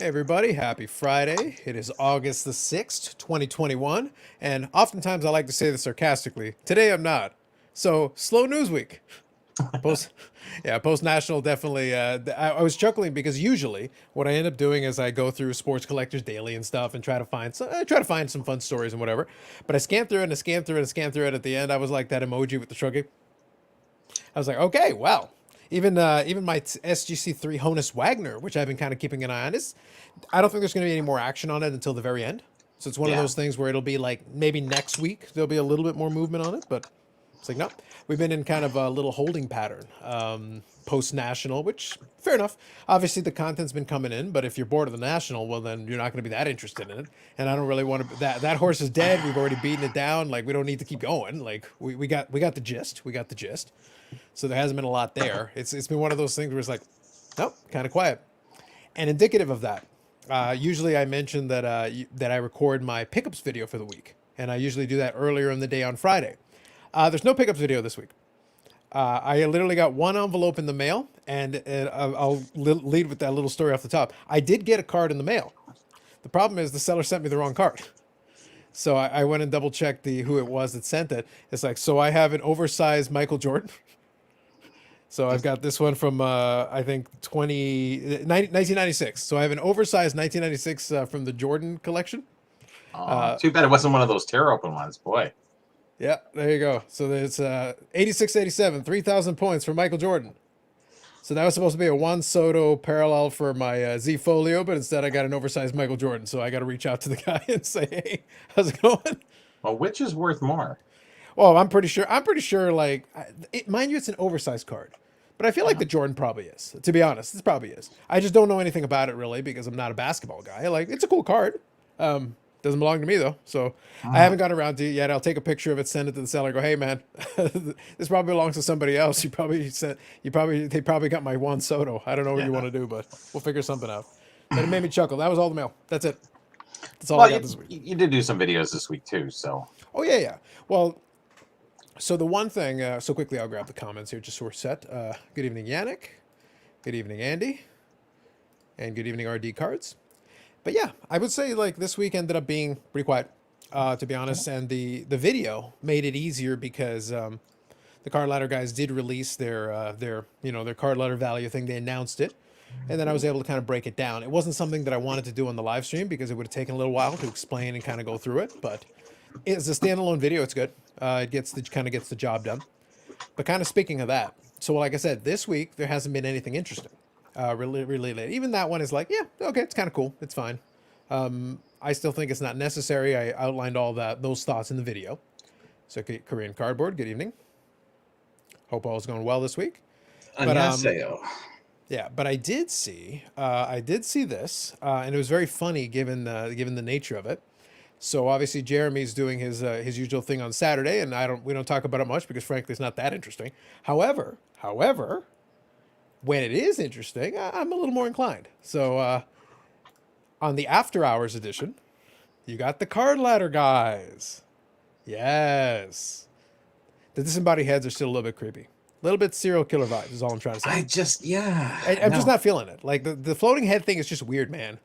Everybody, happy Friday. It is August the 6th, 2021, and oftentimes I like to say this sarcastically. Today I'm not. So, slow news week. Post Post National definitely I was chuckling because usually what I end up doing is I go through Sports Collectors Daily and stuff and try to find some fun stories and whatever. But I scanned through it and I scanned through it and I scanned through it at the end I was like that emoji with the shrugging. I was like, okay, wow. Even my SGC3 Honus Wagner, which I've been kind of keeping an eye on, is I don't think there's going to be any more action on it until the very end. So it's one of Yeah. those things where it'll be like maybe next week there'll be a little bit more movement on it, but it's like no, we've been in kind of a little holding pattern post national, which fair enough. Obviously the content's been coming in, but if you're bored of the national, well then you're not going to be that interested in it. And I don't really want to. That horse is dead. We've already beaten it down. Like we don't need to keep going. Like we got the gist. We got the gist. So there hasn't been a lot there. It's been one of those things where it's like, nope, kind of quiet. And indicative of that, usually I mention that that I record my pickups video for the week, and I usually do that earlier in the day on Friday. There's no pickups video this week. I literally got one envelope in the mail, and I'll lead with that little story off the top. I did get a card in the mail. The problem is the seller sent me the wrong card. So I went and double checked who it was that sent it. It's like, so I have an oversized Michael Jordan. So I've got this one from, I think, 1996. So I have an oversized 1996 from the Jordan collection. Too bad it wasn't one of those tear open ones, boy. Yeah, there you go. So it's 86-87, 3,000 points for Michael Jordan. So that was supposed to be a Juan Soto parallel for my Z Folio, but instead I got an oversized Michael Jordan. So I got to reach out to the guy and say, hey, how's it going? Well, which is worth more? Well, I'm pretty sure, like, mind you, it's an oversized card. But I feel like the Jordan probably is. To be honest, it probably is. I just don't know anything about it, really, because I'm not a basketball guy. Like, it's a cool card. Doesn't belong to me, though. So I haven't gotten around to it yet. I'll take a picture of it, send it to the seller, go, hey, man, this probably belongs to somebody else. They probably got my Juan Soto. I don't know what you want to do, but we'll figure something out. But it made me chuckle. That was all the mail. That's it. That's all I got this week. You did do some videos this week, too, so. Oh, yeah. Well, so the one thing, so quickly I'll grab the comments here just so we're set. Good evening, Yannick. Good evening, Andy. And good evening, RD Cards. But yeah, I would say like this week ended up being pretty quiet, to be honest. And the video made it easier because the card ladder guys did release their card ladder value thing. They announced it. And then I was able to kind of break it down. It wasn't something that I wanted to do on the live stream because it would have taken a little while to explain and kind of go through it. But it's a standalone video. It's good. It kind of gets the job done. But kind of speaking of that, so like I said, this week there hasn't been anything interesting really late. Even that one is like, yeah, okay, it's kind of cool. It's fine. I still think it's not necessary. I outlined all those thoughts in the video. So Korean Cardboard, good evening. Hope all is going well this week. But yeah, but I did see this, and it was very funny given the nature of it. So obviously Jeremy's doing his usual thing on Saturday, and we don't talk about it much because frankly it's not that interesting. However, when it is interesting, I'm a little more inclined. So on the After Hours edition, you got the card ladder guys. Yes, the disembodied heads are still a little bit creepy, a little bit serial killer vibes. Is all I'm trying to say. I'm just not feeling it. Like the floating head thing is just weird, man.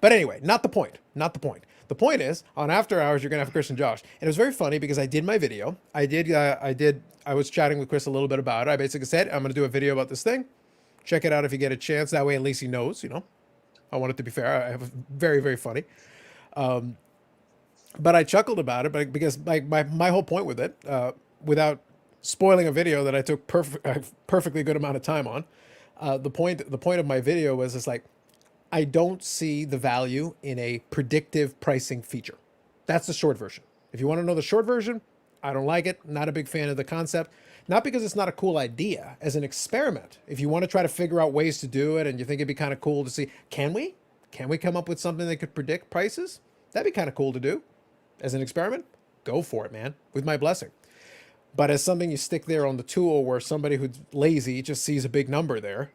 But anyway, not the point. The point is, on After Hours, you're going to have Chris and Josh. And it was very funny because I did my video. I was chatting with Chris a little bit about it. I basically said, I'm going to do a video about this thing. Check it out if you get a chance. That way, at least he knows, I want it to be fair. I have a very, very funny. But I chuckled about it because my whole point with it, without spoiling a video that I took perfectly good amount of time on, the point of my video was it's like, I don't see the value in a predictive pricing feature. That's the short version. If you want to know the short version, I don't like it. Not a big fan of the concept. Not because it's not a cool idea as an experiment. If you want to try to figure out ways to do it and you think it'd be kind of cool to see, can we come up with something that could predict prices? That'd be kind of cool to do as an experiment. Go for it, man, with my blessing. But as something you stick there on the tool where somebody who's lazy just sees a big number there,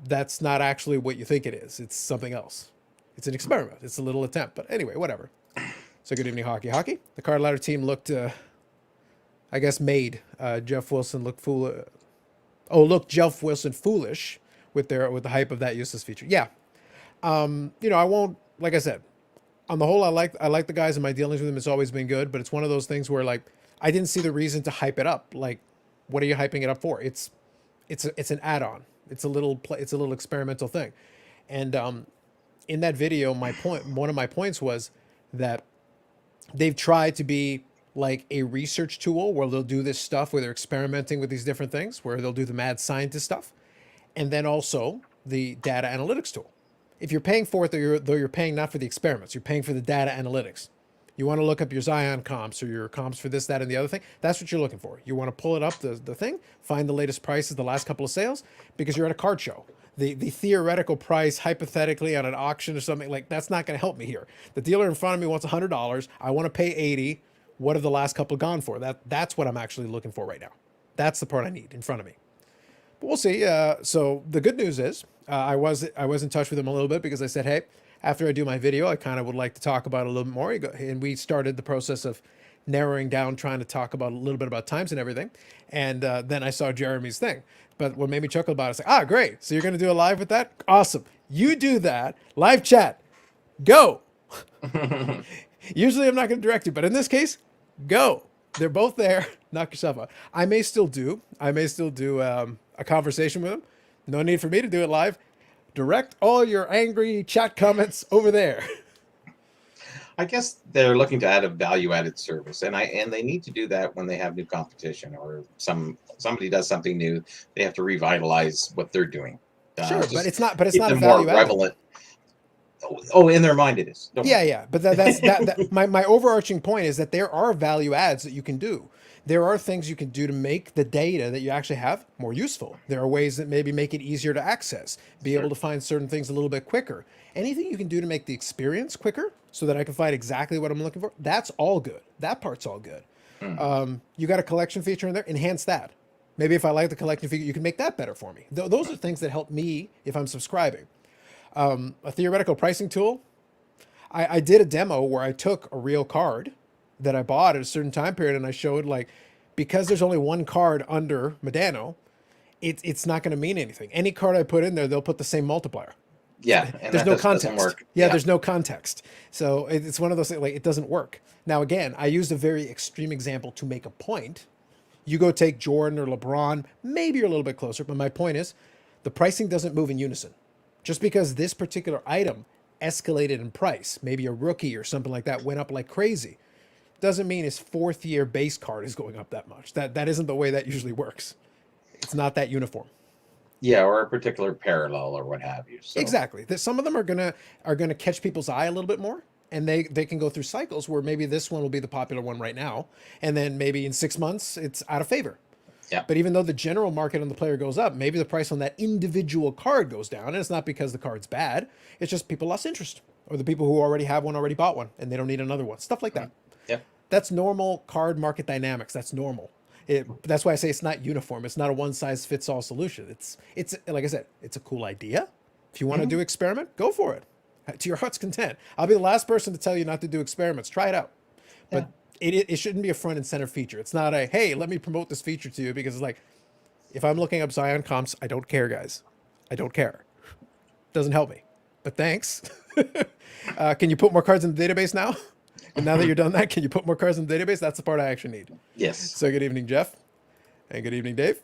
that's not actually what you think it is. It's something else. It's an experiment. It's a little attempt. But anyway, whatever. So good evening, Hockey. The card ladder team looked, I guess, made Jeff Wilson look foolish. Jeff Wilson foolish with the hype of that useless feature. Yeah, I won't, like I said, on the whole, I like the guys, and my dealings with them has always been good. But it's one of those things where like I didn't see the reason to hype it up. Like, what are you hyping it up for? It's an add-on. It's a little experimental thing, and in that video, one of my points was that they've tried to be like a research tool where they'll do this stuff where they're experimenting with these different things, where they'll do the mad scientist stuff, and then also the data analytics tool. If you're paying for it, though you're paying not for the experiments, you're paying for the data analytics. You want to look up your Zion comps or your comps for this, that, and the other thing. That's what you're looking for. You want to pull it up, the thing, find the latest prices, the last couple of sales, because you're at a card show. The theoretical price, hypothetically, on an auction or something, like that's not going to help me here. The dealer in front of me wants $100. I want to pay $80. What have the last couple gone for? That's what I'm actually looking for right now. That's the part I need in front of me. But we'll see. So the good news is I was in touch with him a little bit because I said, hey, after I do my video, I kind of would like to talk about it a little bit more. And we started the process of narrowing down, trying to talk about a little bit about times and everything. And then I saw Jeremy's thing. But what made me chuckle about it is like, great. So you're going to do a live with that? Awesome. You do that. Live chat. Go. Usually I'm not going to direct you, but in this case, go. They're both there. Knock yourself out. I may still do a conversation with them. No need for me to do it live. Direct all your angry chat comments over there. I guess they're looking to add a value-added service, and they need to do that when they have new competition or somebody does something new. They have to revitalize what they're doing. Sure, but it's not a more value added. relevant. Oh, in their mind it is. Yeah. But that's my overarching point is that there are value adds that you can do. There are things you can do to make the data that you actually have more useful. There are ways that maybe make it easier to access, be able to find certain things a little bit quicker. Anything you can do to make the experience quicker so that I can find exactly what I'm looking for, that's all good. That part's all good. You got a collection feature in there, enhance that. Maybe if I like the collection feature, you can make that better for me. Those are things that help me if I'm subscribing. A theoretical pricing tool. I did a demo where I took a real card that I bought at a certain time period and I showed like, because there's only one card under Medano, it's not going to mean anything. Any card I put in there, they'll put the same multiplier. Yeah. There's no context. Yeah, there's no context. So it's one of those things, like it doesn't work. Now, again, I used a very extreme example to make a point. You go take Jordan or LeBron, maybe you're a little bit closer, but my point is the pricing doesn't move in unison. Just because this particular item escalated in price, maybe a rookie or something like that went up like crazy, doesn't mean his fourth year base card is going up that much. That isn't the way that usually works. It's not that uniform. Yeah, or a particular parallel or what have you. So. Exactly. Some of them are gonna catch people's eye a little bit more, and they can go through cycles where maybe this one will be the popular one right now, and then maybe in 6 months it's out of favor. Yeah. But even though the general market on the player goes up, maybe the price on that individual card goes down, and it's not because the card's bad. It's just people lost interest, or the people who already have one already bought one, and they don't need another one. Stuff like that. Yeah. That's normal card market dynamics. That's normal. That's why I say it's not uniform. It's not a one-size-fits-all solution. It's like I said, it's a cool idea. If you want to do experiment, go for it. To your heart's content. I'll be the last person to tell you not to do experiments. Try it out. But it shouldn't be a front and center feature. It's not a, hey, let me promote this feature to you, because it's like, if I'm looking up Zion comps, I don't care, guys. I don't care. Doesn't help me. But thanks. Can you put more cards in the database now? And now that you're done that, can you put more cards in the database? That's the part I actually need. Yes. So good evening, Jeff. And good evening, Dave.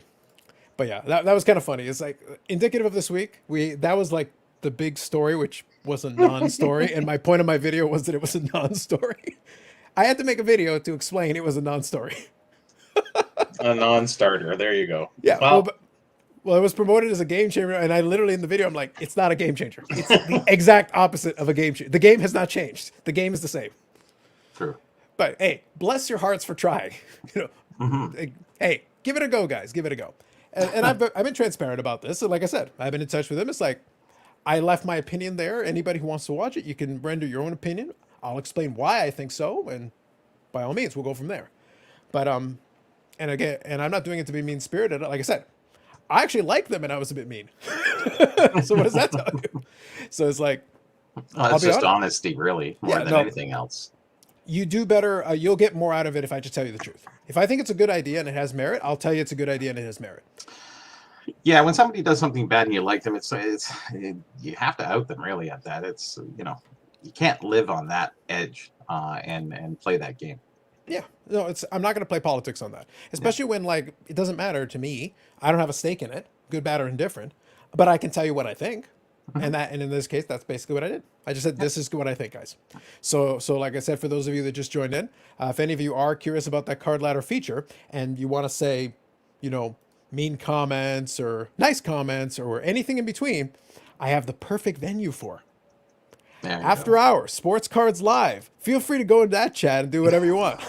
But yeah, that was kind of funny. It's like indicative of this week. That was like the big story, which was a non-story. And my point of my video was that it was a non-story. I had to make a video to explain it was a non-story. A non-starter. There you go. Yeah. Well, it was promoted as a game changer. And I literally in the video, I'm like, it's not a game changer. It's the exact opposite of a game changer. The game has not changed. The game is the same. True. But hey, bless your hearts for trying. Hey, give it a go, guys. Give it a go. And I've been transparent about this. So like I said, I've been in touch with him. It's like, I left my opinion there. Anybody who wants to watch it, you can render your own opinion. I'll explain why I think so, and by all means, we'll go from there. But and I'm not doing it to be mean-spirited. Like I said, I actually like them, and I was a bit mean. So what does that tell you? So it's like, it's just honesty, really, more than anything else. You do better. You'll get more out of it if I just tell you the truth. If I think it's a good idea and it has merit, I'll tell you it's a good idea and it has merit. Yeah, when somebody does something bad and you like them, you have to out them really at that. It's you can't live on that edge and play that game. Yeah, no, I'm not going to play politics on that, Yeah. especially when like it doesn't matter to me. I don't have a stake in it, good, bad, or indifferent, but I can tell you what I think, Mhm. and in this case, that's basically what I did. I just said this is what I think, guys. So like I said, for those of you that just joined in, if any of you are curious about that card ladder feature and you want to say, you know, mean comments or nice comments or anything in between, I have the perfect venue for. There you After go. hours, Sports Cards Live. Feel free to go into that chat and do whatever you want.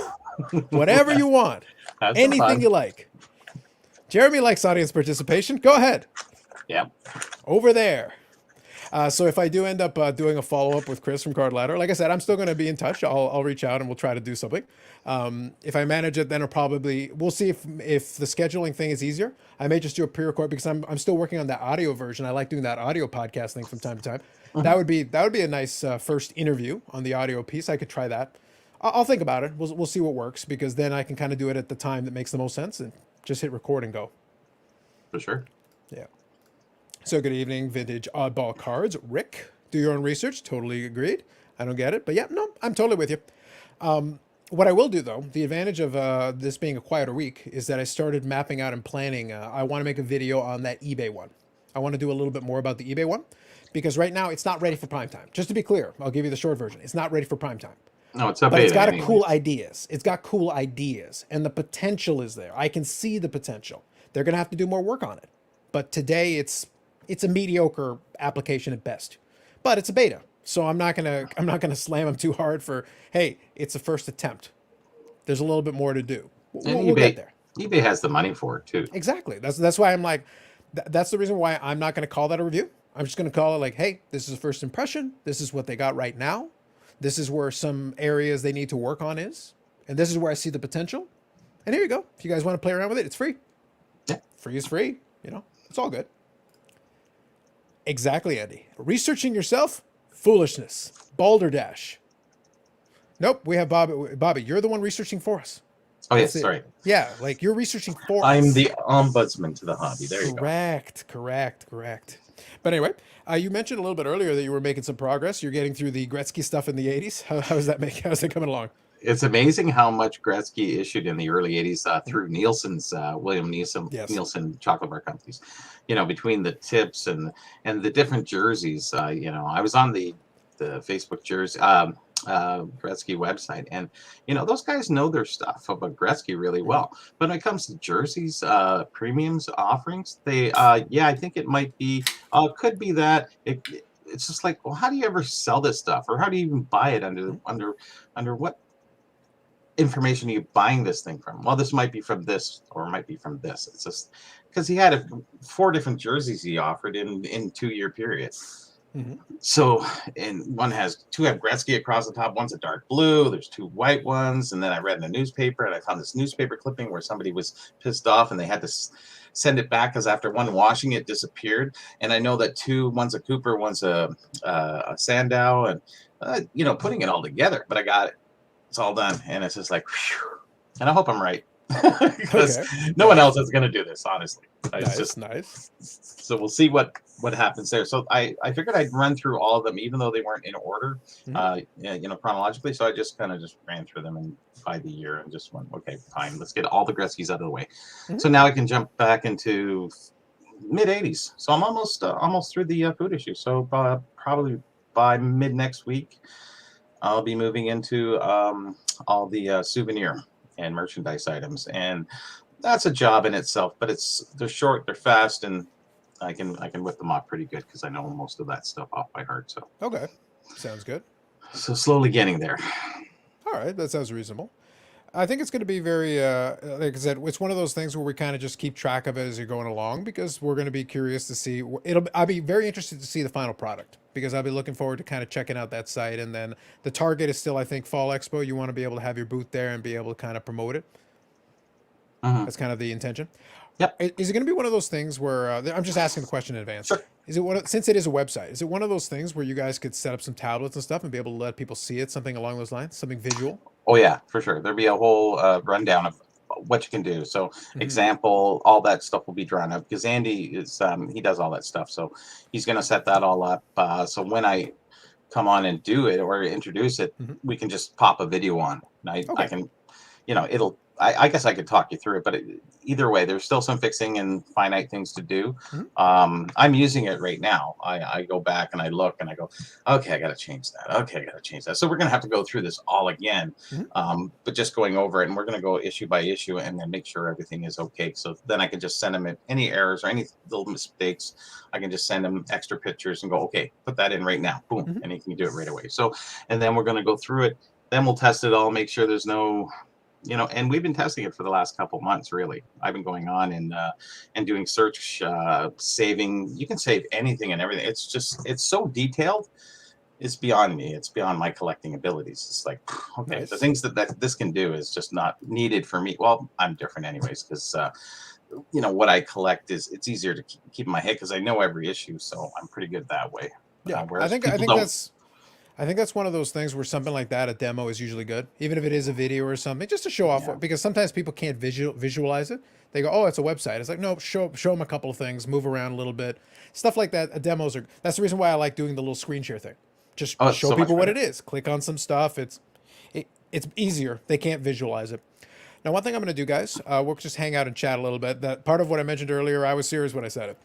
Whatever you want. That's the Anything fun. you like. Jeremy likes audience participation. Go ahead. Yeah. Over there. So if I do end up doing a follow-up with Chris from Card Ladder, like I said, I'm still going to be in touch. I'll reach out and we'll try to do something. If I manage it, then we'll see if the scheduling thing is easier. I may just do a pre-record because I'm still working on that audio version. I like doing that audio podcast thing from time to time. Mhm. That would be a nice first interview on the audio piece. I could try that. I'll think about it. We'll see what works because then I can kind of do it at the time that makes the most sense and just hit record and go. For sure. Yeah. So good evening, Vintage Oddball Cards. Rick, do your own research. Totally agreed. I don't get it, but yeah, no, I'm totally with you. What I will do though, the advantage of this being a quieter week is that I started mapping out and planning. I want to make a video on that eBay one. I want to do a little bit more about the eBay one because right now it's not ready for prime time. Just to be clear, I'll give you the short version. It's not ready for prime time. No, it's a But it's beta got anyways. cool ideas. It's got cool ideas, and the potential is there. I can see the potential. They're gonna have to do more work on it. But today it's a mediocre application at best. But it's a beta, so I'm not gonna slam them too hard for hey, it's a first attempt. There's a little bit more to do. And We'll get there. eBay has the money for it too. Exactly. That's why I'm like, that's the reason why I'm not gonna call that a review. I'm just gonna call it like, hey, this is a first impression. This is what they got right now. This is where some areas they need to work on is. And this is where I see the potential. And here you go. If you guys want to play around with it, it's free. Yeah. Free is free. You know, it's all good. Exactly, Andy. Researching yourself? Foolishness. Balderdash. Nope, we have Bobby. Bobby, you're the one researching for us. Oh yes, That's it. sorry. Yeah, like you're researching for us. I'm the ombudsman to the hobby. There you go. Correct. But anyway, you mentioned a little bit earlier that you were making some progress. You're getting through the Gretzky stuff in the 80s. How's that coming along? It's amazing how much Gretzky issued in the early 80s through Nielsen's William Nielsen chocolate bar companies. Between the tips and the different jerseys. I was on the Facebook jersey Gretzky website, and those guys know their stuff about Gretzky really well. But when it comes to jerseys, premiums, offerings, they I think it might be could be that it's just like, well, how do you ever sell this stuff, or how do you even buy it under what information are you buying this thing from? Well, this might be from this, or it might be from this. It's just because he had 4 different jerseys he offered in 2-year period. Mm-hmm. So, and one has 2 have Gretzky across the top. One's a dark blue. There's 2 white ones. And then I read in the newspaper, and I found this newspaper clipping where somebody was pissed off and they had to send it back because after one washing, it disappeared. And I know that one's a Cooper, one's a Sandow, and putting it all together. But I got it. It's all done, and it's just like, whew. And I hope I'm right because no one else is going to do this, honestly. Nice. So we'll see what happens there. So I figured I'd run through all of them, even though they weren't in order, chronologically. So I just ran through them and by the year and just went, okay, fine, let's get all the Gretzky's out of the way. Mm-hmm. So now I can jump back into mid 80s. So I'm almost through the food issue. So probably by mid next week, I'll be moving into all the souvenir and merchandise items, and that's a job in itself. But they're short, they're fast, and I can whip them off pretty good because I know most of that stuff off by heart. So okay, sounds good. So slowly getting there. All right, that sounds reasonable. I think it's going to be very, like I said, it's one of those things where we kind of just keep track of it as you're going along because we're going to be curious to see. I'll be very interested to see the final product because I'll be looking forward to kind of checking out that site. And then the target is still, I think, Fall Expo. You want to be able to have your booth there and be able to kind of promote it. Mm-hmm. That's kind of the intention. Yep. Is it going to be one of those things where I'm just asking the question in advance? Sure. Since it is a website, is it one of those things where you guys could set up some tablets and stuff and be able to let people see it, something along those lines, something visual? Oh yeah, for sure. There'll be a whole rundown of what you can do. So example, all that stuff will be drawn up because Andy is he does all that stuff. So he's going to set that all up. So when I come on and do it or introduce it, we can just pop a video on. I can, I guess I could talk you through it, but either way, there's still some fixing and finite things to do. I'm using it right now. I go back and I look and I go, okay, I got to change that. Okay, I got to change that. So we're going to have to go through this all again, but just going over it, and we're going to go issue by issue and then make sure everything is okay. So then I can just send them any errors or any little mistakes. I can just send them extra pictures and go, okay, put that in right now. Boom. And he can do it right away. So, and then we're going to go through it. Then we'll test it all, make sure there's no, and we've been testing it for the last couple months, really. I've been going on and doing search, saving. You can save anything and everything. It's so detailed. It's beyond me. It's beyond my collecting abilities. It's like, okay, the things that this can do is just not needed for me. Well, I'm different anyways, because, what I collect it's easier to keep in my head because I know every issue. So I'm pretty good that way. Yeah, I think that's one of those things where something like that, a demo is usually good, even if it is a video or something, just to show off. Because sometimes people can't visualize it. They go, "Oh, it's a website." It's like, no, show them a couple of things, move around a little bit, stuff like that. Demos are. That's the reason why I like doing the little screen share thing. Just show people what it is. Click on some stuff. It's easier. They can't visualize it. Now, one thing I'm going to do, guys, we'll just hang out and chat a little bit. That part of what I mentioned earlier, I was serious when I said it.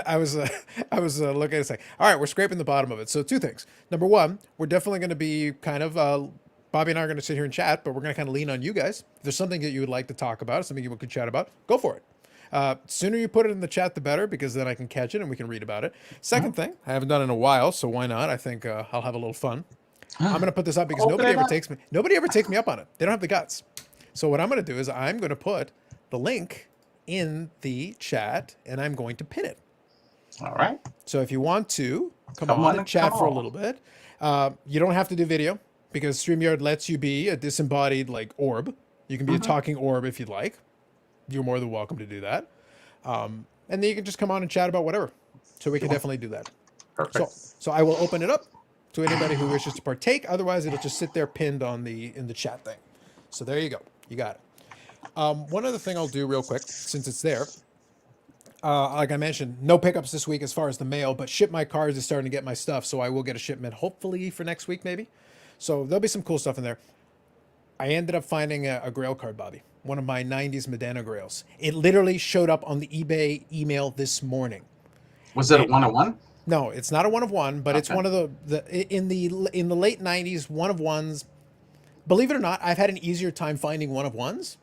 I was looking at it saying, all right, we're scraping the bottom of it. So 2 things. Number 1, we're definitely going to be kind of, Bobby and I are going to sit here and chat, but we're going to kind of lean on you guys. If there's something that you would like to talk about, something you could chat about, go for it. Sooner you put it in the chat, the better, because then I can catch it and we can read about it. Second thing, I haven't done it in a while, so why not? I think I'll have a little fun. I'm going to put this up because nobody ever takes me up on it. They don't have the guts. So what I'm going to do is I'm going to put the link in the chat and I'm going to pin it. All right. So if you want to come on and chat for a little bit, you don't have to do video because StreamYard lets you be a disembodied orb. You can be a talking orb if you'd like. You're more than welcome to do that. And then you can just come on and chat about whatever. So we can definitely do that. Perfect. So I will open it up to anybody who wishes to partake. Otherwise, it'll just sit there pinned in the chat thing. So there you go. You got it. One other thing I'll do real quick, since it's there. Like I mentioned, no pickups this week as far as the mail, but Ship My Cards is starting to get my stuff, so I will get a shipment hopefully for next week maybe. So there'll be some cool stuff in there. I ended up finding a Grail card, Bobby. One of my 90s Medana Grails. It literally showed up on the eBay email this morning. Was it a 1-of-1? No, it's not a 1-of-1, but it's one of the in the late 90s 1-of-1s. Believe it or not, I've had an easier time finding 1-of-1s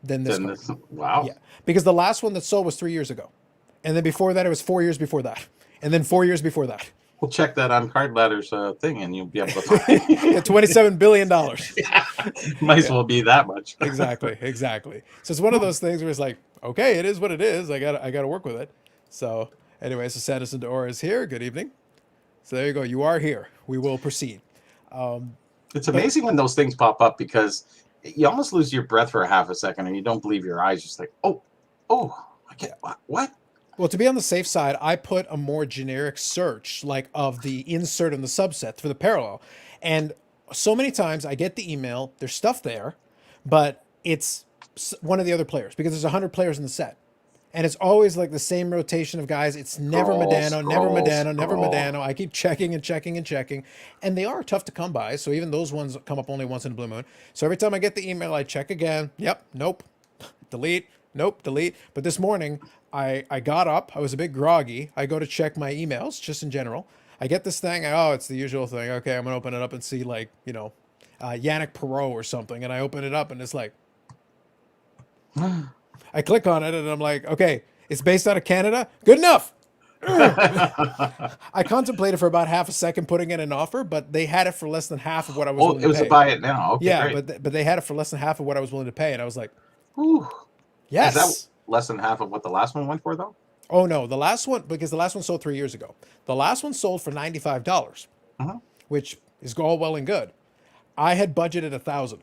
than this one. Wow. Yeah, because the last one that sold was 3 years ago. And then before that, it was 4 years before that. And then 4 years before that. We'll check that on Card Ladder's thing and you'll be able to find it. $27 billion. Yeah, might as well be that much. Exactly. So it's one of those things where it's like, okay, it is what it is. I got to work with it. So anyway, so Sanderson D'Or is here. Good evening. So there you go. You are here. We will proceed. It's amazing when those things pop up because you almost lose your breath for a half a second and you don't believe your eyes. Just like, I can't, what? Well, to be on the safe side, I put a more generic search of the insert and the subset for the parallel. And so many times I get the email, there's stuff there, but it's one of the other players because there's 100 players in the set. And it's always like the same rotation of guys. It's never Medano, never Medano. I keep checking and checking and checking. And they are tough to come by. So even those ones come up only once in a blue moon. So every time I get the email, I check again. Yep, nope, delete, nope, delete. But this morning, I got up. I was a bit groggy. I go to check my emails, just in general. I get this thing. It's the usual thing. Okay, I'm going to open it up and see Yannick Perot or something. And I open it up and it's like... I click on it and I'm like, okay, it's based out of Canada. Good enough. I contemplated for about half a second putting in an offer, but they had it for less than half of what I was willing to pay. It was a buy it now. Okay, yeah, great. but they had it for less than half of what I was willing to pay. And I was like, ooh. Yes. Is that less than half of what the last one went for, though? Oh, no. Because the last one sold 3 years ago. The last one sold for $95, which is all well and good. I had budgeted $1,000.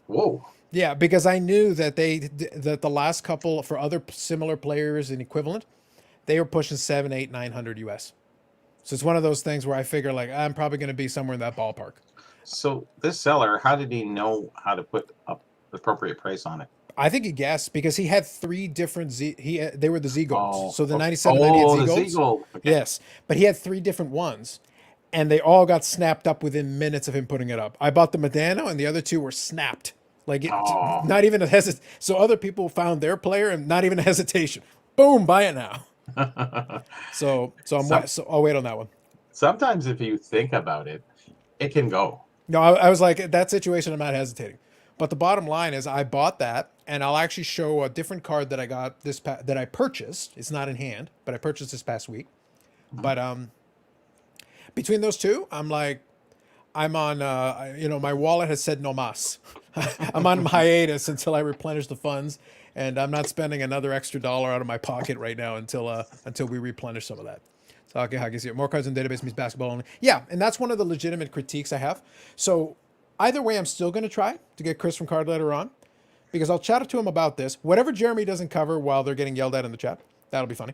Whoa. Yeah, because I knew that the last couple for other similar players and equivalent, they were pushing 700, 800, 900 US. So it's one of those things where I figure I'm probably going to be somewhere in that ballpark. So this seller, how did he know how to put up the appropriate price on it? I think he guessed because he had 3 different they were the Z golds. Oh, So the okay. 97, 98 Oh, Z the golds. Z gold. Okay. Yes, but he had 3 different ones, and they all got snapped up within minutes of him putting it up. I bought the Medano, and the other 2 were snapped. Like Oh. not even a So other people found their player, and not even a hesitation. Boom, buy it now. So I'll wait on that one. Sometimes if you think about it, it can go. No, I was like, that situation, I'm not hesitating. But the bottom line is I bought that, and I'll actually show a different card that I got that I purchased. It's not in hand, but I purchased this past week. But between those 2, I'm like, I'm on, my wallet has said no mas. I'm on hiatus until I replenish the funds, and I'm not spending another extra dollar out of my pocket right now until we replenish some of that. So okay, I can see it. More cards in database means basketball only. Yeah, and that's one of the legitimate critiques I have. So either way, I'm still going to try to get Chris from Card later on, because I'll chat to him about this. Whatever Jeremy doesn't cover while they're getting yelled at in the chat, that'll be funny.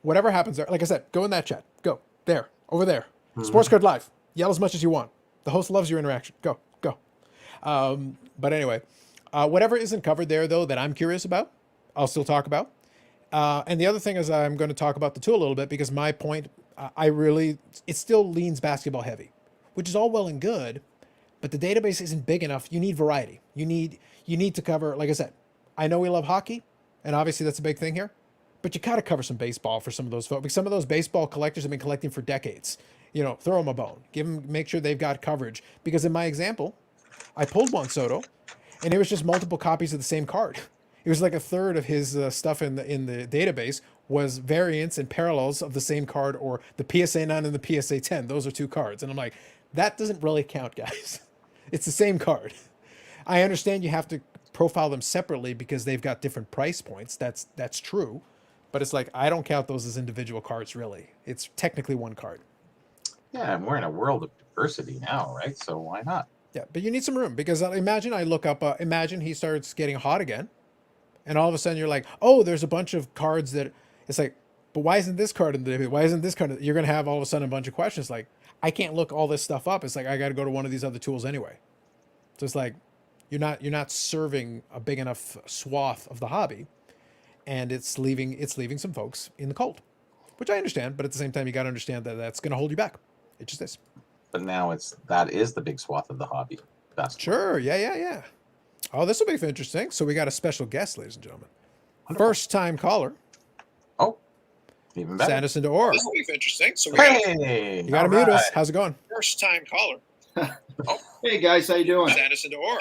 Whatever happens there, like I said, go in that chat. Go there, over there. Sports Card Live. Yell as much as you want. The host loves your interaction. Go. But anyway, whatever isn't covered there, though, that I'm curious about, I'll still talk about. And the other thing is I'm going to talk about the tool a little bit, because my point, it still leans basketball heavy, which is all well and good, but the database isn't big enough. You need variety. You need to cover, like I said, I know we love hockey, and obviously that's a big thing here, but you got to cover some baseball for some of those folks, because some of those baseball collectors have been collecting for decades. Throw them a bone, make sure they've got coverage, because in my example, I pulled Juan Soto, and it was just multiple copies of the same card. It was like a third of his stuff in the database was variants and parallels of the same card, or the PSA 9 and the PSA 10. Those are 2 cards. And I'm like, that doesn't really count, guys. It's the same card. I understand you have to profile them separately because they've got different price points. That's true. But it's like, I don't count those as individual cards, really. It's technically one card. Yeah, and we're in a world of diversity now, right? So why not? Yeah, but you need some room, because imagine I look up, imagine he starts getting hot again. And all of a sudden you're like, oh, there's a bunch of cards that it's like, but why isn't this card in the database? Why isn't this card? You're going to have all of a sudden a bunch of questions. Like, I can't look all this stuff up. It's like, I got to go to one of these other tools anyway. So it's like, you're not serving a big enough swath of the hobby, and it's leaving some folks in the cold, which I understand. But at the same time, you got to understand that that's going to hold you back. It just is. But now that is the big swath of the hobby. Sure. Yeah. Oh, this will be interesting. So we got a special guest, ladies and gentlemen. First time caller. Oh, even better. Sanderson to Orr. This will be interesting. So we you got to mute us. How's it going? First time caller. Hey guys, how you doing? Sanderson to Orr.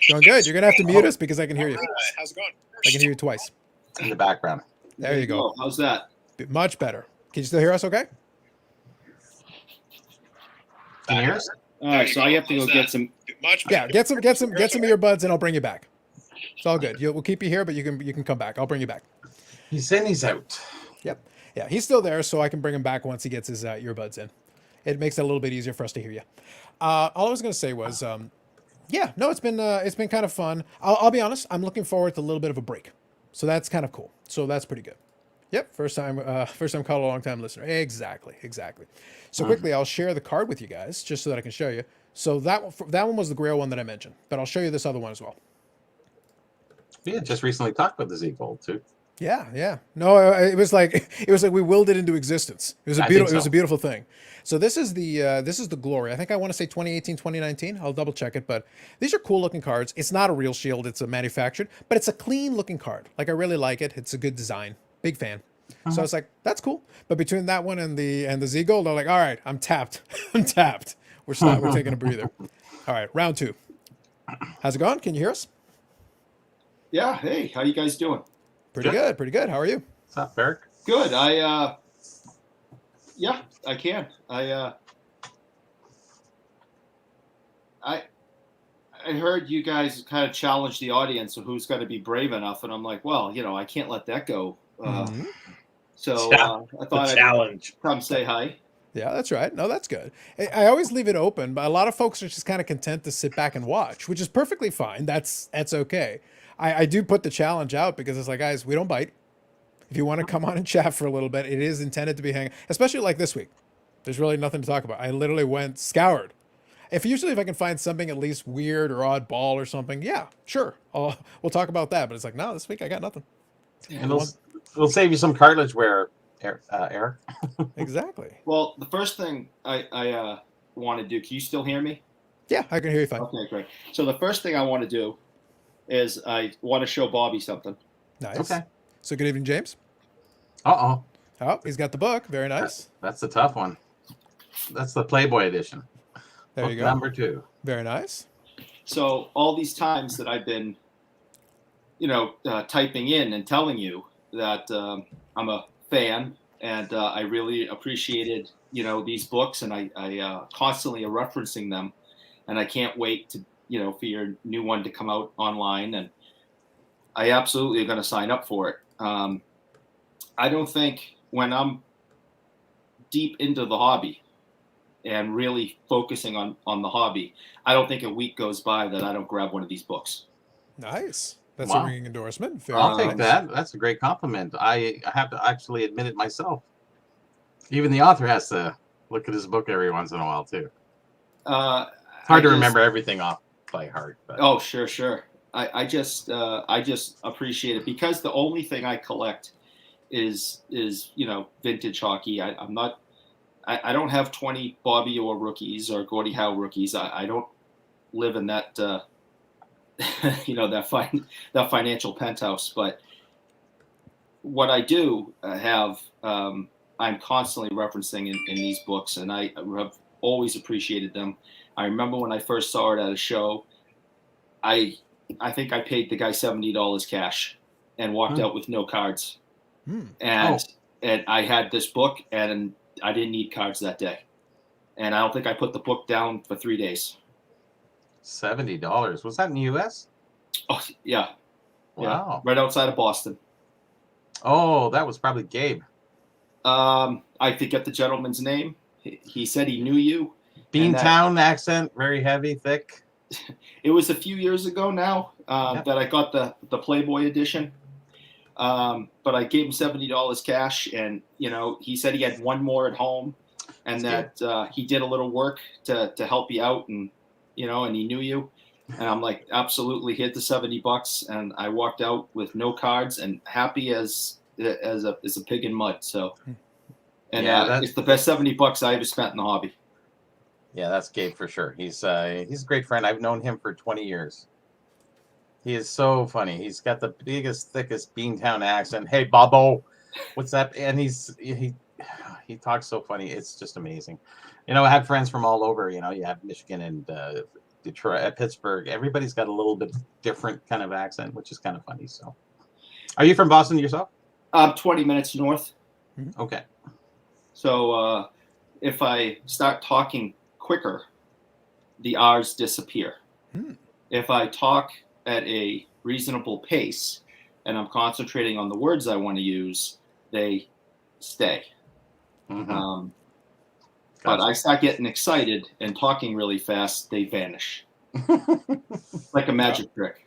Going good. You're gonna have to mute us because I can hear you. How's it going? I can hear you twice. In the background. There you go. How's that? Much better. Can you still hear us? Okay. Can you hear us? All right, so I have to go get some. Yeah, get some earbuds, and I'll bring you back. It's all good. We'll keep you here, but you can come back. I'll bring you back. He's in, he's out. Yep. Yeah, he's still there, so I can bring him back once he gets his earbuds in. It makes it a little bit easier for us to hear you. All I was going to say was, it's been kind of fun. I'll be honest. I'm looking forward to a little bit of a break, so that's kind of cool. So that's pretty good. Yep, first time caller, long time listener. Exactly. So quickly, I'll share the card with you guys just so that I can show you. So that one was the Grail one that I mentioned, but I'll show you this other one as well. Yeah, just recently talked about the Z Gold too. Yeah. No, it was like we willed it into existence. It was a beautiful thing. So this is the Glory. I think I want to say 2018, 2019. I'll double check it, but these are cool looking cards. It's not a real shield. It's a manufactured, but it's a clean looking card. Like, I really like it. It's a good design. Big fan. So it's like, that's cool. But between that one and the Z Gold, I'm like, all right, I'm tapped. We're taking a breather. All right, round 2. How's it going? Can you hear us? Yeah. Hey, how you guys doing? Pretty good. How are you? What's up, Eric? Good. I can. I heard you guys kind of challenge the audience of who's got to be brave enough, and I'm like, well, I can't let that go. So I thought I'd come say hi. Yeah, that's right. No, that's good. I always leave it open, but a lot of folks are just kind of content to sit back and watch, which is perfectly fine. That's okay. I do put the challenge out because it's like, guys, we don't bite. If you want to come on and chat for a little bit, it is intended to be hanging, especially like this week. There's really nothing to talk about. I literally scoured. if I can find something at least weird or oddball or something, yeah, sure, we'll talk about that. But it's like, no, this week I got nothing. And it'll save you some cartilage wear, Eric. Exactly. Well, the first thing I want to do. Can you still hear me? Yeah, I can hear you fine. Okay, great. So the first thing I want to do is I want to show Bobby something. Nice. Okay. So good evening, James. Oh, he's got the book. Very nice. That's the tough one. That's the Playboy edition. There book you go. Number 2. Very nice. So all these times that I've been, typing in and telling you that I'm a fan and I really appreciated, these books, and I constantly are referencing them, and I can't wait to, for your new one to come out online, and I absolutely are going to sign up for it. I don't think when I'm deep into the hobby and really focusing on the hobby, I don't think a week goes by that I don't grab one of these books. Nice. That's Wow. a ringing endorsement. I'll take that. That's a great compliment. I have to actually admit it myself. Even the author has to look at his book every once in a while too. Hard to remember everything off by heart. But. Oh, sure. I just appreciate it, because the only thing I collect is vintage hockey. I don't have 20 Bobby Orr rookies or Gordie Howe rookies. I don't live in that that financial penthouse. But what I do have, I'm constantly referencing in these books, and I have always appreciated them. I remember when I first saw it at a show, I think I paid the guy $70 cash and walked out with no cards. And I had this book, and I didn't need cards that day. And I don't think I put the book down for 3 days. $70. Was that in the U.S.? Oh, yeah. Wow. Yeah, right outside of Boston. Oh, that was probably Gabe. I forget the gentleman's name. He said he knew you. Beantown accent, very heavy, thick. It was a few years ago now that I got the Playboy edition. But I gave him $70 cash, and he said he had one more at home, and that he did a little work to help you out, and and he knew you. And I'm like, absolutely, hit the $70, and I walked out with no cards and happy as a pig in mud. So, and it's the best $70 I ever spent in the hobby. Yeah, that's Gabe for sure. He's a great friend. I've known him for 20 years. He is so funny. He's got the biggest, thickest Beantown accent. Hey, Bobo, what's that? And he talks so funny. It's just amazing. I had friends from all over. You have Michigan and Detroit, Pittsburgh. Everybody's got a little bit different kind of accent, which is kind of funny. So, are you from Boston yourself? I'm 20 minutes north. Okay. So if I start talking quicker, the R's disappear. If I talk at a reasonable pace and I'm concentrating on the words I want to use, they stay. Gotcha. But I start getting excited and talking really fast, they vanish. Like a magic trick.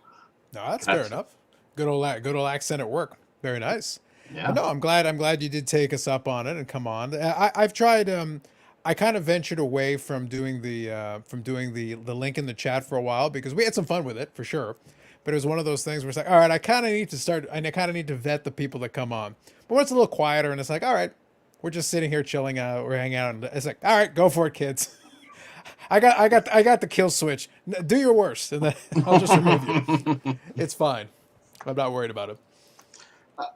No, that's fair enough. Good old accent at work. Very nice. Yeah. But no, I'm glad you did take us up on it and come on. I've tried. I kind of ventured away from doing the link in the chat for a while, because we had some fun with it for sure. But it was one of those things where it's like, all right, I kind of need to vet the people that come on. But when it's a little quieter and it's like, all right, we're just sitting here chilling out, we're hanging out, and it's like, all right, go for it, kids. I got the kill switch. Do your worst, and then I'll just remove you. It's fine. I'm not worried about it.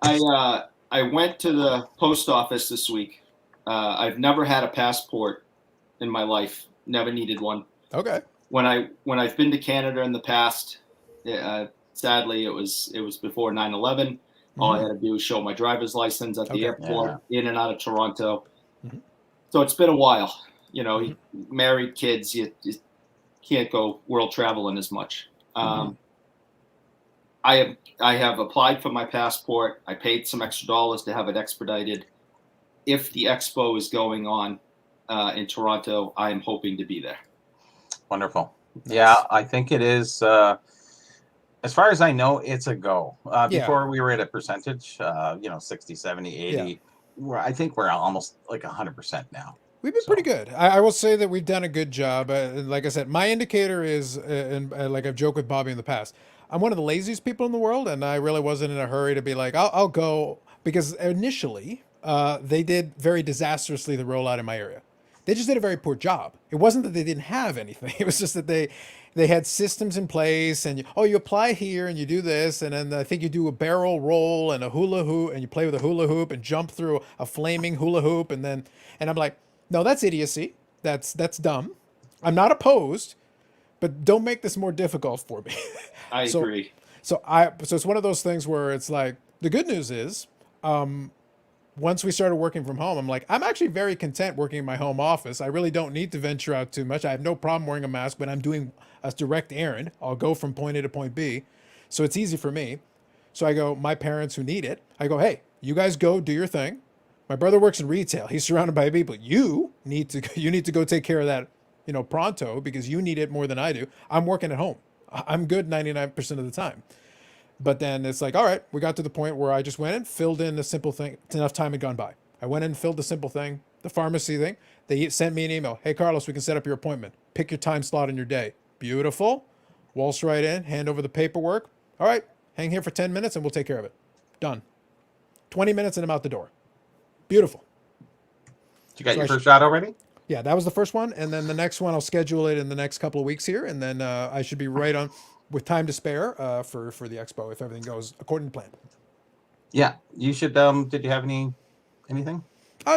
I went to the post office this week. I've never had a passport in my life. Never needed one. Okay. When I've been to Canada in the past, sadly it was before 9/11. All I had to do was show my driver's license at the airport, in and out of Toronto. So it's been a while. Married, kids, you can't go world traveling as much. I have applied for my passport. I paid some extra dollars to have it expedited. If the expo is going on in Toronto, I am hoping to be there. Wonderful. Yeah, I think it is. As far as I know, it's a go. Before we were at a percentage, 60, 70, 80. I think we're almost like 100% now. We've been pretty good. I will say that we've done a good job. Like I said, my indicator is, and like I've joked with Bobby in the past, I'm one of the laziest people in the world, and I really wasn't in a hurry to be like, I'll go, because initially they did very disastrously the rollout in my area. They just did a very poor job. It wasn't that they didn't have anything. It was just that they had systems in place, and you apply here and you do this, and then I think you do a barrel roll and a hula hoop, and you play with a hula hoop and jump through a flaming hula hoop, and I'm like, no, that's idiocy. That's dumb. I'm not opposed, but don't make this more difficult for me. I agree. So it's one of those things where it's like, the good news is, once we started working from home, I'm like, I'm actually very content working in my home office. I really don't need to venture out too much. I have no problem wearing a mask when I'm doing a direct errand. I'll go from point A to point B. So it's easy for me. So I go, my parents who need it, I go, hey, you guys go do your thing. My brother works in retail. He's surrounded by people. You need to go take care of that, pronto, because you need it more than I do. I'm working at home. I'm good 99% of the time. But then it's like, all right, we got to the point where I just went and filled in the simple thing. Enough time had gone by. I went in and filled the simple thing, the pharmacy thing. They sent me an email. Hey, Carlos, we can set up your appointment. Pick your time slot in your day. Beautiful. Waltz right in, hand over the paperwork. All right, hang here for 10 minutes and we'll take care of it. Done. 20 minutes and I'm out the door. Beautiful. Did you got your first shot already? Yeah, that was the first one. And then the next one, I'll schedule it in the next couple of weeks here. And then I should be right on with time to spare for the expo if everything goes according to plan. Yeah, you should. Did you have anything?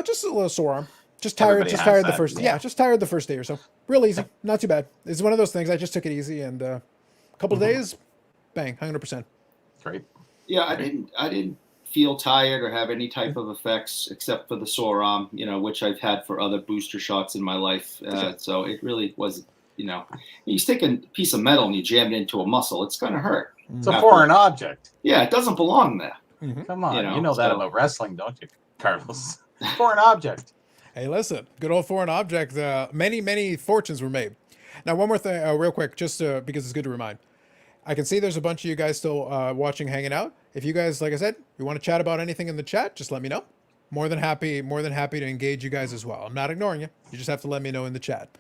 Just a little sore arm. Just tired. Everybody just has tired that, the first. yeah. Yeah, just tired the first day or so. Real easy. Not too bad. It's one of those things. I just took it easy, and a couple of days, bang, 100%. Great. Yeah, I didn't feel tired or have any type of effects except for the sore arm, which I've had for other booster shots in my life. So it really was, you stick a piece of metal and you jam it into a muscle, it's going to hurt. It's a foreign object. Yeah, it doesn't belong there. Mm-hmm. Come on, you know that about wrestling, don't you, Carlos? Foreign object. Hey, listen, good old foreign object. Many fortunes were made. Now, one more thing, real quick, just because it's good to remind. I can see there's a bunch of you guys still watching, hanging out. If you guys, like I said, you want to chat about anything in the chat, just let me know. More than happy to engage you guys as well. I'm not ignoring you. You just have to let me know in the chat.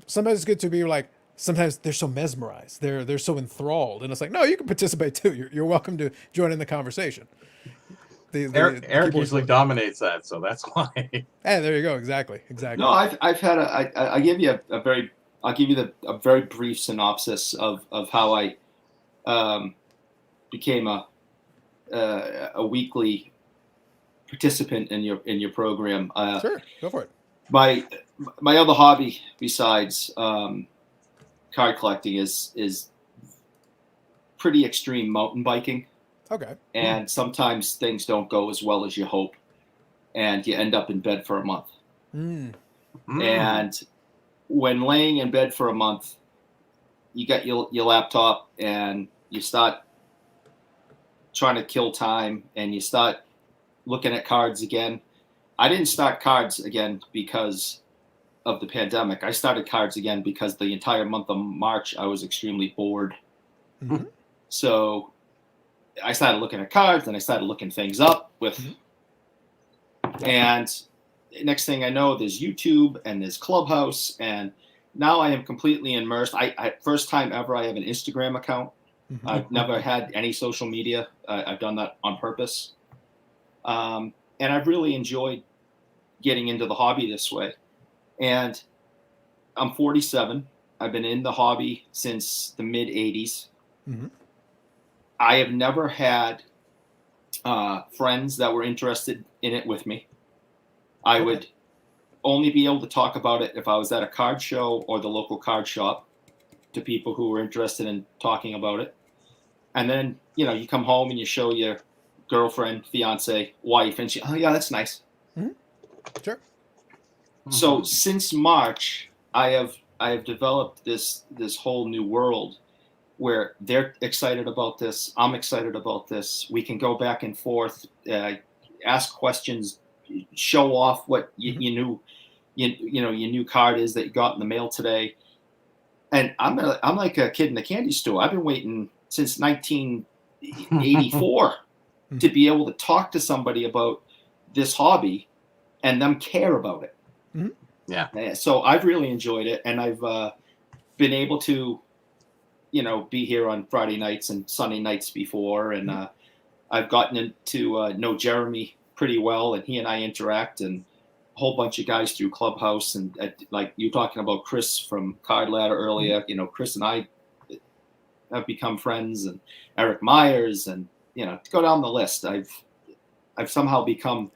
Sometimes it's good to be like, sometimes they're so mesmerized. They're so enthralled. And it's like, no, you can participate too. You're welcome to join in the conversation. Eric usually dominates that, so that's why. Hey, there you go. Exactly. No, I've had I give you a very brief synopsis of how I became a weekly participant in your program. Sure, go for it. My other hobby besides card collecting is pretty extreme mountain biking. Okay. And sometimes things don't go as well as you hope, and you end up in bed for a month. And when laying in bed for a month, you got your laptop and you start trying to kill time and you start looking at cards again. I didn't start cards again because of the pandemic. I started cards again because the entire month of March I was extremely bored. Mm-hmm. So I started looking at cards and I started looking things up with, and next thing I know, there's YouTube and there's Clubhouse, and now I am completely immersed. I first time ever I have an Instagram account. Mm-hmm. I've never had any social media. I've done that on purpose. And I've really enjoyed getting into the hobby this way. And I'm 47. I've been in the hobby since the mid 80s. Mm-hmm. I have never had friends that were interested in it with me. I would only be able to talk about it if I was at a card show or the local card shop to people who were interested in talking about it. And then, you come home and you show your girlfriend, fiance, wife, and she, oh yeah, that's nice. Mm-hmm. Sure. So since March, I have developed this whole new world where they're excited about this. I'm excited about this. We can go back and forth, ask questions, show off what you knew, your new card is that you got in the mail today. And I'm like a kid in the candy store. I've been waiting since 1984 to be able to talk to somebody about this hobby and them care about it. Mm-hmm. Yeah. So I've really enjoyed it, and I've been able to, be here on Friday nights and Sunday nights before, and I've gotten to know Jeremy pretty well, and he and I interact, and a whole bunch of guys through Clubhouse, and like you talking about Chris from Card Ladder earlier. Chris and I have become friends, and Eric Myers, and to go down the list, I've somehow become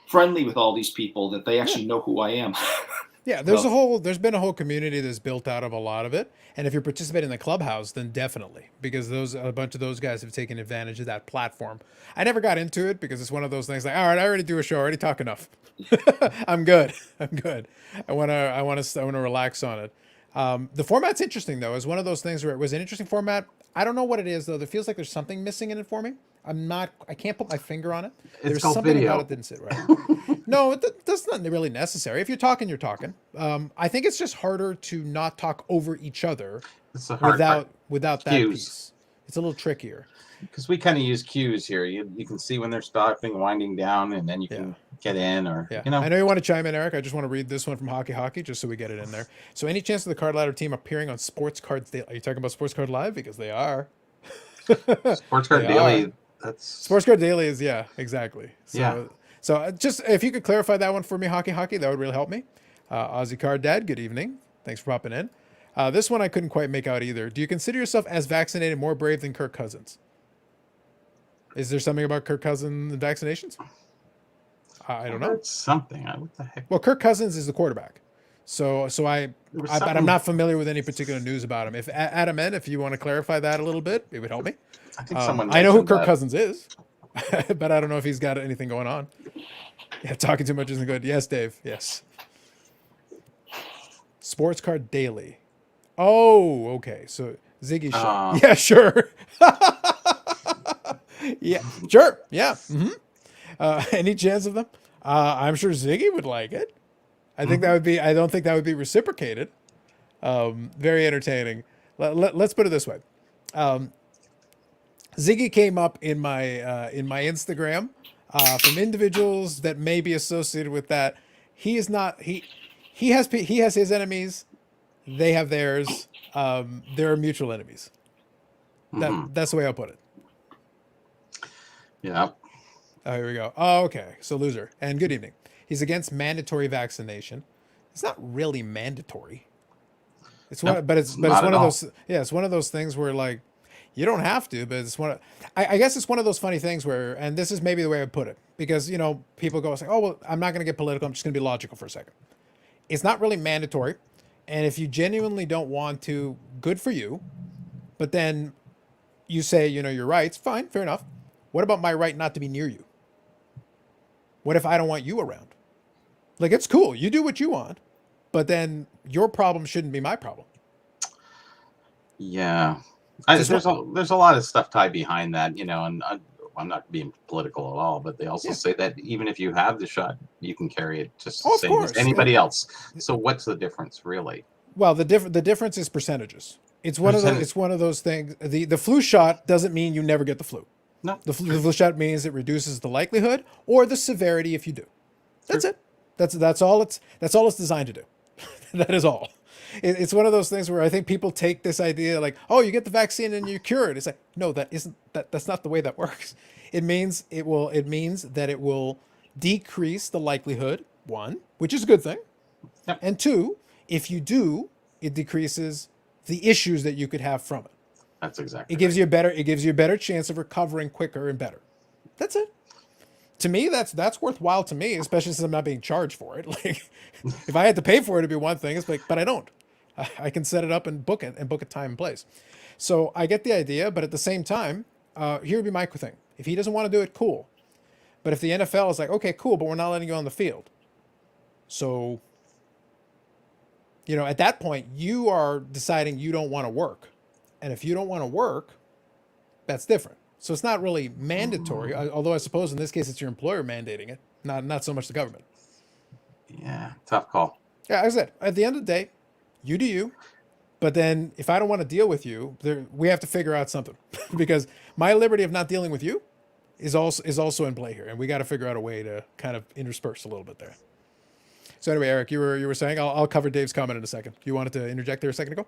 friendly with all these people that they actually know who I am. Yeah, there's been a whole community that's built out of a lot of it. And if you're participating in the Clubhouse, then definitely, because a bunch of those guys have taken advantage of that platform. I never got into it because it's one of those things like, all right, I already do a show, I already talk enough. I'm good. I want to relax on it. The format's interesting though. It's one of those things where it was an interesting format. I don't know what it is though. It feels like there's something missing in it for me. I can't put my finger on it. There's something video. about it that didn't sit right. No, that's not really necessary. If you're talking, you're talking. I think it's just harder to not talk over each other without that piece. It's a little trickier. Because we kind of use cues here. You can see when they're stopping, winding down, and then you can get in or, I know you want to chime in, Eric. I just want to read this one from Hockey, just so we get it in there. So any chance of the Card Ladder team appearing on Sports Cards Daily? Are you talking about Sports Card Live? Because they are. Sports Card Daily. Sports Card Daily is, exactly. So just if you could clarify that one for me, Hockey, that would really help me. Aussie Card Dad, good evening. Thanks for popping in. This one I couldn't quite make out either. Do you consider yourself as vaccinated, more brave than Kirk Cousins? Is there something about Kirk Cousins and vaccinations? I don't know. Something. What the heck? Well, Kirk Cousins is the quarterback. But I'm not familiar with any particular news about him. If Adam N, if you want to clarify that a little bit, it would help me. I think someone. I know who Kirk Cousins is, but I don't know if he's got anything going on. Yeah, talking too much isn't good. Yes, Dave. Yes. Sports Card Daily. Oh, okay. So Ziggy show. Yeah, sure. Yeah, sure. Yeah. Any chance of them? I'm sure Ziggy would like it. I think that would be. I don't think that would be reciprocated. Very entertaining. Let's put it this way. Ziggy came up in my Instagram from individuals that may be associated with that. He is not. He has his enemies. They have theirs. There are mutual enemies. That's the way I'll put it. Yeah. Oh, here we go. Oh, okay. So loser. And good evening. He's against mandatory vaccination. It's not really mandatory. It's one, but it's one of those. Yeah, it's one of those things where like you don't have to, but it's one. I guess it's one of those funny things where, and this is maybe the way I put it, because people go like, oh well, I'm not going to get political. I'm just going to be logical for a second. It's not really mandatory, and if you genuinely don't want to, good for you. But then you say your rights. Fine, fair enough. What about my right not to be near you? What if I don't want you around? Like, it's cool. You do what you want, but then your problem shouldn't be my problem. Yeah. There's a lot of stuff tied behind that, and I'm not being political at all, but they also say that even if you have the shot, you can carry it just the same as anybody else. So what's the difference really? Well, the difference is percentages. It's one of those things. The flu shot doesn't mean you never get the flu. No. The flu shot means it reduces the likelihood or the severity if you do. That's it. That's all it's designed to do. That is all. It's one of those things where I think people take this idea like, oh, you get the vaccine and you're cured. It's like, no, that's not the way that works. It means that it will decrease the likelihood, one, which is a good thing. Yep. And two, if you do, it decreases the issues that you could have from it. That's exactly. It gives you a better chance of recovering quicker and better. That's it. To me, that's worthwhile to me, especially since I'm not being charged for it. Like, if I had to pay for it, it'd be one thing. It's like, but I don't. I can set it up and book it and book a time and place. So I get the idea, but at the same time, here would be my thing. If he doesn't want to do it, cool. But if the NFL is like, okay, cool, but we're not letting you on the field. So, at that point, you are deciding you don't want to work. And if you don't want to work, that's different. So it's not really mandatory, although I suppose in this case it's your employer mandating it, not so much the government. Yeah, tough call. Yeah, as I said, at the end of the day, you do you. But then if I don't want to deal with you, we have to figure out something. Because my liberty of not dealing with you is also in play here. And we got to figure out a way to kind of intersperse a little bit there. So anyway, Eric, you were saying, I'll cover Dave's comment in a second. You wanted to interject there a second ago?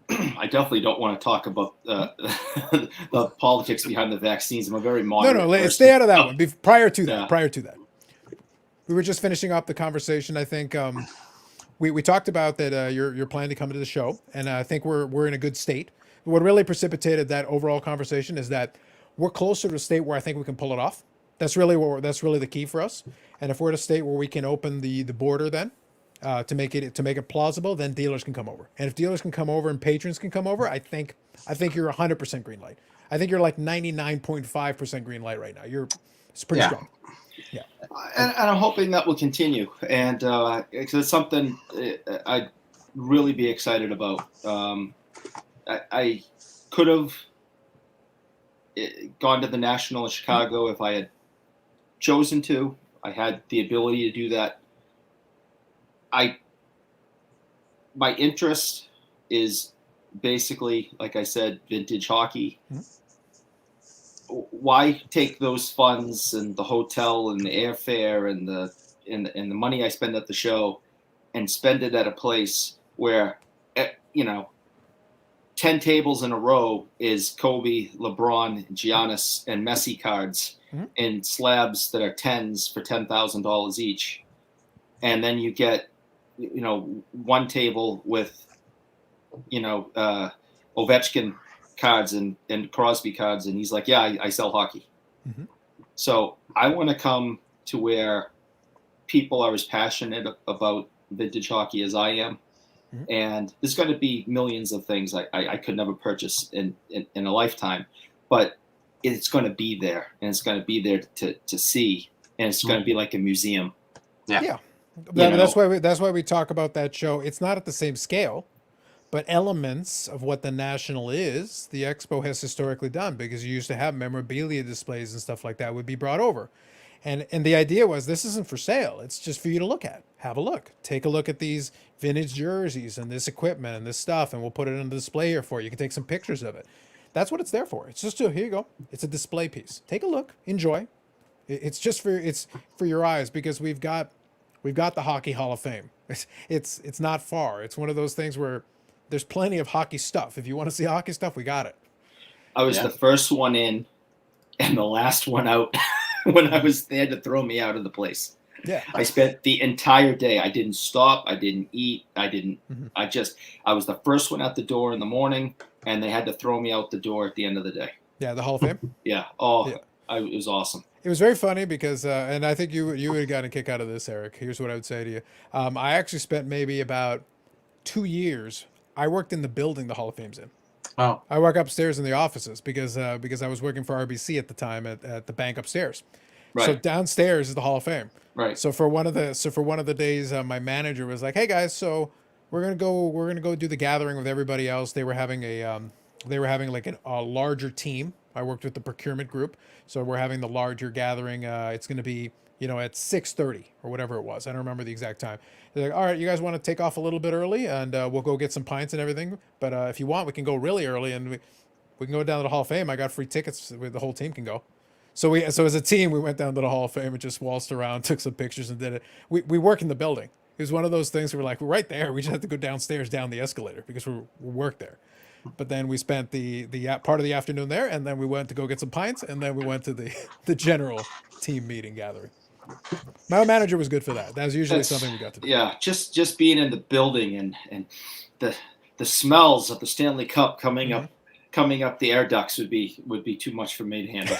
I definitely don't want to talk about the politics behind the vaccines. I'm a very moderate person. Stay out of that one. Prior to Yeah. that, we were just finishing up the conversation. I think we talked about that you're planning to come to the show, and I think we're in a good state. What really precipitated that overall conversation is that we're closer to a state where I think we can pull it off. That's really the key for us. And if we're at a state where we can open the border, then to make it plausible, then dealers can come over. And if dealers can come over and patrons can come over, I think you're 100% green light. I think you're like 99.5% green light right now. It's pretty strong. Yeah. And I'm hoping that will continue. And because it's something I'd really be excited about. I could have gone to the National in Chicago if I had chosen to. I had the ability to do that. My interest is basically, like I said, vintage hockey. Mm-hmm. Why take those funds and the hotel and the airfare and the money I spend at the show and spend it at a place where, 10 tables in a row is Kobe, LeBron, Giannis, and Messi cards in slabs that are tens for $10,000 each. And then you get, one table with, Ovechkin cards and Crosby cards. And he's like, yeah, I sell hockey. Mm-hmm. So I want to come to where people are as passionate about vintage hockey as I am. Mm-hmm. And there's going to be millions of things I could never purchase in a lifetime, but it's going to be there, and it's going to be there to see, and it's going to be like a museum. Yeah. That's why we talk about that show. It's not at the same scale, but elements of what the National is, the Expo has historically done, because you used to have memorabilia displays and stuff like that would be brought over. And the idea was, this isn't for sale. It's just for you to look at. Have a look. Take a look at these vintage jerseys and this equipment and this stuff, and we'll put it on the display here for you. You can take some pictures of it. That's what it's there for. It's just here you go. It's a display piece. Take a look. Enjoy. It's just for your eyes, because we've got the Hockey Hall of Fame. It's not far. It's one of those things where there's plenty of hockey stuff. If you want to see hockey stuff, we got it. I was the first one in and the last one out. When they had to throw me out of the place. Yeah. I spent the entire day. I didn't stop. I didn't eat. I was the first one out the door in the morning, and they had to throw me out the door at the end of the day. Yeah. The Hall of Fame. Yeah. Oh, yeah. It was awesome. It was very funny because, and I think you would have gotten a kick out of this, Eric. Here's what I would say to you. I actually spent maybe about 2 years. I worked in the building the Hall of Fame's in. Oh. I work upstairs in the offices because I was working for RBC at the time at the bank upstairs. Right. So downstairs is the Hall of Fame. Right. So for one of the days, my manager was like, "Hey guys, so we're gonna go do the gathering with everybody else." They were having like a larger team. I worked with the procurement group, so we're having the larger gathering. It's gonna be at 6:30 or whatever it was. I don't remember the exact time. They're like, all right, you guys want to take off a little bit early, and we'll go get some pints and everything. But if you want, we can go really early, and we can go down to the Hall of Fame. I got free tickets where the whole team can go. So as a team, we went down to the Hall of Fame and just waltzed around, took some pictures, and did it. We work in the building. It was one of those things where we're right there. We just have to go downstairs, down the escalator, because we work there. But then we spent the part of the afternoon there, and then we went to go get some pints, and then we went to the general team meeting gathering. My manager was good for that. That was usually something we got to do. Yeah, just being in the building and the smells of the Stanley Cup coming up the air ducts would be too much for me to handle.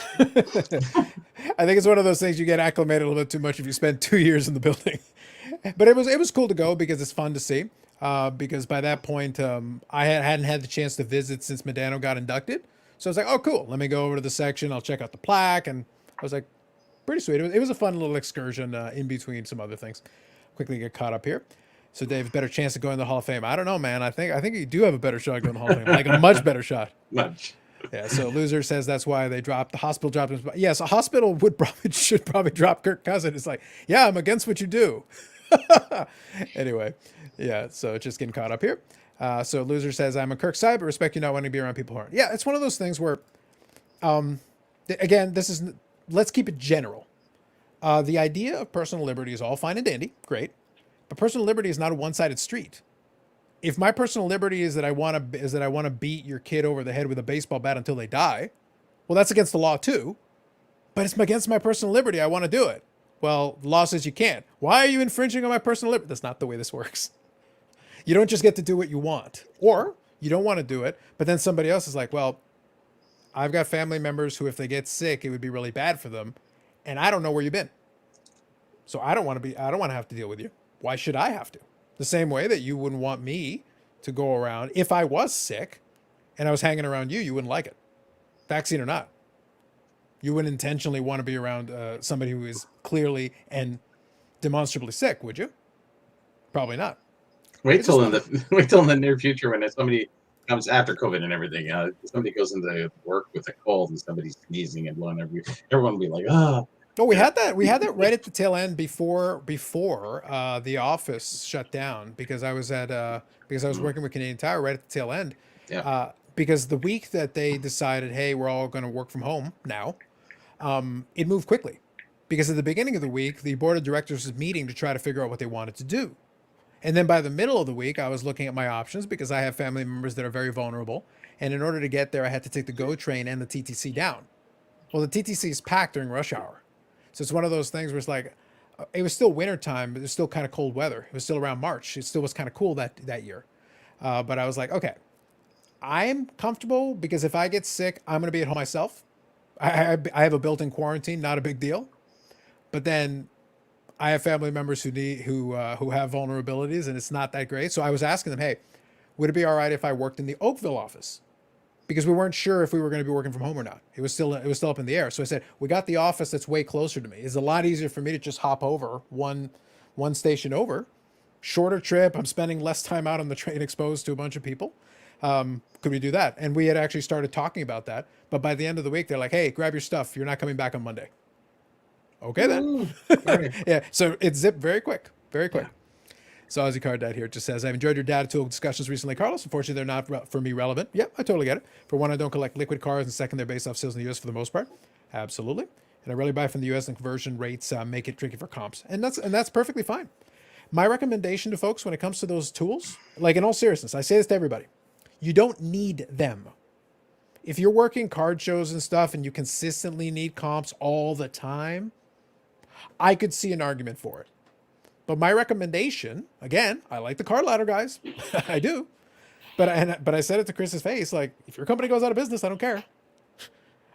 I think it's one of those things you get acclimated a little bit too much if you spend 2 years in the building. But it was cool to go because it's fun to see. Because by that point, I hadn't had the chance to visit since Medano got inducted. So I was like, oh, cool. Let me go over to the section. I'll check out the plaque. And I was like, pretty sweet. It was a fun little excursion in between some other things. Quickly get caught up here. So Dave, better chance to go in the Hall of Fame. I don't know, man. I think you do have a better shot going in the Hall of Fame. Like a much better shot. Much. Yeah. So Loser says that's why they dropped the hospital. Dropped him. Yes, a hospital should probably drop Kirk Cousins. It's like, yeah, I'm against what you do. Anyway, yeah. So just getting caught up here. So Loser says I'm a Kirk side, but respect you not wanting to be around people who aren't. Yeah, it's one of those things where, again, let's keep it general. The idea of personal liberty is all fine and dandy, great, but personal liberty is not a one-sided street. If my personal liberty is that I want to beat your kid over the head with a baseball bat until they die, well, that's against the law too. But it's against my personal liberty. I want to do it. Well, the law says you can't. Why are you infringing on my personal liberty? That's not the way this works. You don't just get to do what you want, or you don't want to do it, but then somebody else is like, well, I've got family members who, if they get sick, it would be really bad for them, and I don't know where you've been. So I don't want to have to deal with you. Why should I have to? The same way that you wouldn't want me to go around. If I was sick and I was hanging around you, you wouldn't like it. Vaccine or not. You wouldn't intentionally want to be around somebody who is clearly and demonstrably sick, would you? Probably not. Wait till in the near future when somebody comes after COVID and everything. Somebody goes into work with a cold and somebody's sneezing and blowing everyone will be like, oh. Oh, we had that right at the tail end before the office shut down because I was working with Canadian Tire right at the tail end. Yeah. Because the week that they decided, hey, we're all going to work from home now, it moved quickly. Because at the beginning of the week, the board of directors was meeting to try to figure out what they wanted to do. And then by the middle of the week, I was looking at my options because I have family members that are very vulnerable. And in order to get there, I had to take the GO train and the TTC down. Well, the TTC is packed during rush hour. So it's one of those things where it's like, it was still wintertime, but it was still kind of cold weather. It was still around March. It still was kind of cool that year. But I was like, okay, I'm comfortable because if I get sick, I'm going to be at home myself. I have a built-in quarantine, not a big deal. But then I have family members who have vulnerabilities, and it's not that great. So I was asking them, hey, would it be all right if I worked in the Oakville office? Because we weren't sure if we were going to be working from home or not. It was still up in the air. So I said, we got the office that's way closer to me. It's a lot easier for me to just hop over one station over. Shorter trip. I'm spending less time out on the train exposed to a bunch of people. Could we do that? And we had actually started talking about that. But by the end of the week, they're like, hey, grab your stuff. You're not coming back on Monday. Okay, then. Yeah. So it zipped very quick. Very quick. Yeah. So Ozzy Card Dad here just says, I've enjoyed your data tool discussions recently, Carlos. Unfortunately, they're not for me relevant. Yep, I totally get it. For one, I don't collect liquid cards, and second, they're based off sales in the U.S. for the most part. Absolutely. And I rarely buy from the U.S. and conversion rates make it tricky for comps. And that's perfectly fine. My recommendation to folks when it comes to those tools, like in all seriousness, I say this to everybody, you don't need them. If you're working card shows and stuff and you consistently need comps all the time, I could see an argument for it. But my recommendation, again, I like the card ladder guys. I do. But I said it to Chris's face, like, if your company goes out of business, I don't care.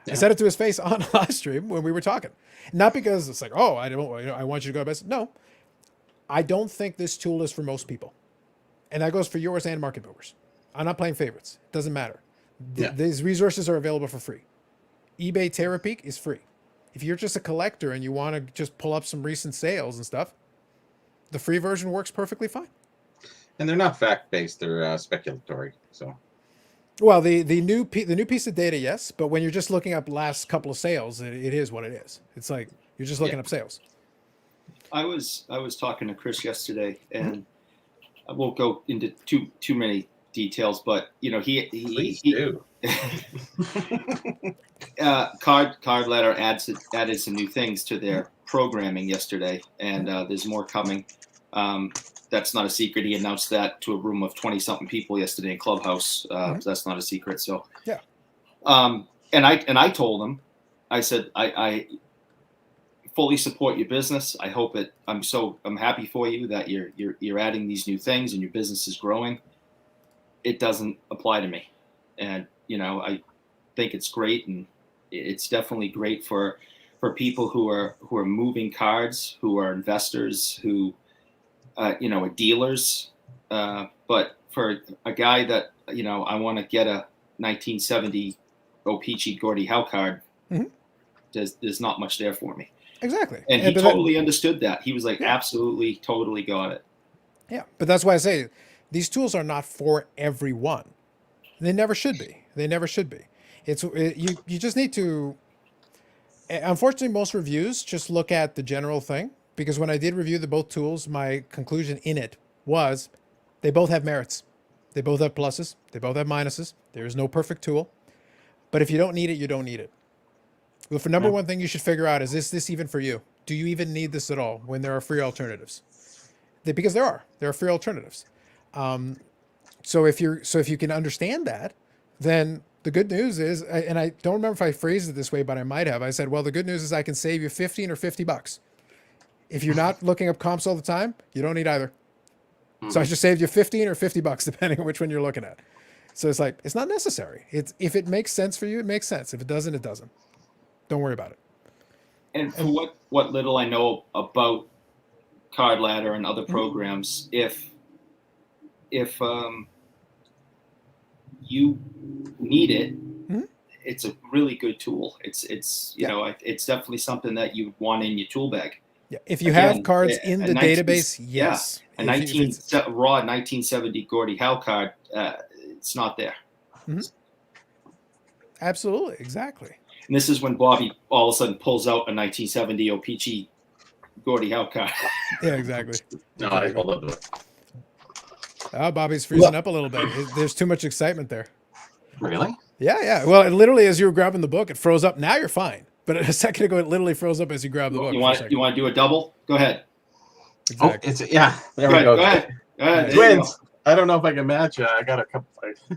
Yeah. I said it to his face on live stream when we were talking. Not because it's like, oh, I want you to go out of business. No, I don't think this tool is for most people. And that goes for yours and market movers. I'm not playing favorites. It doesn't matter. These resources are available for free. eBay TerraPeak is free. If you're just a collector and you want to just pull up some recent sales and stuff, the free version works perfectly fine. And they're not fact-based; they're speculatory. So, well, the new piece of data, yes, but when you're just looking up last couple of sales, it is what it is. It's like you're just looking up sales. I was talking to Chris yesterday, and I won't go into too many details, but he Card Ladder added some new things to their programming yesterday, and there's more coming. That's not a secret. He announced that to a room of 20-something people yesterday in Clubhouse. So that's not a secret. So yeah. And I told him, I said, I fully support your business. I hope it. I'm happy for you that you're adding these new things and your business is growing. It doesn't apply to me, and I think it's great, and it's definitely great for people who are moving cards, who are investors, who are dealers. But for a guy that I want to get a 1970 O-Pee-Chee Gordie Howe card, there's not much there for me. Exactly. And he totally understood that. He was like, absolutely, totally got it. Yeah, but that's why I say these tools are not for everyone. They never should be. They never should be. You just need to. Unfortunately, most reviews just look at the general thing, because when I did review both tools, my conclusion in it was they both have merits. They both have pluses. They both have minuses. There is no perfect tool. But if you don't need it, you don't need it. Well, for number one thing you should figure out is this even for you? do you even need this at all when there are free alternatives? Because there are free alternatives. So if you can understand that, then the good news is, and I don't remember if I phrased it this way, but I might have. I said, well, the good news is I can save you 15 or $50. If you're not looking up comps all the time, you don't need either. So I just saved you 15 or $50, depending on which one you're looking at. So it's like, it's not necessary. It's, if it makes sense for you, it makes sense. If it doesn't, it doesn't. Don't worry about it. And for what little I know about Card Ladder and other programs, if you need it, it's a really good tool. It's you know, it's definitely something that you want in your tool bag. Yeah. If you have cards in the database, yes. A 1970 Gordie Howe card, it's not there. Absolutely, exactly. And this is when Bobby all of a sudden pulls out a 1970 O-Pee-Chee Gordie Howe card. Yeah, exactly. No, I hold on to it. Oh, Bobby's freezing up a little bit. There's too much excitement there. Really? Yeah. Well, it literally, as you were grabbing the book, it froze up. Now you're fine. But a second ago, it literally froze up as you grabbed the book. You want to do a double? Go ahead. Exactly. Oh, it's yeah. There we Go go. ahead. Twins. I don't know if I can match. I got a couple.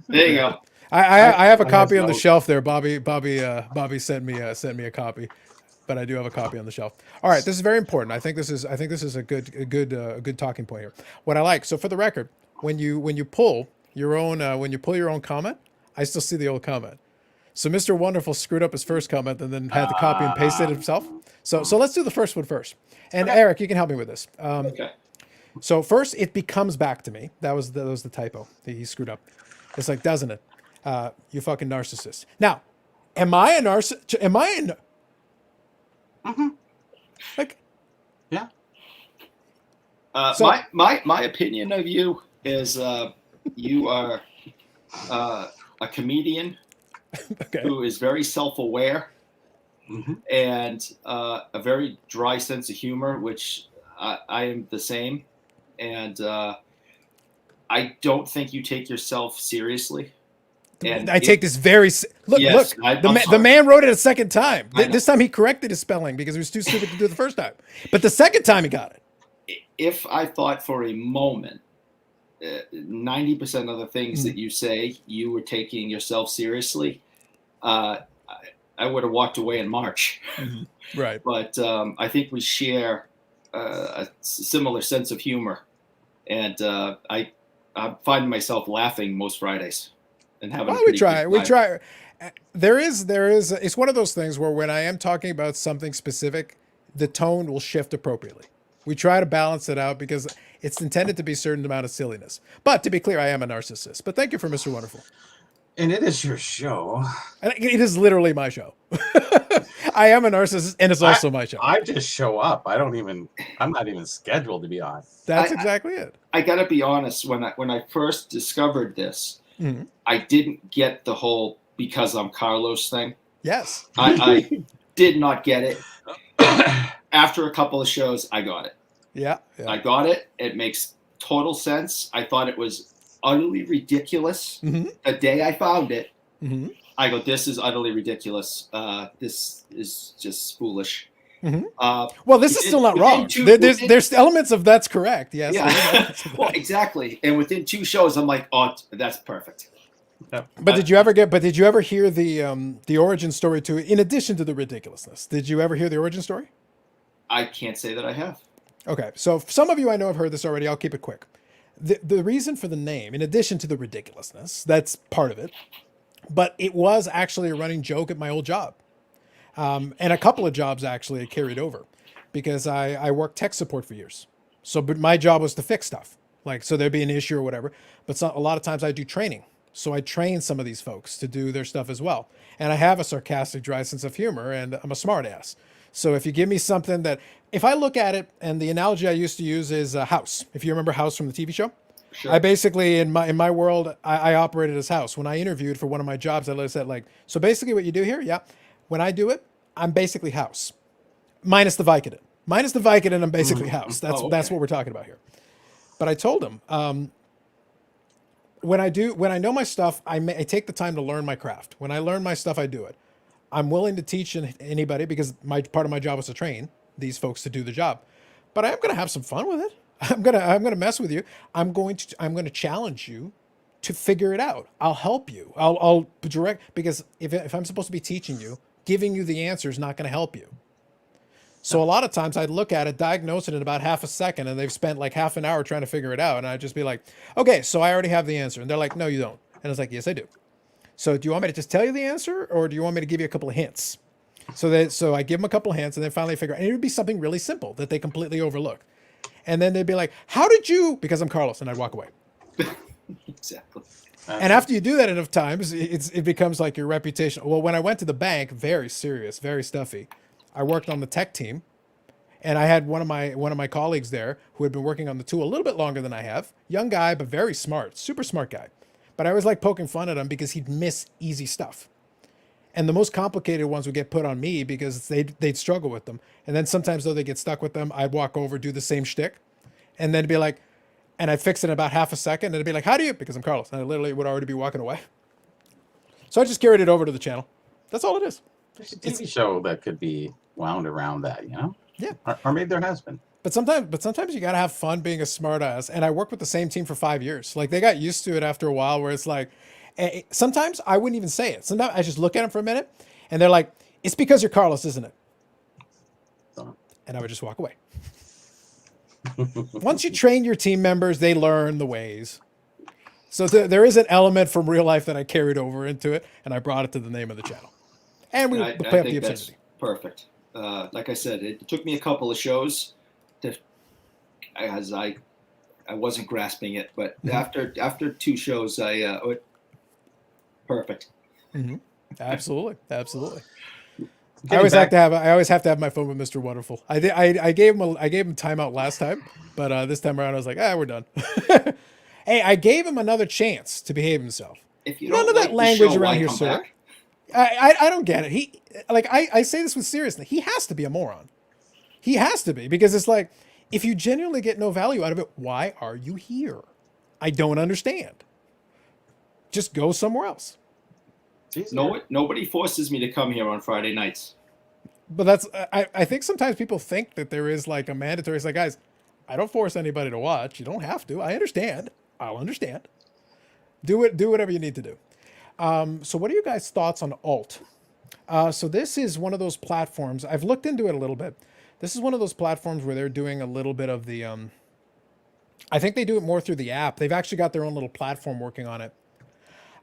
There you go. I have a copy on the no- shelf there. Bobby sent me a copy, but I do have a copy on the shelf. All right, this is very important. I think this is a good talking point here. What I like, so for the record, when you pull your own comment, I still see the old comment. So Mr. Wonderful screwed up his first comment and then had the copy and pasted it himself. So let's do the first one first. And Eric, you can help me with this. Okay. So first, it becomes back to me. That was the typo that he screwed up. It's like, doesn't it? You fucking narcissist. Now, am I a narcissist? Like, Yeah. So- My opinion of you is you are a comedian okay. who is very self-aware Mm-hmm. and a very dry sense of humor, which I am the same. And I don't think you take yourself seriously. And I take this very look. Yes, look, I'm the sorry. man wrote it a second time. I know. This time he corrected his spelling because he was too stupid to do it the first time. But the second time he got it. If I thought for a moment, 90% of the things that you say, you were taking yourself seriously, I would have walked away in March. Right. But I think we share a similar sense of humor. And I'm finding myself laughing most Fridays and having Well, a pretty we good try. time. There is. It's one of those things where when I am talking about something specific, the tone will shift appropriately. We try to balance it out because it's intended to be a certain amount of silliness. But to be clear, I am a narcissist. But thank you for Mr. Wonderful. And it is your show. And it is literally my show. I am a narcissist, and it's also my show. I just show up. I'm not even scheduled to be on. That's exactly it. I gotta be honest. When I first discovered this, Mhm. I didn't get the whole "because I'm Carlos" thing. Yes. I did not get it. After a couple of shows, I got it. Yeah. I got it. It makes total sense. I thought it was utterly ridiculous. Mm-hmm. The day I found it, Mm-hmm. I go, "This is utterly ridiculous. This is just foolish." Mhm. Well, this is still not wrong. There's elements of that's correct. Yes. Yeah. Well, exactly. And within 2 shows, I'm like, "Oh, that's perfect." But did you ever hear the origin story to it, in addition to the ridiculousness? Did you ever hear the origin story? I can't say that I have. Okay, so some of you I know have heard this already. I'll keep it quick. The reason for the name, in addition to the ridiculousness, that's part of it, but it was actually a running joke at my old job. And a couple of jobs actually it carried over because I worked tech support for years. But my job was to fix stuff. Like, so there'd be an issue or whatever. But a lot of times I do training. So I train some of these folks to do their stuff as well. And I have a sarcastic, dry sense of humor, and I'm a smart ass. So if you give me something that, if I look at it, and the analogy I used to use is House. If you remember House from the TV show, Sure. I basically in my world I operated as House. When I interviewed for one of my jobs, I said like, so basically what you do here, yeah. When I do it, I'm basically House, minus the Vicodin. Minus the Vicodin, I'm basically House. That's that's what we're talking about here. But I told him when I know my stuff, I take the time to learn my craft. When I learn my stuff, I do it. I'm willing to teach anybody because part of my job was to train. these folks to do the job. But I am going to have some fun with it. I'm gonna mess with you. I'm going to challenge you to figure it out. I'll help you. I'll direct, because if I'm supposed to be teaching you, giving you the answer is not going to help you. So a lot of times I'd look at it, diagnose it in about half a second, and they've spent like half an hour trying to figure it out. And I'd just be like, okay, so I already have the answer. And they're like, no, you don't. And it's like, yes, I do. So do you want me to just tell you the answer, or do you want me to give you a couple of hints? So I give them a couple of hints, and then finally figure out, and it would be something really simple that they completely overlook. And then they'd be like, how did you, because I'm Carlos, and I'd walk away. Exactly. And after you do that enough times, it becomes like your reputation. Well, when I went to the bank, very serious, very stuffy, I worked on the tech team, and I had one of my colleagues there who had been working on the tool a little bit longer than I have. Young guy, but very smart, super smart guy. But I always like poking fun at him because he'd miss easy stuff. And the most complicated ones would get put on me because they'd struggle with them. And then sometimes, though, they get stuck with them, I'd walk over, do the same shtick, and then be like, and I'd fix it in about half a second, and it'd be like, how do you? Because I'm Carlos. And I literally would already be walking away. So I just carried it over to the channel. That's all it is. There's a TV show that could be wound around that, you know? Yeah. Or maybe there has been. But sometimes you got to have fun being a smart ass. And I worked with the same team for 5 years. Like, they got used to it after a while, where it's like, sometimes I wouldn't even say it. Sometimes I just look at them for a minute, and they're like, it's because you're Carlos, isn't it? And I would just walk away. Once you train your team members, they learn the ways. So there is an element from real life that I carried over into it, and I brought it to the name of the channel. And we play up the that's obscenity. perfect. Like I said, it took me a couple of shows as I wasn't grasping it, but after 2 shows, perfect. Mm-hmm. Absolutely. I always have to have my phone with Mr. Wonderful. I gave him timeout last time, but this time around I was like, we're done. Hey, I gave him another chance to behave himself. If you None don't of that like language the show, around why here, come sir. back? I don't get it. I say this with seriousness. He has to be a moron. He has to be, because it's like, if you genuinely get no value out of it, why are you here? I don't understand. Just go somewhere else. Nobody forces me to come here on Friday nights. But I think sometimes people think that there is like a mandatory. It's like, guys, I don't force anybody to watch. You don't have to. I understand. I'll understand. Do whatever you need to do. So what are you guys' thoughts on alt? So this is one of those platforms. I've looked into it a little bit. This is one of those platforms where they're doing a little bit of the, I think they do it more through the app. They've actually got their own little platform working on it.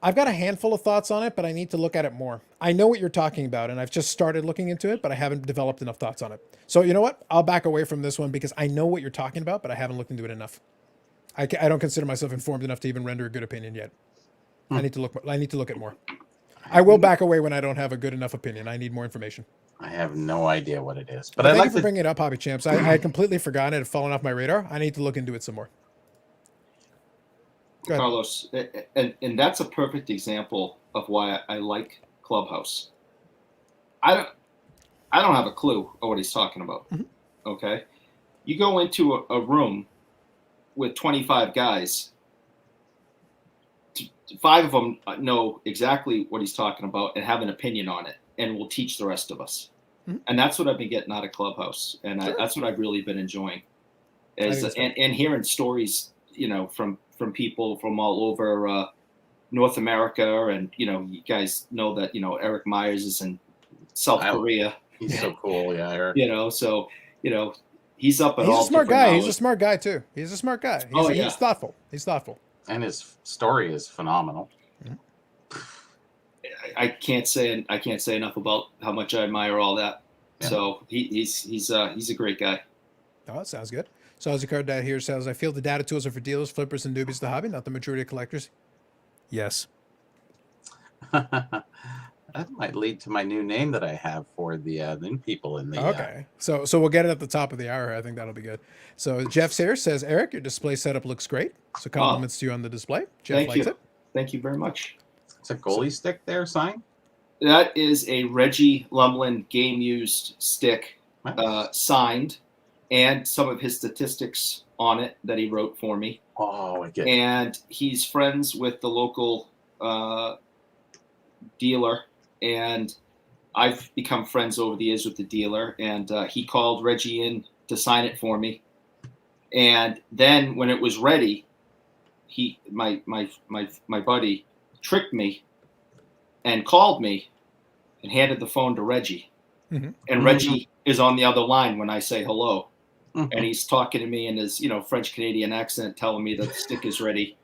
I've got a handful of thoughts on it, but I need to look at it more. I know what you're talking about, and I've just started looking into it, but I haven't developed enough thoughts on it. So you know what? I'll back away from this one because I know what you're talking about, but I haven't looked into it enough. I don't consider myself informed enough to even render a good opinion yet. I need to look at more. I will back away when I don't have a good enough opinion. I need more information. I have no idea what it is, but Thank you for bringing it up, Hobby Champs. I had completely forgotten it. It had fallen off my radar. I need to look into it some more. Carlos, and that's a perfect example of why I like Clubhouse. I don't have a clue of what he's talking about. Mm-hmm. Okay, you go into a room with 25 guys. 5 of them know exactly what he's talking about and have an opinion on it, and will teach the rest of us. Mm-hmm. And that's what I've been getting out of Clubhouse, and that's what I've really been enjoying. And hearing stories, from people from all over North America, and you guys know that Eric Myers is in South Korea. He's so cool, yeah, Eric. So he's up at all. He's a smart guy. He's a smart guy too. He's a smart guy. He's thoughtful. He's thoughtful. And his story is phenomenal. I can't say enough about how much I admire all that. Yeah. So he's a great guy. Oh, that sounds good. So as a card dad here says, I feel the data tools are for dealers, flippers, and newbies to the hobby, not the majority of collectors. Yes. That might lead to my new name that I have for the new people in the. Okay, so we'll get it at the top of the hour. I think that'll be good. So Jeff Sayers says, Eric, your display setup looks great. So compliments to you on the display. Jeff likes it. Thank you very much. It's a goalie stick there, sign. That is a Reggie Lumlin game used stick, nice. Signed, and some of his statistics on it that he wrote for me. Oh, I get it. And he's friends with the local dealer, and I've become friends over the years with the dealer, and he called Reggie in to sign it for me. And then when it was ready, my buddy tricked me and called me and handed the phone to Reggie. Mm-hmm. And Reggie is on the other line when I say hello. Mm-hmm. And he's talking to me in his, French Canadian accent, telling me that the stick is ready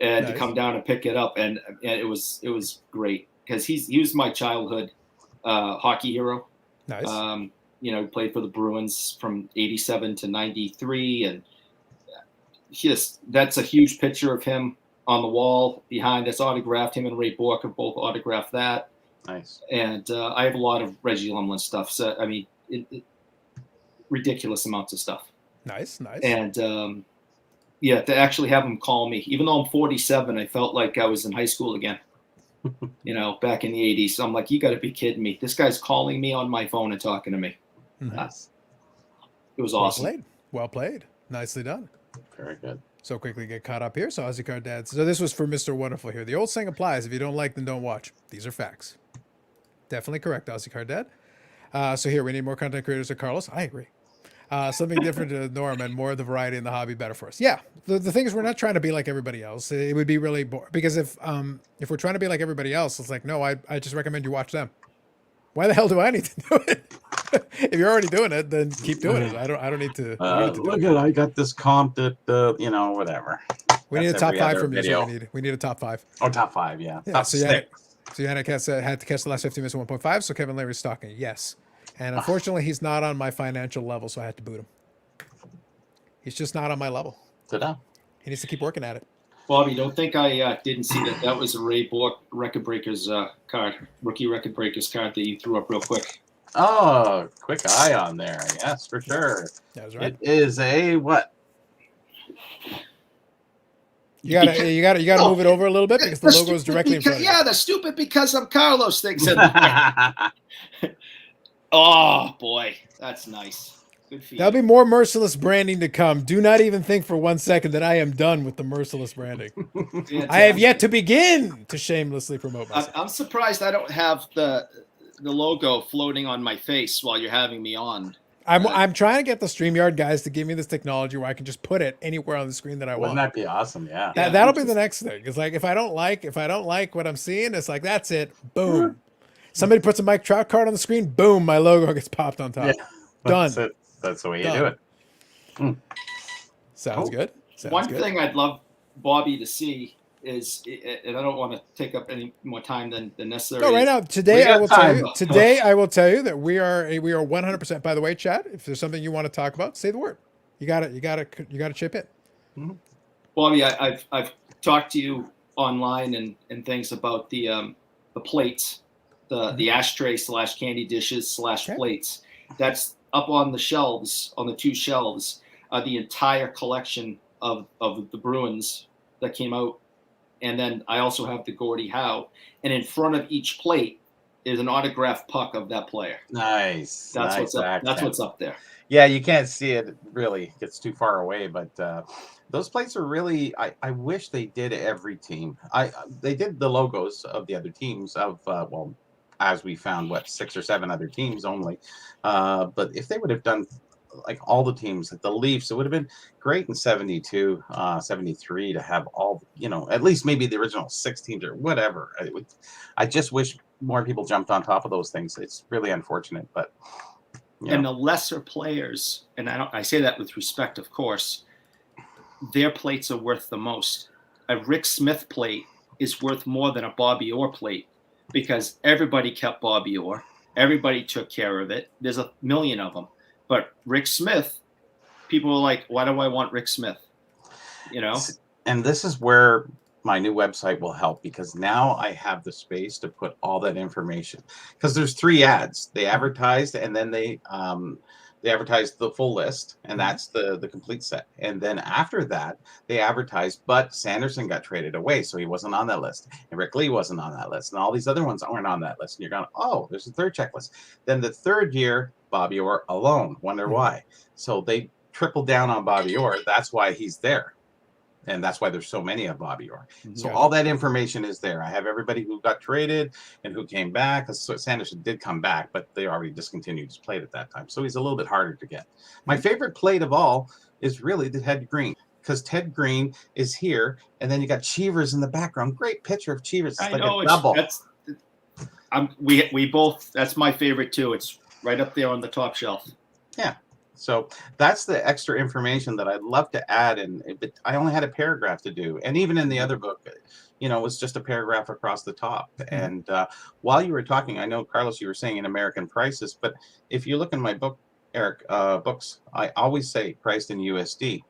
and to come down and pick it up. And it was great because he was my childhood hockey hero. Nice. He played for the Bruins from 87 to 93. And that's a huge picture of him on the wall behind. That's autographed. Him and Ray Bork have both autographed that. Nice. And I have a lot of Reggie Lumlin stuff. So, I mean, ridiculous amounts of stuff. Nice. And, to actually have him call me, even though I'm 47, I felt like I was in high school again, back in the 80s. So I'm like, you got to be kidding me. This guy's calling me on my phone and talking to me. Mm-hmm. It was awesome. Well played. Nicely done. Very good. So quickly get caught up here. So Aussie Card Dad. So this was for Mr. Wonderful here. The old saying applies. If you don't like, then don't watch. These are facts. Definitely correct, Aussie Card Dad. So here, we need more content creators at Carlos. I agree. Something different to the norm and more of the variety in the hobby, better for us. Yeah. The thing is, we're not trying to be like everybody else. It would be really boring. Because if we're trying to be like everybody else, it's like, no, I just recommend you watch them. Why the hell do I need to do it? If you're already doing it, then keep doing it. I don't need to. Look at, I got this comp that whatever. We need a top 5 from you. So we need a top 5. Oh, top 5, yeah. Top 6. So Yannick had to catch the last 15 minutes of 1.5. So Kevin Larry's stalking. Yes. And unfortunately, he's not on my financial level, so I had to boot him. He's just not on my level. Ta-da. He needs to keep working at it. Bobby, don't think I didn't see that. That was a Ray Bork Record Breakers card, rookie Record Breakers card that you threw up real quick. Oh, quick eye on there. Yes, for sure. That was right. It is a what? You gotta move it over a little bit because the logo is directly in front of you. Yeah, the stupid because I'm Carlos things in there. Oh boy, that's nice. Good feed. There'll be more merciless branding to come. Do not even think for 1 second that I am done with the merciless branding. I have yet to begin to shamelessly promote myself. I'm surprised I don't have the logo floating on my face while you're having me on. I'm trying to get the StreamYard guys to give me this technology where I can just put it anywhere on the screen that I want. Wouldn't that be awesome? Yeah. That'll be the next thing. It's like if I don't like what I'm seeing, it's like that's it. Boom. Somebody puts a Mike Trout card on the screen. Boom, my logo gets popped on top. Yeah, done. That's the way you do it. Sounds good. One thing I'd love Bobby to see is, and I don't want to take up any more time than necessary. No, right now today I will tell you that we are 100%. By the way, chat, if there's something you want to talk about, say the word. You got to chip in. Mm-hmm. Bobby, I've talked to you online and things about the plates, the ashtray / candy dishes / plates. That's up on the shelves, on the 2 shelves, the entire collection of the Bruins that came out. And then I also have the Gordie Howe. And in front of each plate is an autographed puck of that player. Nice. That's what's up there. Yeah, you can't see it really. It's too far away, but those plates are really, I wish they did every team. They did the logos of the other teams of, as we found, 6 or 7 other teams only. But if they would have done like all the teams, like the Leafs, it would have been great in 72, 73 to have all, at least maybe the original 6 teams or whatever. I just wish more people jumped on top of those things. It's really unfortunate, but. And the lesser players, and I say that with respect, of course, their plates are worth the most. A Rick Smith plate is worth more than a Bobby Orr plate because everybody kept Bobby Orr. Everybody took care of it. There's a million of them. But Rick Smith, people are like, why do I want Rick Smith? And this is where my new website will help, because now I have the space to put all that information, because there's 3 ads. They advertised, and then they advertised the full list, and that's the complete set. And then after that, they advertised, but Sanderson got traded away, so he wasn't on that list. And Rick Lee wasn't on that list. And all these other ones aren't on that list. And you're going, oh, there's a 3rd checklist. Then the 3rd year, Bobby Orr alone. Wonder why. So they tripled down on Bobby Orr. That's why he's there. And that's why there's so many of Bobby Orr. So Gotcha. all that information is there. I have everybody who got traded and who came back. So Sanderson did come back, but they already discontinued his plate at that time. So he's a little bit harder to get. My favorite plate of all is really the Ted Green, because Ted Green is here, and then you got Cheevers in the background. Great picture of Cheevers. It's I like know a double. We both. That's my favorite too. It's right up there on the top shelf. Yeah. So that's the extra information that I'd love to add, and I only had a paragraph to do, and even in the other book, you know, it was just a paragraph across the top. And while you were talking, I know, Carlos, you were saying in American prices, but if you look in my book, Eric, books, I always say priced in USD.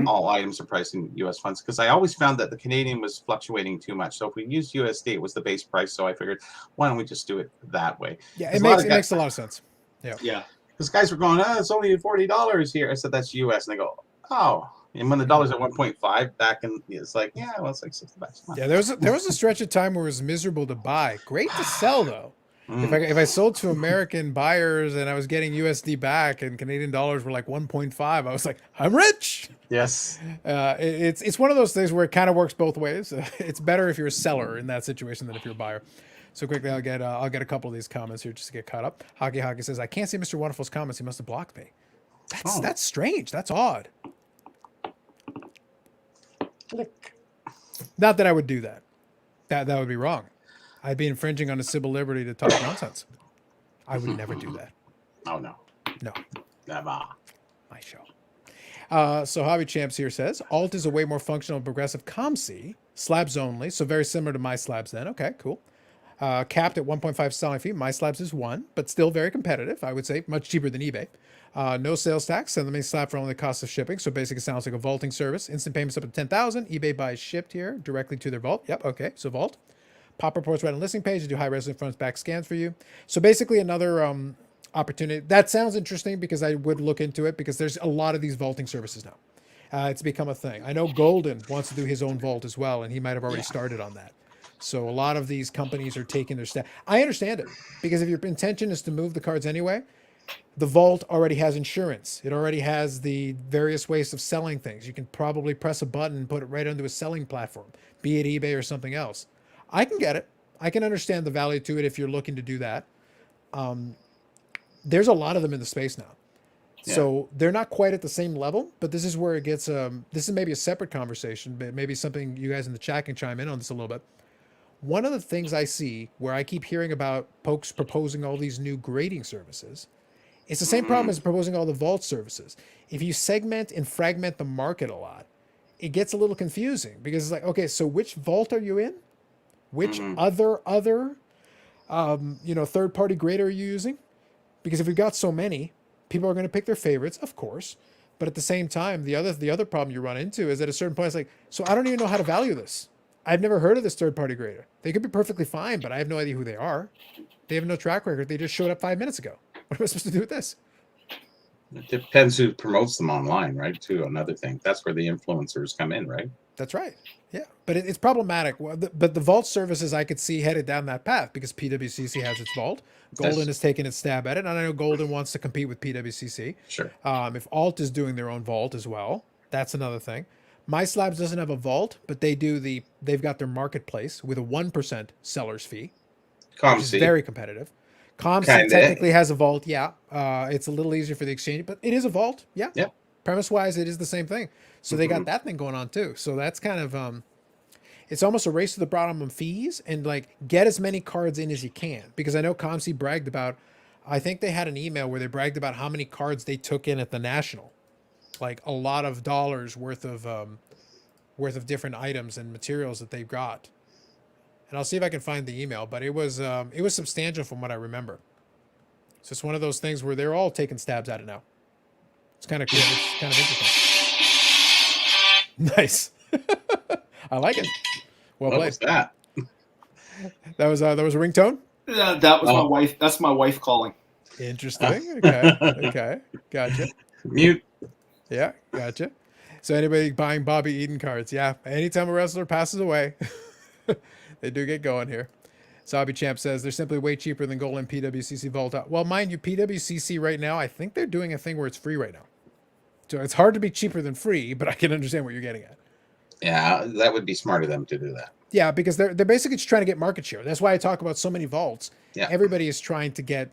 All items are priced in US funds, because I always found that the Canadian was fluctuating too much. So if we used USD, it was the base price. So I figured, why don't we just do it that way? Yeah, it makes a lot of sense. Yeah. Yeah. Because guys were going, it's only $40 here. I said, that's US. And they go, oh. And when the dollar's at 1.5 back in, it's like, yeah, well, it's like $60. Yeah, there was a stretch of time where it was miserable to buy. Great to sell, though. If I sold to American buyers and I was getting USD back and Canadian dollars were like 1.5, I was like, I'm rich. Yes. It's one of those things where it kind of works both ways. It's better if you're a seller in that situation than if you're a buyer. So quickly, I'll get a couple of these comments here just to get caught up. Hockey says, I can't see Mr. Wonderful's comments. He must have blocked me. That's strange. That's odd. Click. Not that I would do that. That would be wrong. I'd be infringing on the civil liberty to talk nonsense. I would never do that. Oh, no. No. Never. My show. So Hobby Champs here says, Alt is a way more functional and progressive COMC, slabs only, so very similar to my slabs then. Okay, cool. Capped at 1.5 selling fee. My slabs is 1, but still very competitive. I would say much cheaper than eBay. No sales tax. Send them a slab for only the cost of shipping. So basically, it sounds like a vaulting service. Instant payments up to 10,000. eBay buys shipped here directly to their vault. Yep. Okay. So vault. Pop reports right on listing page. They do high resolution front back scans for you. So basically, another opportunity. That sounds interesting because I would look into it because there's a lot of these vaulting services now. It's become a thing. I know Golden wants to do his own vault as well, and he might have already started on that. So a lot of these companies are taking their step. I understand it, because if your intention is to move the cards anyway, the vault already has insurance. It already has the various ways of selling things. You can probably press a button and put it right onto a selling platform, be it eBay or something else. I can get it. I can understand the value to it if you're looking to do that. There's a lot of them in the space now. Yeah. So they're not quite at the same level, but this is where it gets, this is maybe a separate conversation, but maybe something you guys in the chat can chime in on this a little bit. One of the things I see where I keep hearing about folks proposing all these new grading services, it's the same problem as proposing all the vault services. If you segment and fragment the market a lot, it gets a little confusing because it's like, okay, so which vault are you in? Which other third-party grader are you using? Because if we've got so many, people are going to pick their favorites, of course. But at the same time, the other problem you run into is at a certain point, it's like, so I don't even know how to value this. I've never heard of this third-party grader. They could be perfectly fine, but I have no idea who they are. They have no track record. They just showed up 5 minutes ago. What am I supposed to do with this? It depends who promotes them online, right? Too, another thing. That's where the influencers come in, right? That's right. Yeah, but it's problematic. But the vault services I could see headed down that path because PWCC has its vault. Golden has taken its stab at it, and I know Golden wants to compete with PWCC. Sure. If Alt is doing their own vault as well, that's another thing. My Slabs doesn't have a vault, but they've got their marketplace with a 1% seller's fee, which is very competitive. ComC technically has a vault, yeah. It's a little easier for the exchange, but it is a vault, yeah. Yeah. Premise-wise, it is the same thing. So they got that thing going on too. So that's kind of, it's almost a race to the bottom on fees and like get as many cards in as you can. Because I know ComC bragged about, I think they had an email where they bragged about how many cards they took in at the National. Like a lot of dollars worth of different items and materials that they've got. And I'll see if I can find the email, but it was substantial from what I remember. So it's one of those things where they're all taking stabs at it now. It's kind of cool. It's kind of interesting. Nice. I like it. Well played. What was that? That was a ringtone? That was my wife. That's my wife calling. Interesting. Okay. Okay. Gotcha. Mute. Yeah, gotcha. So anybody buying Bobby Eaton cards? Yeah. Anytime a wrestler passes away, they do get going here. Sobby Champ says they're simply way cheaper than Golden PWCC Vault. Well, mind you, PWCC right now, I think they're doing a thing where it's free right now. So it's hard to be cheaper than free, but I can understand what you're getting at. Yeah, that would be smart of them to do that. Yeah, because they're basically just trying to get market share. That's why I talk about so many vaults. Yeah. Everybody's trying to do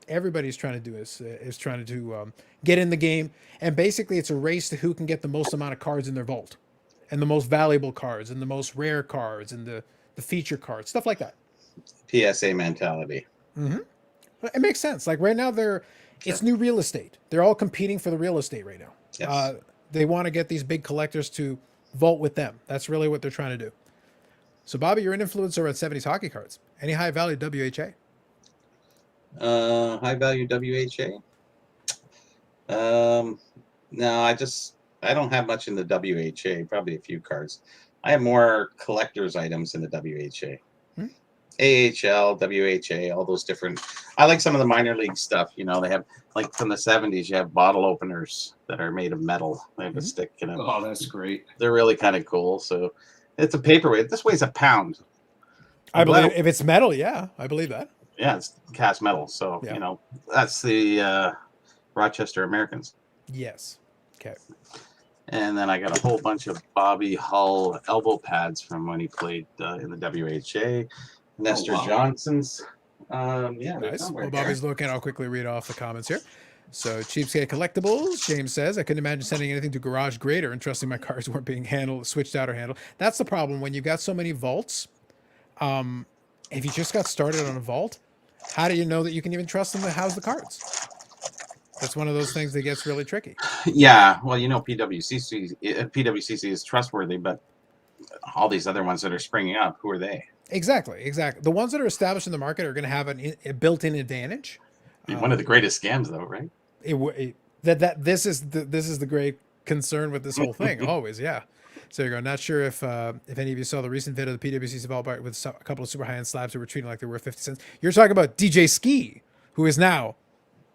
is trying to get in the game, and basically it's a race to who can get the most amount of cards in their vault, and the most valuable cards, and the most rare cards, and the feature cards, stuff like that. PSA mentality. Mm-hmm. It makes sense. Like right now, it's new real estate. They're all competing for the real estate right now. Yes. They want to get these big collectors to vault with them. That's really what they're trying to do. So, Bobby, you're an influencer at 70s hockey cards. Any high value WHA? High value WHA. No, I don't have much in the WHA. Probably a few cards. I have more collector's items in the WHA. AHL, WHA, all those different. I like some of the minor league stuff. You know, they have like from the 70s. You have bottle openers that are made of metal. They have a stick in it. Oh, that's great. They're really kind of cool. So it's a paperweight. This weighs a pound. I believe if it's metal, yeah, I believe that. Yeah, it's cast metal. So you know, that's the Rochester Americans. Yes. Okay. And then I got a whole bunch of Bobby Hull elbow pads from when he played in the WHA. Nestor Johnson's. Yeah, nice. Well, Bobby's looking. I'll quickly read off the comments here. So, Cheapskate Collectibles, James says, I couldn't imagine sending anything to Garage Grader and trusting my cards weren't being switched out or handled. That's the problem when you've got so many vaults. If you just got started on a vault, how do you know that you can even trust them to house the cards? That's one of those things that gets really tricky. Yeah, well, you know, PWCC is trustworthy, but all these other ones that are springing up, who are they? Exactly. The ones that are established in the market are going to have a built-in advantage. One of the greatest scams, though, right? This is the great concern with this whole thing. Always, yeah. So you go. Not sure if any of you saw the recent vid of the PWCC vault with a couple of super high-end slabs that were treated like they were 50 cents. You're talking about DJ Ski, who is now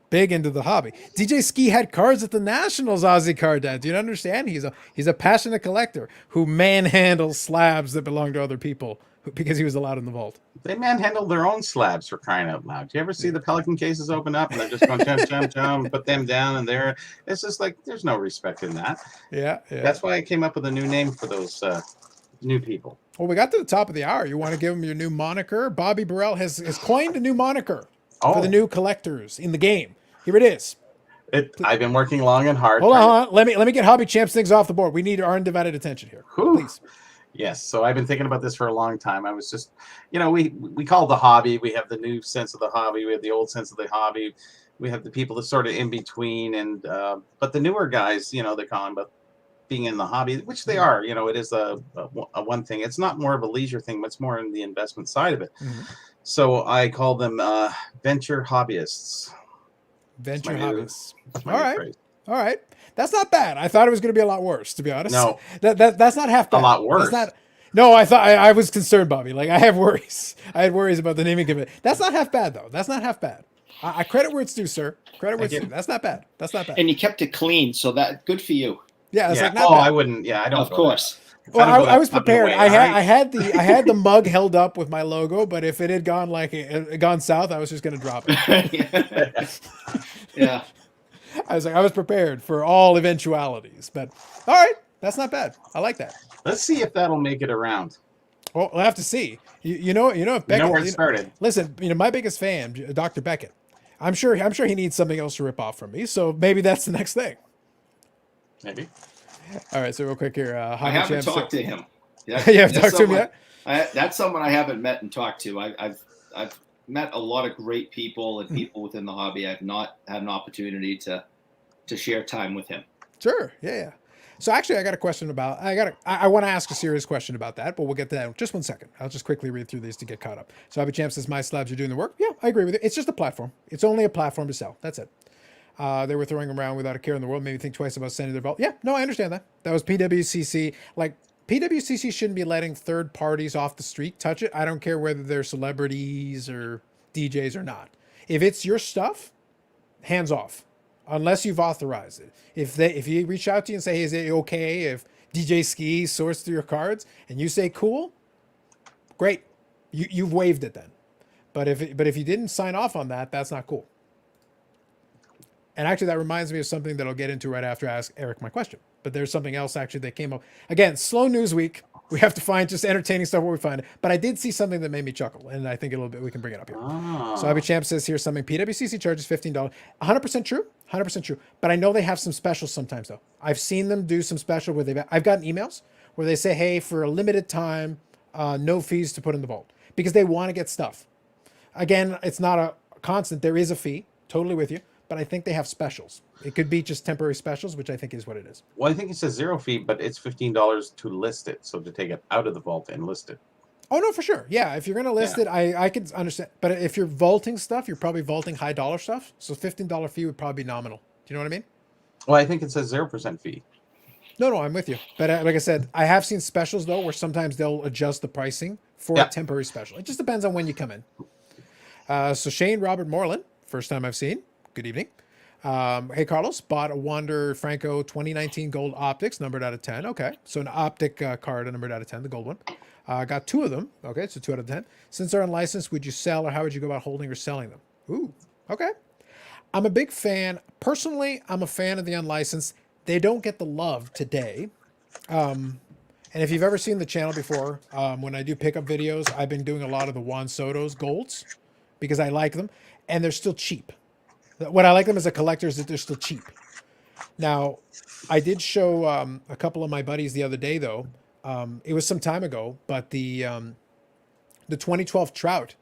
big into the hobby. DJ Ski had cards at the Nationals Aussie card dad. Do you understand? He's a passionate collector who manhandles slabs that belong to other people because he was allowed in the vault. They manhandle their own slabs, for crying out loud. Do you ever see the Pelican cases open up and they're just going jump, put them down and there? It's just like there's no respect in that. Yeah. That's why I came up with a new name for those new people. Well, we got to the top of the hour. You want to give them your new moniker? Bobby Burrell has coined a new moniker for the new collectors in the game. Here it is. I've been working long and hard. Hold on. Let me get Hobby Champs things off the board. We need our undivided attention here. Please. Yes. So I've been thinking about this for a long time. I was just, we call it the hobby. We have the new sense of the hobby. We have the old sense of the hobby. We have the people that sort of in between. And but the newer guys, they call them about being in the hobby, which they are. It is a one thing. It's not more of a leisure thing, but it's more in the investment side of it. Mm-hmm. So I call them venture hobbyists. Venture hobbyists. All right. That's not bad. I thought it was going to be a lot worse, to be honest. No, that's not half bad. A lot worse. No, I thought I was concerned, Bobby. Like I have worries. I had worries about the naming of it. That's not half bad, though. That's not half bad. I credit where it's due, sir. Credit where it's due. That's not bad. And you kept it clean, so that good for you. Yeah. It's like not bad. I wouldn't. Yeah, I don't. Of course. Well, I was prepared. I had the mug held up with my logo, but if it had gone south, I was just going to drop it. Yeah. I was prepared for all eventualities, but all right, that's not bad. I like that. Let's see if that'll make it around. Well, we'll have to see. You know if Beckett, where it started. Listen, my biggest fan, Dr. Beckett. I'm sure he needs something else to rip off from me. So maybe that's the next thing. Maybe. All right, so real quick here. I haven't talked to him. Yeah, you haven't talked to him yet? That's someone I haven't met and talked to. I've met a lot of great people and people within the hobby. I've not had an opportunity to share time with him. Sure. Yeah. So actually, I got a question about. I want to ask a serious question about that, but we'll get to that in just 1 second. I'll just quickly read through these to get caught up. So Hobby Champ says, "My slabs are doing the work." Yeah, I agree with it. It's just a platform. It's only a platform to sell. That's it. They were throwing them around without a care in the world. Made me think twice about sending their vault. Yeah, no, I understand that. That was PWCC. Like PWCC shouldn't be letting third parties off the street touch it. I don't care whether they're celebrities or DJs or not. If it's your stuff, hands off. Unless you've authorized it. If you reach out to you and say, hey, is it okay if DJ Ski sorts through your cards and you say cool, great. You've waived it then. But if you didn't sign off on that, that's not cool. And actually, that reminds me of something that I'll get into right after I ask Eric my question. But there's something else actually that came up. Again, slow news week. We have to find just entertaining stuff where we find it. But I did see something that made me chuckle, and I think we can bring it up here. So Abby Champ says here something. PWCC charges $15. 100% true. 100% true. But I know they have some specials sometimes though. I've seen them do some special where I've gotten emails where they say, hey, for a limited time, no fees to put in the vault because they want to get stuff. Again, it's not a constant. There is a fee. Totally with you. But I think they have specials. It could be just temporary specials, which I think is what it is. Well, I think it says 0 fee, but it's $15 to list it. So to take it out of the vault and list it. Oh, no, for sure. Yeah, if you're going to list it, I can understand. But if you're vaulting stuff, you're probably vaulting high dollar stuff. So $15 fee would probably be nominal. Do you know what I mean? Well, I think it says 0% fee. No, I'm with you. But like I said, I have seen specials, though, where sometimes they'll adjust the pricing for a temporary special. It just depends on when you come in. So Shane Robert Moreland, first time I've seen. Good evening. Hey, Carlos, bought a Wander Franco 2019 gold optics, numbered out of 10. Okay, so an optic card, numbered out of 10, the gold one. Got 2 of them. Okay, so 2 out of 10. Since they're unlicensed, would you sell or how would you go about holding or selling them? Ooh, okay. I'm a big fan. Personally, I'm a fan of the unlicensed. They don't get the love today. And if you've ever seen the channel before, when I do pickup videos, I've been doing a lot of the Juan Soto's golds because I like them, and they're still cheap. What I like them as a collector is that they're still cheap. Now, I did show a couple of my buddies the other day, though. It was some time ago, but the 2012 Trout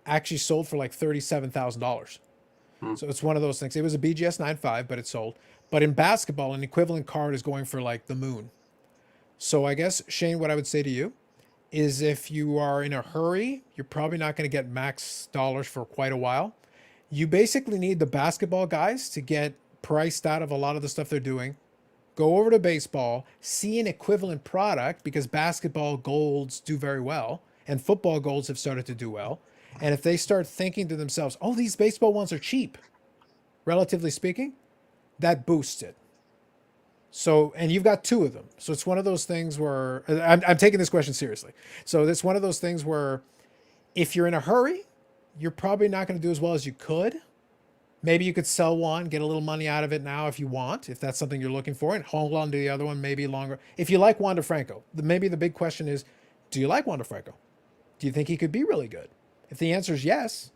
actually sold for like $37,000. So it's one of those things. It was a BGS 9.5, but it sold. But in basketball, an equivalent card is going for like the moon. So I guess, Shane, what I would say to you is if you are in a hurry, you're probably not going to get max dollars for quite a while. You basically need the basketball guys to get priced out of a lot of the stuff they're doing. Go over to baseball, see an equivalent product because basketball golds do very well and football golds have started to do well. And if they start thinking to themselves, oh, these baseball ones are cheap, relatively speaking, that boosts it. So, and you've got 2 of them. So it's one of those things where I'm taking this question seriously. So it's one of those things where if you're in a hurry, you're probably not going to do as well as you could. Maybe you could sell one, get a little money out of it now if you want, if that's something you're looking for, and hold on to the other one maybe longer. If you like Wander Franco, maybe the big question is, do you like Wander Franco? Do you think he could be really good? If the answer is yes,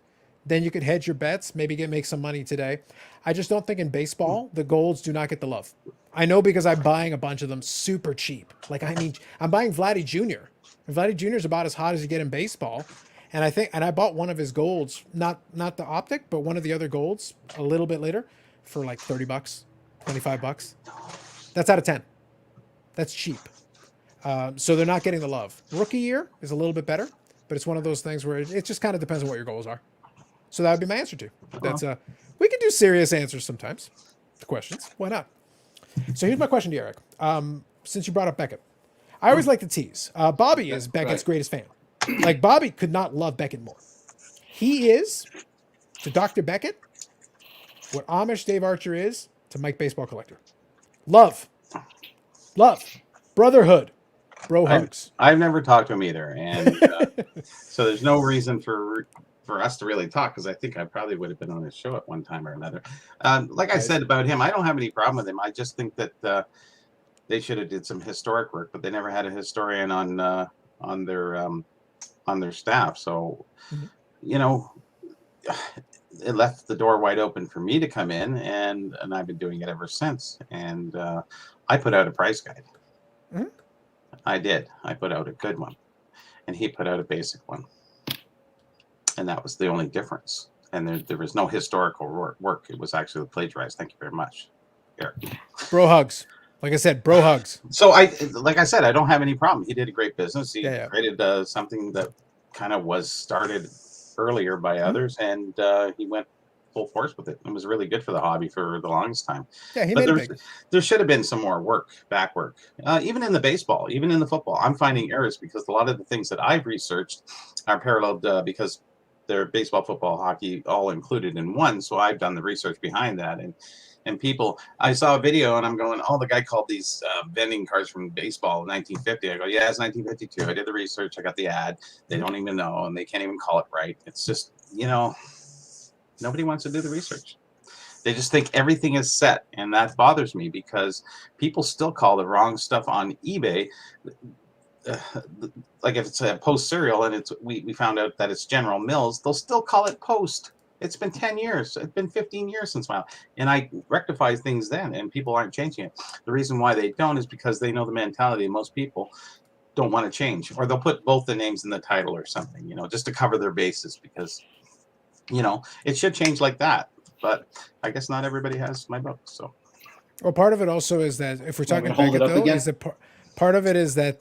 then you could hedge your bets, maybe make some money today. I just don't think in baseball, the golds do not get the love. I know because I'm buying a bunch of them super cheap. Like, I mean, I'm buying Vladdy Jr. And Vladdy Jr. is about as hot as you get in baseball. And I bought one of his golds, not the optic, but one of the other golds a little bit later for like $30, $25. That's out of 10. That's cheap. So they're not getting the love. Rookie year is a little bit better, but it's one of those things where it just kind of depends on what your goals are. So that would be my answer to. That's we can do serious answers sometimes. The questions, why not? So here's my question to you, Eric. Since you brought up Beckett, I always like to tease. Bobby is Beckett's greatest fan. Like, Bobby could not love Beckett more. He is to Dr. Beckett what Amish Dave Archer is to Mike Baseball Collector. Love, brotherhood, bro hugs. I've never talked to him either, and so there's no reason for us to really talk because I think I probably would have been on his show at one time or another. Like I said about him, I don't have any problem with him. I just think that they should have did some historic work, but they never had a historian on their staff. So, you know, it left the door wide open for me to come in, and I've been doing it ever since. And I put out a price guide. I did. I put out a good one, and he put out a basic one. And that was the only difference. And there was no historical work. It was actually plagiarized. Thank you very much, Eric. Bro hugs. Like I said, bro hugs. So like I said, I don't have any problem. He did a great business. He created something that kind of was started earlier by others, and he went full force with it. It was really good for the hobby for the longest time. Yeah, he made it big. There should have been some more back work. Even in the baseball, even in the football, I'm finding errors because a lot of the things that I've researched are paralleled because they're baseball, football, hockey, all included in one. So I've done the research behind that, and people, I saw a video and I'm going, oh, the guy called these vending cards from baseball in 1950. I go, yeah, it's 1952. I did the research. I got the ad. They don't even know, and they can't even call it right. It's just, you know, nobody wants to do the research. They just think everything is set, and that bothers me because people still call the wrong stuff on eBay. Like if it's a Post cereal and we found out that it's General Mills, they'll still call it Post. It's been 10 years. It's been 15 years since and I rectify things then, and people aren't changing it. The reason why they don't is because they know the mentality of most people don't want to change, or they'll put both the names in the title or something, just to cover their bases, because, it should change like that. But I guess not everybody has my book. So, well, part of it also is that if we're talking hold it Beckett, up though, again? is that part of it is that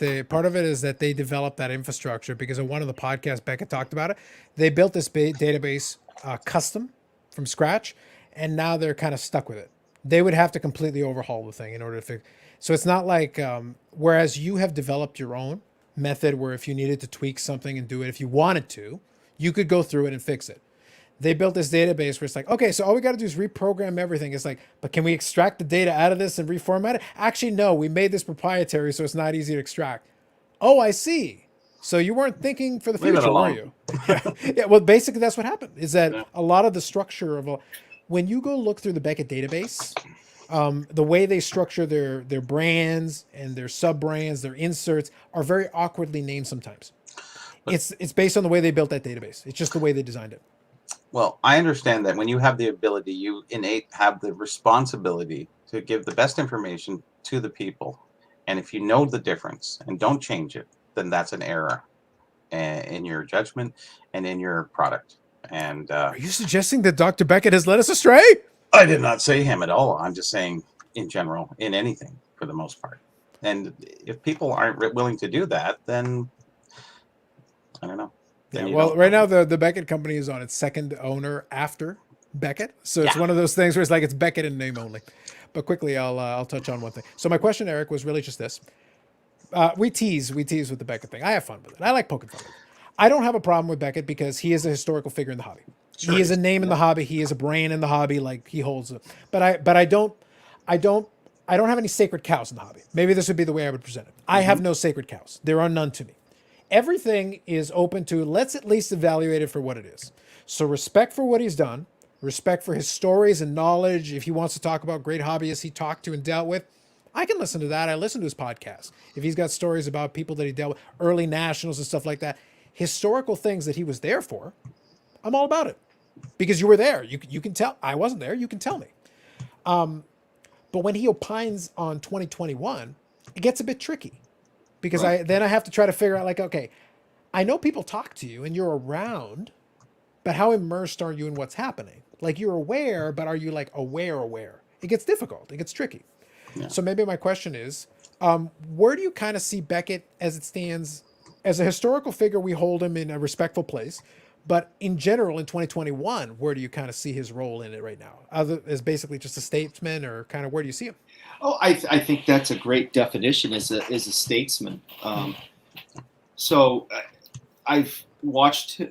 they developed that infrastructure because of one of the podcasts Beckett talked about it. They built this database custom from scratch, and now they're kind of stuck with it. They would have to completely overhaul the thing in order to fix. So it's not like whereas you have developed your own method where if you needed to tweak something and do it, if you wanted to, you could go through it and fix it. They built this database where it's like, okay, so all we got to do is reprogram everything. It's like, but can we extract the data out of this and reformat it? Actually, no, we made this proprietary, so it's not easy to extract. Oh, I see. So you weren't thinking for the future, were you? Yeah, well, basically that's what happened, is that a lot of the structure of when you go look through the Beckett database, the way they structure their brands and their sub-brands, their inserts are very awkwardly named sometimes. It's based on the way they built that database. It's just the way they designed it. Well, I understand that when you have the ability, you have the responsibility to give the best information to the people. And if you know the difference and don't change it, then that's an error in your judgment and in your product. And are you suggesting that Dr. Beckett has led us astray? I did not say him at all. I'm just saying in general, in anything for the most part. And if people aren't willing to do that, then I don't know. Yeah, well, right now the Beckett company is on its second owner after Beckett, so it's one of those things where it's like it's Beckett in name only. But quickly, I'll touch on one thing. So my question, Eric, was really just this: we tease with the Beckett thing. I have fun with it. I like poking fun with it. I don't have a problem with Beckett because he is a historical figure in the hobby. Sure, he is a name in the hobby. He is a brand in the hobby. Like he holds it. But I don't have any sacred cows in the hobby. Maybe this would be the way I would present it. I have no sacred cows. There are none to me. Everything is open to, let's at least evaluate it for what it is. So respect for what he's done, respect for his stories and knowledge. If he wants to talk about great hobbyists he talked to and dealt with, I can listen to that. I listen to his podcast. If he's got stories about people that he dealt with, early nationals and stuff like that, historical things that he was there for, I'm all about it. Because you were there. You can tell. I wasn't there. You can tell me. But when he opines on 2021, it gets a bit tricky. Because I have to try to figure out, like, okay, I know people talk to you and you're around, but how immersed are you in what's happening? Like, you're aware, but are you like aware? It gets difficult. It gets tricky. Yeah. So maybe my question is, where do you kind of see Beckett as it stands as a historical figure? We hold him in a respectful place, but in general, in 2021, where do you kind of see his role in it right now? Other as basically just a statesman, or kind of where do you see him? Oh, I think that's a great definition as a statesman. So I've watched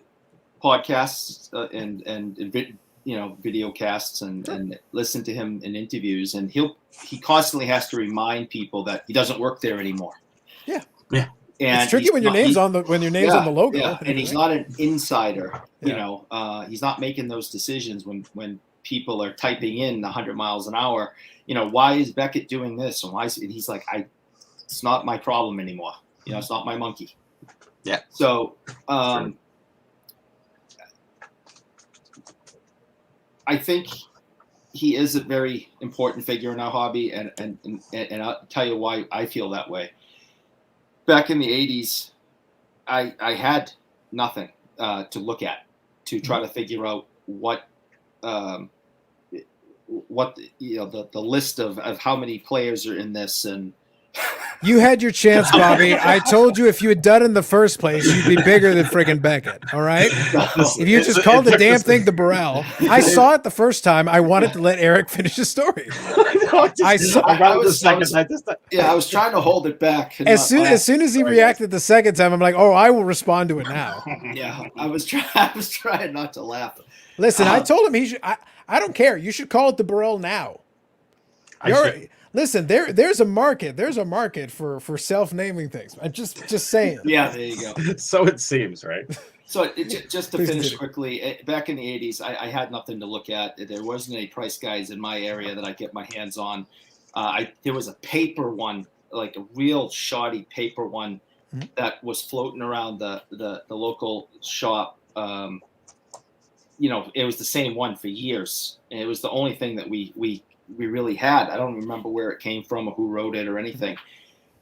podcasts and video casts and listened to him in interviews, and he constantly has to remind people that he doesn't work there anymore. Yeah. And it's tricky when your name's on the logo. Yeah. And he's not an insider. He's not making those decisions when people are typing in 100 miles an hour. Why is Beckett doing this? And he's like, it's not my problem anymore. It's not my monkey. Yeah. So, I think he is a very important figure in our hobby, and I'll tell you why I feel that way. Back in the 80s, I had nothing to look at to try to figure out what the list of how many players are in this. And you had your chance, Bobby. I told you if you had done it in the first place, you'd be bigger than friggin' Beckett. All right. If you just called the damn thing the Burrell, I saw it the first time. I wanted to let Eric finish his story. I was trying to hold it back. As soon as he reacted the second time, I'm like, oh, I will respond to it now. Yeah, I was trying not to laugh. Listen, I told him he should. I don't care. You should call it the Burrell now. Listen, there's a market. There's a market for self-naming things. I'm just saying. Yeah, there you go. So it seems, right? So just to Please finish continue. quickly, back in the 80s, I had nothing to look at. There wasn't any price guides in my area that I get my hands on. There was a paper one, like a real shoddy paper one, that was floating around the local shop. It was the same one for years. And it was the only thing that we really had. I don't remember where it came from or who wrote it or anything.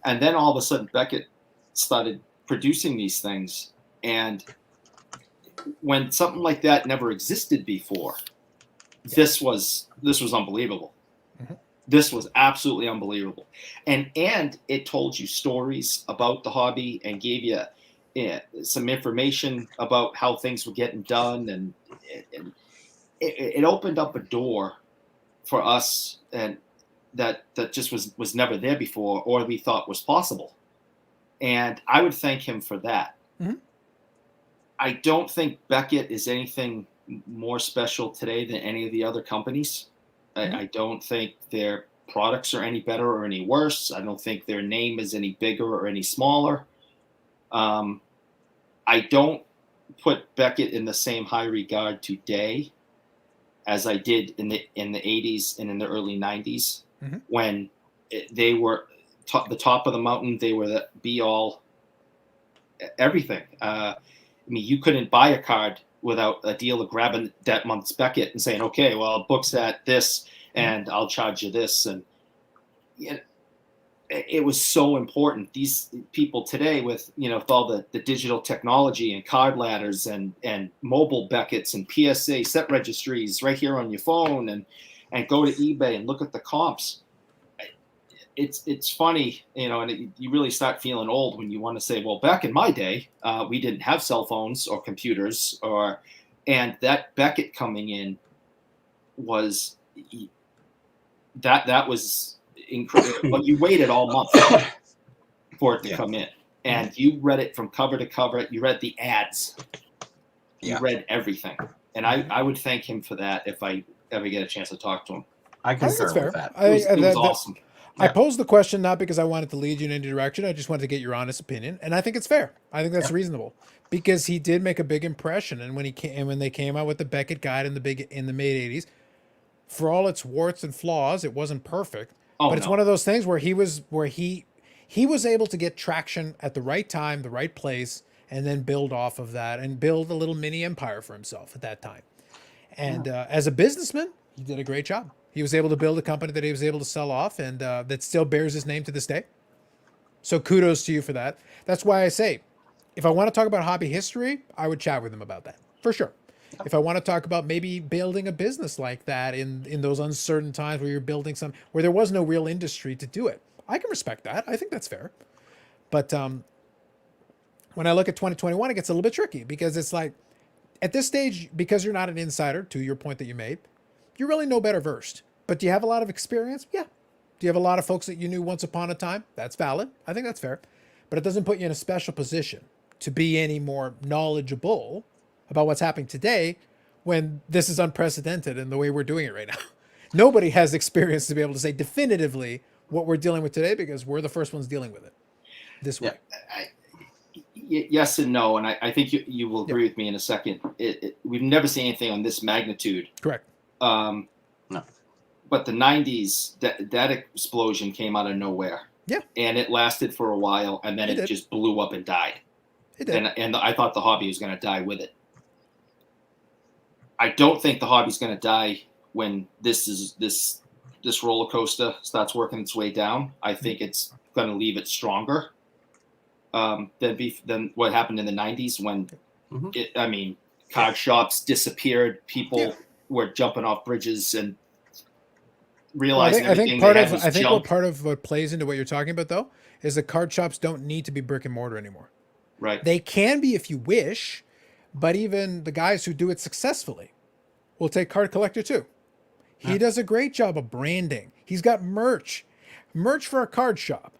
And then all of a sudden Beckett started producing these things. And when something like that never existed before, this was unbelievable. Mm-hmm. This was absolutely unbelievable. And it told you stories about the hobby and gave you some information about how things were getting done. And it opened up a door for us, and that just was never there before, or we thought was possible. And I would thank him for that. Mm-hmm. I don't think Beckett is anything more special today than any of the other companies. Mm-hmm. I don't think their products are any better or any worse. I don't think their name is any bigger or any smaller. I don't put Beckett in the same high regard today as I did in the 80s and in the early 90s, mm-hmm. when they were the top of the mountain. They were the be all everything. I mean, you couldn't buy a card without a dealer grabbing that month's Beckett and saying, okay, well, book's at this and I'll charge you this. And it was so important. These people today with all the digital technology and card ladders and mobile Becketts and PSA set registries right here on your phone, and go to eBay and look at the comps. It's funny, and you really start feeling old when you want to say, well, back in my day, we didn't have cell phones or computers, and that Beckett coming in was that was incredible. But you waited all month for it to come in, and you read it from cover to cover. You read the ads, you read everything, and I would thank him for that if I ever get a chance to talk to him. I concur fair. with that. It was awesome. I posed the question not because I wanted to lead you in any direction. I just wanted to get your honest opinion, and I think it's fair. I think that's reasonable because he did make a big impression. And when they came out with the Beckett guide in the mid '80s, for all its warts and flaws, it wasn't perfect. But it's one of those things where he was able to get traction at the right time, the right place, and then build off of that and build a little mini empire for himself at that time. And as a businessman, he did a great job. He was able to build a company that he was able to sell off, and that still bears his name to this day. So kudos to you for that. That's why I say, if I want to talk about hobby history, I would chat with him about that, for sure. If I want to talk about maybe building a business like that in those uncertain times where you're building where there was no real industry to do it, I can respect that. I think that's fair. But when I look at 2021, it gets a little bit tricky because it's like, at this stage, because you're not an insider, to your point that you made, you're really no better versed. But do you have a lot of experience? Yeah. Do you have a lot of folks that you knew once upon a time? That's valid. I think that's fair. But it doesn't put you in a special position to be any more knowledgeable about what's happening today when this is unprecedented in the way we're doing it right now. Nobody has experience to be able to say definitively what we're dealing with today because we're the first ones dealing with it this way. Yes and no, and I think you will agree with me in a second. We've never seen anything on this magnitude. Correct. No. But the 90s, that explosion came out of nowhere. Yeah. And it lasted for a while, and then it just blew up and died. It did. And I thought the hobby was going to die with it. I don't think the hobby's going to die when this roller coaster starts working its way down. I think it's going to leave it stronger than what happened in the 90s when card shops disappeared. People were jumping off bridges and realizing I think part of what plays into what you're talking about though is that card shops don't need to be brick and mortar anymore. Right. They can be if you wish, but even the guys who do it successfully will take Card Collector too. He does a great job of branding. He's got merch for a card shop.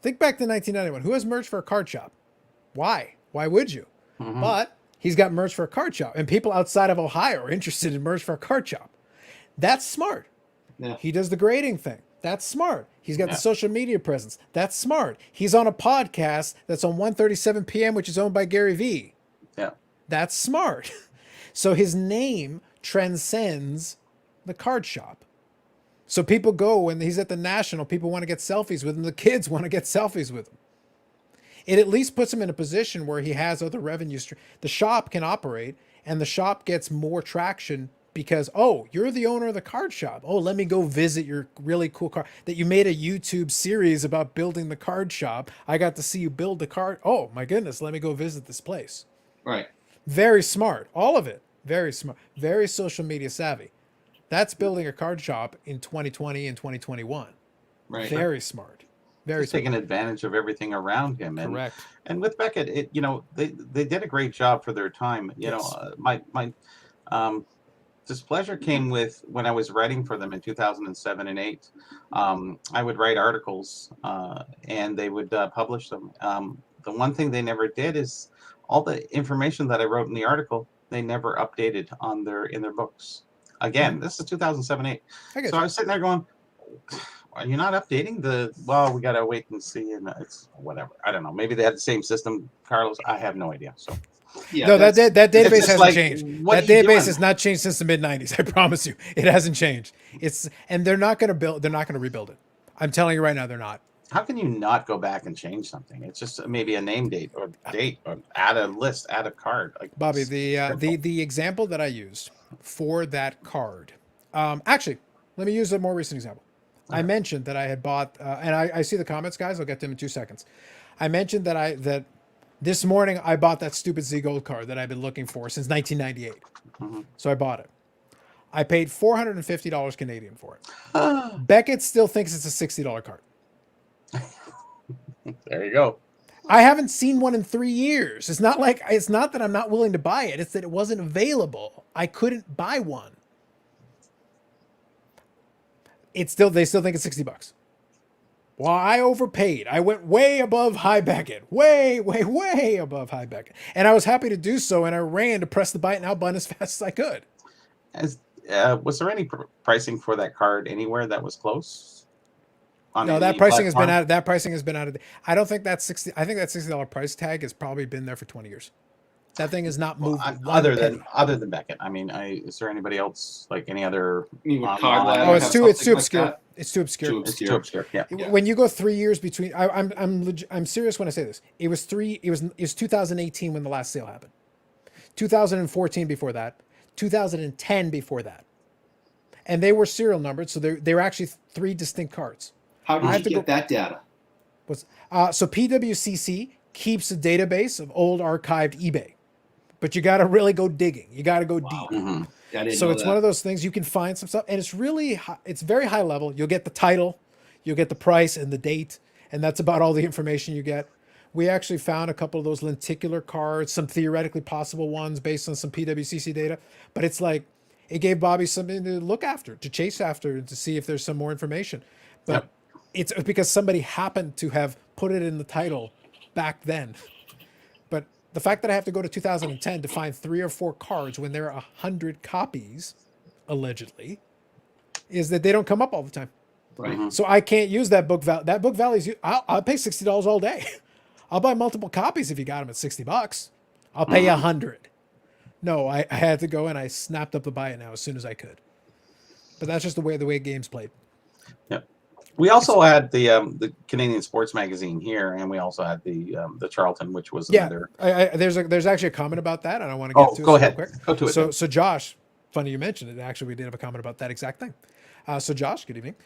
Think back to 1991. Who has merch for a card shop? Why? Why would you? Mm-hmm. But he's got merch for a card shop, and people outside of Ohio are interested in merch for a card shop. That's smart. Yeah. He does the grading thing. That's smart. He's got Yeah. the social media presence. That's smart. He's on a podcast that's on 1:37 p.m., which is owned by Gary Vee. Yeah. That's smart. So his name transcends the card shop. So people go when he's at the National, people want to get selfies with him. The kids want to get selfies with him. It at least puts him in a position where he has other revenue streams. The shop can operate, and the shop gets more traction because, oh, you're the owner of the card shop. Oh, let me go visit your really cool card that you made a YouTube series about building the card shop. I got to see you build the card. Oh my goodness, let me go visit this place. Right. Very smart. All of it. Very smart. Very social media savvy. That's building a card shop in 2020 and 2021. Right. Very smart. Very He's taking advantage of everything around him. And, correct. And with Beckett, they did a great job for their time. Yes. My displeasure came with when I was writing for them in 2007 and 8. I would write articles and they would publish them. The one thing they never did is all the information that I wrote in the article, they never updated in their books. Again, this is 2007-8. So I was sitting there going, are you not updating we got to wait and see. And it's whatever. I don't know. Maybe they had the same system, Carlos. I have no idea. So. Yeah, no, that database hasn't changed. That database has not changed since the mid 90s. I promise you, it hasn't changed. And they're not going to rebuild it. I'm telling you right now, they're not. How can you not go back and change something? It's just maybe a name date or add a list, add a card. Like Bobby, the example that I used for that card. Actually, let me use a more recent example. Okay. I mentioned that I had bought, and I see the comments, guys. I'll get to them in 2 seconds. I mentioned that this morning I bought that stupid Z Gold card that I've been looking for since 1998. Mm-hmm. So I bought it. I paid $450 Canadian for it. Beckett still thinks it's a $60 card. There you go. I haven't seen one in 3 years. It's not that I'm not willing to buy it. It's that it wasn't available. I couldn't buy one. They still think it's $60. Well, I overpaid. I went way above high Beckett. Way above high Beckett. And I was happy to do so, and I ran to press the buy it now button as fast as I could. Was there any pricing for that card anywhere that was close? No, that pricing has been out. That pricing has been out of. I don't think that's $60. I think that $60 price tag has probably been there for 20 years. That thing has not moved. Other than Beckett, I mean, is there anybody else like any other? Oh, it's too obscure. Like it's too obscure. It's too obscure. Yeah. When you go 3 years between, I'm serious when I say this. It was 2018 when the last sale happened. 2014 before that. 2010 before that. And they were serial numbered, so they were actually 3 distinct cards. How did you get that data? So PWCC keeps a database of old archived eBay, but you got to really go digging. You got to go deep. Mm-hmm. So it's one of those things you can find some stuff, and it's very high level. You'll get the title, you'll get the price and the date, and that's about all the information you get. We actually found a couple of those lenticular cards, some theoretically possible ones based on some PWCC data, but it's like it gave Bobby something to look after, to chase after, to see if there's some more information. But it's because somebody happened to have put it in the title back then. But the fact that I have to go to 2010 to find 3 or 4 cards when there are 100 copies, allegedly, is that they don't come up all the time. Right. Mm-hmm. So I can't use that book value. That book value is, I'll pay $60 all day. I'll buy multiple copies if you got them at $60. I'll pay you $100. No, I had to go and I snapped up the buy it now as soon as I could. But that's just the way games played. Yep. We also had the Canadian Sports Magazine here, and we also had the Charlton, which was another. There's actually a comment about that, and I want to get to it. Go ahead. Real quick. Go to it. So Josh, funny you mentioned it. Actually, we did have a comment about that exact thing. So Josh, good evening.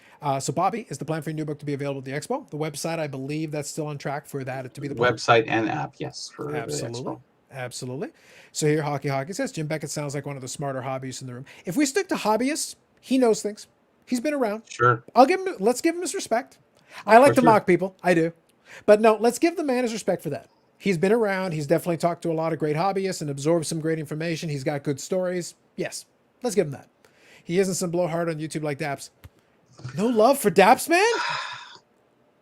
So Bobby, is the plan for your new book to be available at the expo? The website, I believe that's still on track for that to be the website and app. Yes, for absolutely. The expo. Absolutely. So here, Hockey says, Jim Beckett sounds like one of the smarter hobbyists in the room. If we stick to hobbyists, he knows things. He's been around. Sure. Let's give him his respect. I like to mock people. I do. But no, let's give the man his respect for that. He's been around. He's definitely talked to a lot of great hobbyists and absorbed some great information. He's got good stories. Yes, let's give him that. He isn't some blowhard on YouTube like Daps. No love for Daps Man?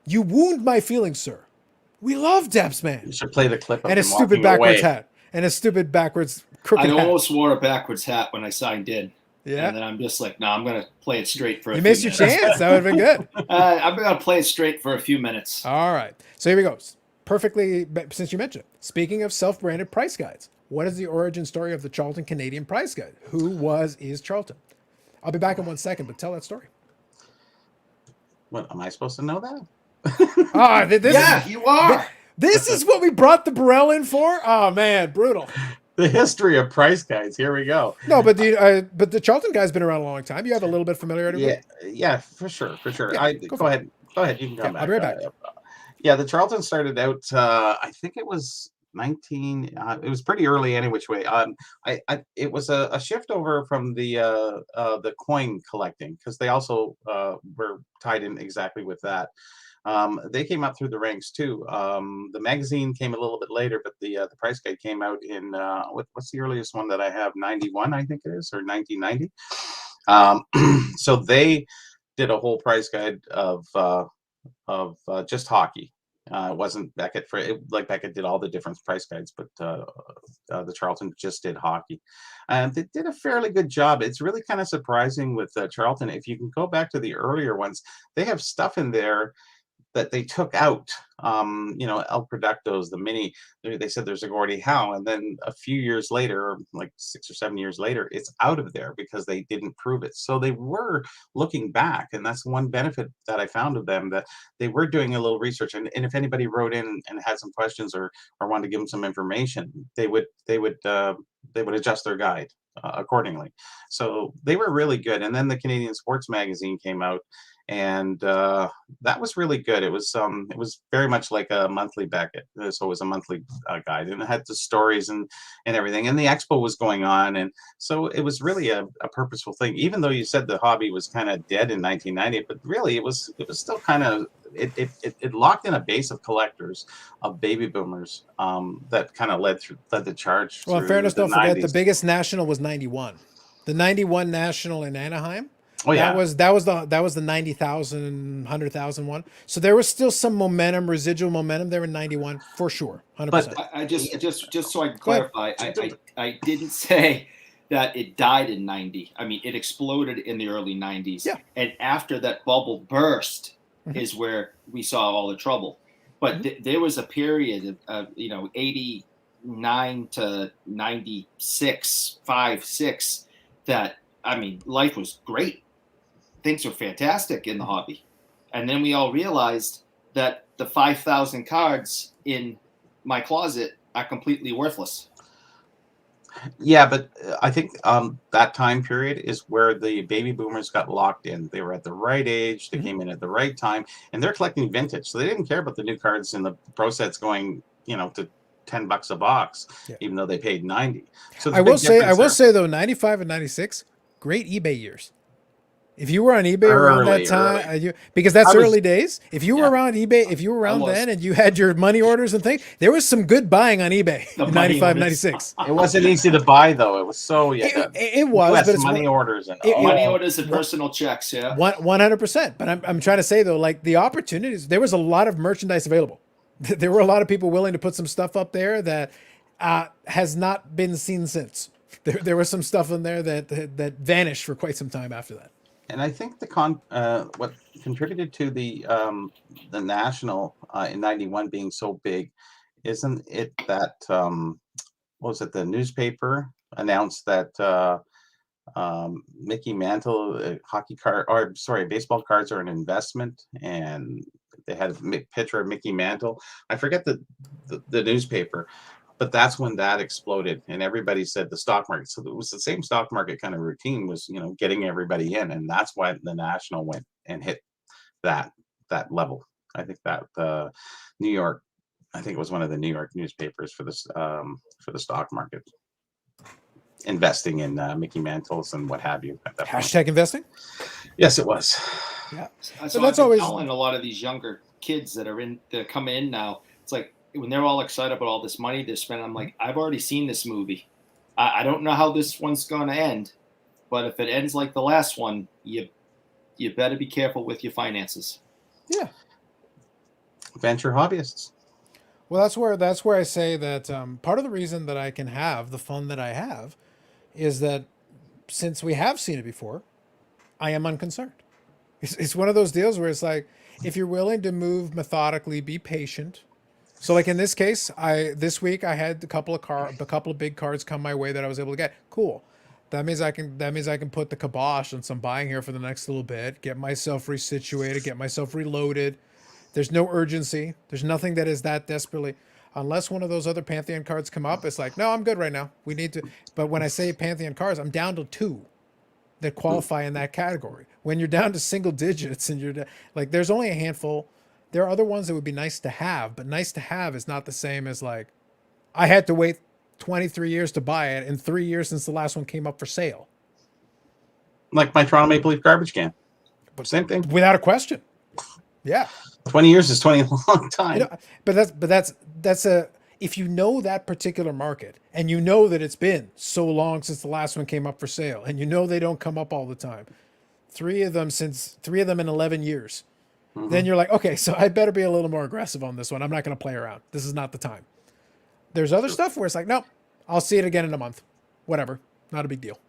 You wound my feelings, sir. We love Daps Man. You should play the clip of and his stupid backwards hat. And his stupid backwards crooked hat. I almost wore a backwards hat when I signed in. Yeah. And then I'm just like, no, I'm going to play it straight for a You few missed your minutes. chance. That would have been good. I'm going to play it straight for a few minutes. All right. So here we go. Perfectly, since you mentioned it. Speaking of self-branded price guides, what is the origin story of the Charlton Canadian Price Guide? Who is Charlton? I'll be back in 1 second, but tell that story. What, am I supposed to know that? You are. This is what we brought the Burrell in for? Oh, man, brutal. The history of price guides. Here we go. No, but the Charlton guy's been around a long time. You have a little bit of familiarity with it? Yeah, for sure. Yeah, Go ahead. You can come back. I'll be right back. Yeah, the Charlton started out. I think it was 19. It was pretty early, any which way. It was a shift over from the coin collecting, because they also were tied in exactly with that. They came up through the ranks too. The magazine came a little bit later, but the price guide came out in what's the earliest one that I have? 91, I think it is, or 1990. So they did a whole price guide of just hockey. It wasn't Beckett like Beckett did all the different price guides, but the Charlton just did hockey, and they did a fairly good job. It's really kind of surprising with Charlton. If you can go back to the earlier ones, they have stuff in there that they took out. El Productos, the mini. They said there's a Gordie Howe, and then a few years later, like 6 or 7 years later, it's out of there because they didn't prove it. So they were looking back, and that's one benefit that I found of them, that they were doing a little research. And if anybody wrote in and had some questions or wanted to give them some information, they would adjust their guide accordingly. So they were really good. And then the Canadian Sports Magazine came out, and that was really good. It was very much like a monthly Beckett, so it was a monthly guide, and it had the stories and everything. And the expo was going on, and so it was really a purposeful thing. Even though you said the hobby was kind of dead in 1990, but really it was still kind of it locked in a base of collectors, of baby boomers, that kind of led the charge. Well, in fairness, don't forget 90s. the biggest national was 91. The 91 national in Anaheim. Oh yeah, that was the 90,000, 100,000 one. So there was still some residual momentum there in 91 for sure, 100%. But I just so I can clarify, I didn't say that it died in 90. I mean, it exploded in the early 90s. Yeah. And after that bubble burst Mm-hmm. is where we saw all the trouble. But there was a period of 89 to 96, 5, 6, that, I mean, life was great. Things were fantastic in the hobby. And then we all realized that the 5,000 cards in my closet are completely worthless. Yeah, but I think that time period is where the baby boomers got locked in. They were at the right age. They came in at the right time, and they're collecting vintage. So they didn't care about the new cards in the pro sets going, to $10 a box, even though they paid 90. So I will say though, 95 and 96, great eBay years. If you were on eBay around that time, because that's early days. If you were around eBay, if you were around then and you had your money orders and things, there was some good buying on eBay in 95, 96. It wasn't easy to buy though. It was so it was, but it's money orders and money orders and personal checks. Yeah, 100%. But I'm trying to say though, like the opportunities, there was a lot of merchandise available. There were a lot of people willing to put some stuff up there that has not been seen since. There was some stuff in there that vanished for quite some time after that. And I think what contributed to the national in 91 being so big, isn't it that what was it? The newspaper announced that Mickey Mantle baseball cards are an investment, and they had a picture of Mickey Mantle. I forget the newspaper. But that's when that exploded, and everybody said the stock market. So it was the same stock market kind of routine, was getting everybody in, and that's why the national went and hit that level. I think that New York, I think it was one of the New York newspapers for the stock market, investing in Mickey Mantles and what have you. At that Hashtag investing. Yes, it was. Yeah, so that's always telling a lot of these younger kids that come in now. It's like, when they're all excited about all this money they're spending, I'm like, I've already seen this movie. I don't know how this one's going to end, but if it ends like the last one, you better be careful with your finances. Yeah. Venture hobbyists. Well, that's where I say that part of the reason that I can have the fun that I have is that since we have seen it before, I am unconcerned. It's one of those deals where it's like, if you're willing to move methodically, be patient. So like in this case, this week I had a couple of big cards come my way that I was able to get. Cool. That means I can put the kibosh on some buying here for the next little bit, get myself resituated, get myself reloaded. There's no urgency. There's nothing that is that desperately, unless one of those other Pantheon cards come up. It's like, no, I'm good right now. We need to. But when I say Pantheon cards, I'm down to 2 that qualify in that category. When you're down to single digits and you're like, there's only a handful. There are other ones that would be nice to have, but nice to have is not the same as like, I had to wait 23 years to buy it and 3 years since the last one came up for sale. Like my Toronto Maple Leaf garbage can. Same thing. Without a question. Yeah. 20 years is 20 long time. You know, but that's a, if you know that particular market and you know that it's been so long since the last one came up for sale and you know they don't come up all the time, 3 of them in 11 years, then you're like, okay, so I better be a little more aggressive on this one. I'm not going to play around. This is not the time. There's other stuff where it's like, nope, I'll see it again in a month. Whatever. Not a big deal.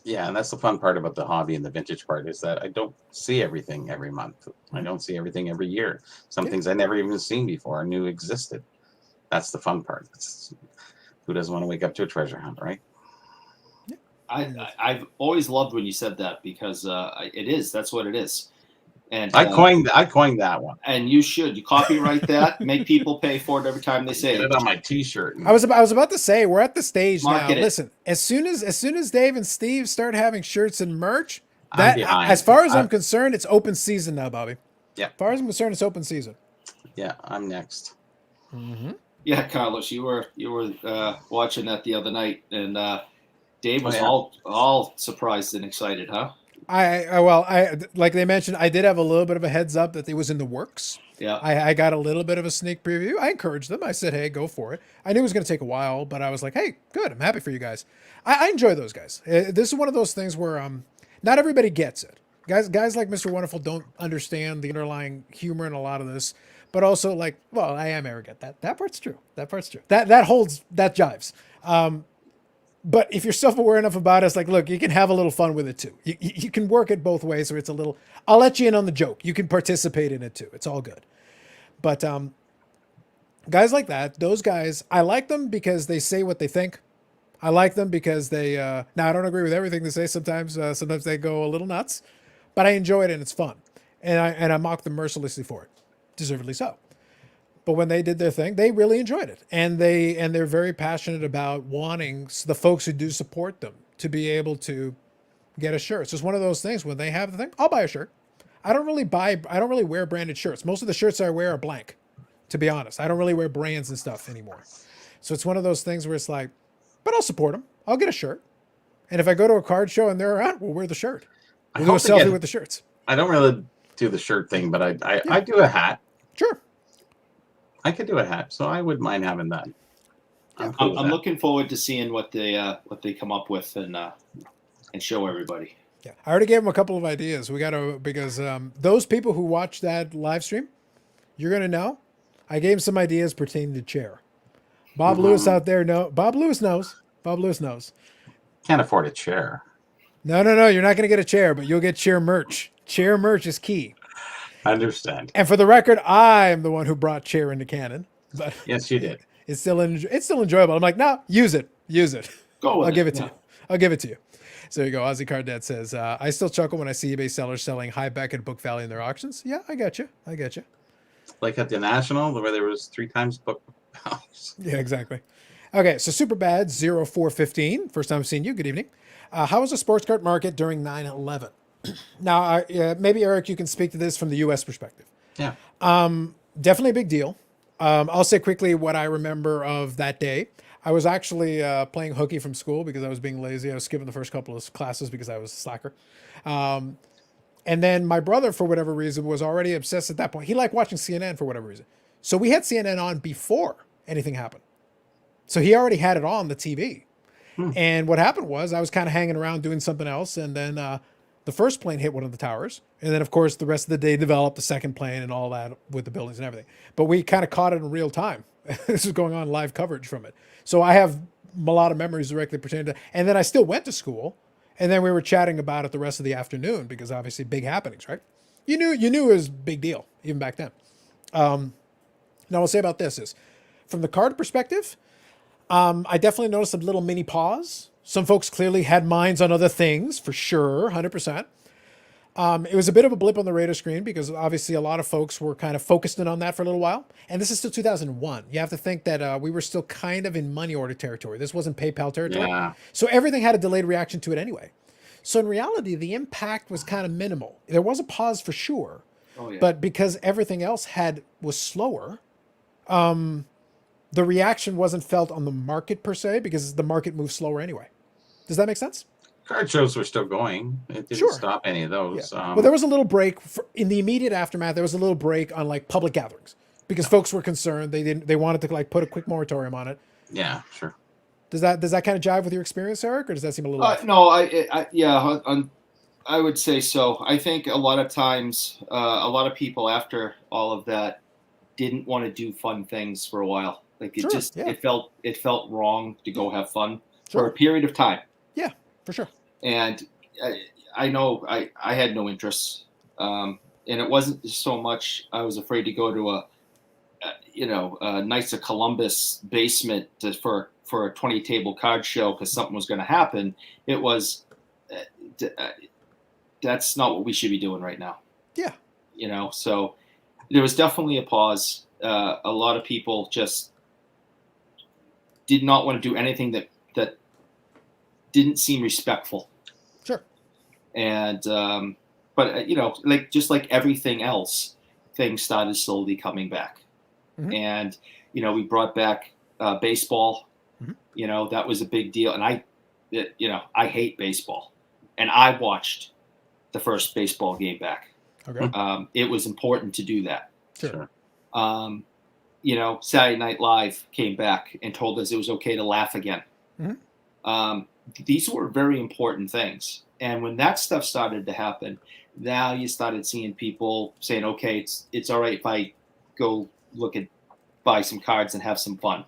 Yeah, and that's the fun part about the hobby and the vintage part is that I don't see everything every month. I don't see everything every year. Some things I never even seen before I knew existed. That's the fun part. Who doesn't want to wake up to a treasure hunt, right? I've always loved when you said that because that's what it is. And I coined that one. And you should. You copyright that, make people pay for it every time they say Get it. it on my T-shirt. I was about to say, we're at the stage now. Market it. Listen, as soon as Dave and Steve start having shirts and merch, I'm behind. as far as I'm concerned, it's open season now, Bobby. Yeah. As far as I'm concerned, it's open season. Yeah, I'm next. Mm-hmm. Yeah, Carlos, you were watching that the other night, and Dave was all surprised and excited, huh? I like they mentioned, I did have a little bit of a heads up that it was in the works. Yeah. I got a little bit of a sneak preview. I encouraged them. I said, hey, go for it. I knew it was going to take a while, but I was like, hey, good. I'm happy for you guys. I enjoy those guys. This is one of those things where not everybody gets it. Guys like Mr. Wonderful don't understand the underlying humor in a lot of this, but also like, well, I am arrogant. That part's true. That jives. But if you're self-aware enough about it, it's like, look, you can have a little fun with it too. You can work it both ways, or it's a little, I'll let you in on the joke. You can participate in it too. It's all good. But guys like that, those guys, I like them because they say what they think. I like them because they, now I don't agree with everything they say sometimes. Sometimes they go a little nuts, but I enjoy it and it's fun. And I mock them mercilessly for it. Deservedly so. But when they did their thing, they really enjoyed it. And they're very passionate about wanting the folks who do support them to be able to get a shirt. So it's one of those things when they have the thing, I'll buy a shirt. I don't really wear branded shirts. Most of the shirts I wear are blank, to be honest. I don't really wear brands and stuff anymore. So it's one of those things where it's like, but I'll support them. I'll get a shirt. And if I go to a card show and they're around, we'll wear the shirt. We'll do a selfie with the shirts. I don't really do the shirt thing, but I do a hat. Sure. I could do a hat, so I wouldn't mind having that. I'm looking forward to seeing what they come up with and show everybody. Yeah, I already gave them a couple of ideas. Because those people who watch that live stream, you're gonna know. I gave them some ideas pertaining to chair. Bob Lewis out there, Bob Lewis knows. Bob Lewis knows. Can't afford a chair. No. You're not gonna get a chair, but you'll get chair merch. Chair merch is key. I understand. And for the record, I am the one who brought chair into canon. But yes, you did. It's still enjoyable. I'm like, no, use it. I'll give it to you. So there you go. Aussie Card Dad says, I still chuckle when I see eBay sellers selling high back and book value in their auctions. Yeah, I got you. Like at the National, where there was 3 times book values. Yeah, exactly. Okay, so Superbad 0415. First time seeing you. Good evening. How was the sports card market during 9/11? Now, maybe Eric, you can speak to this from the U.S. perspective. Yeah. Definitely a big deal. I'll say quickly what I remember of that day. I was actually playing hooky from school because I was being lazy. I was skipping the first couple of classes because I was a slacker. And then my brother, for whatever reason, was already obsessed at that point. He liked watching CNN for whatever reason. So we had CNN on before anything happened. So he already had it on the TV. And what happened was I was kind of hanging around doing something else. And then the first plane hit one of the towers. And then, of course, the rest of the day developed the second plane and all that with the buildings and everything. But we kind of caught it in real time. This is going on live coverage from it. So I have a lot of memories directly pertaining to, and then I still went to school, and then we were chatting about it the rest of the afternoon because obviously big happenings, right? You knew it was a big deal even back then. Now I'll say about this is, from the card perspective, I definitely noticed a little mini pause. Some folks clearly had minds on other things, for sure, 100%. It was a bit of a blip on the radar screen because obviously a lot of folks were kind of focused in on that for a little while. And this is still 2001. You have to think that we were still kind of in money order territory. This wasn't PayPal territory. Yeah. So everything had a delayed reaction to it anyway. So in reality, the impact was kind of minimal. There was a pause for sure. Oh, yeah. But because everything else was slower, the reaction wasn't felt on the market per se because the market moves slower anyway. Does that make sense? Card shows were still going. It didn't Sure. stop any of those. Yeah. Well, there was a little break in the immediate aftermath. There was a little break on like public gatherings because folks were concerned. They wanted to like put a quick moratorium on it. Yeah, sure. Does that kind of jive with your experience, Eric, or does that seem a little off? No, I would say so. I think a lot of times, a lot of people after all of that didn't want to do fun things for a while. Like it felt wrong to go have fun for a period of time. Yeah, for sure. And I know I had no interest, and it wasn't so much I was afraid to go to a Knights of Columbus basement for a 20 table card show because something was going to happen. It was that's not what we should be doing right now. Yeah. So there was definitely a pause. A lot of people just did not want to do anything that didn't seem respectful. Sure. And but just like everything else, things started slowly coming back. Mm-hmm. And we brought back baseball. Mm-hmm. That was a big deal. And I hate baseball, and I watched the first baseball game back. Okay. It was important to do that. Sure. Saturday Night Live came back and told us it was okay to laugh again. Mm-hmm. These were very important things. And when that stuff started to happen, now you started seeing people saying, okay, it's all right if I go buy some cards and have some fun.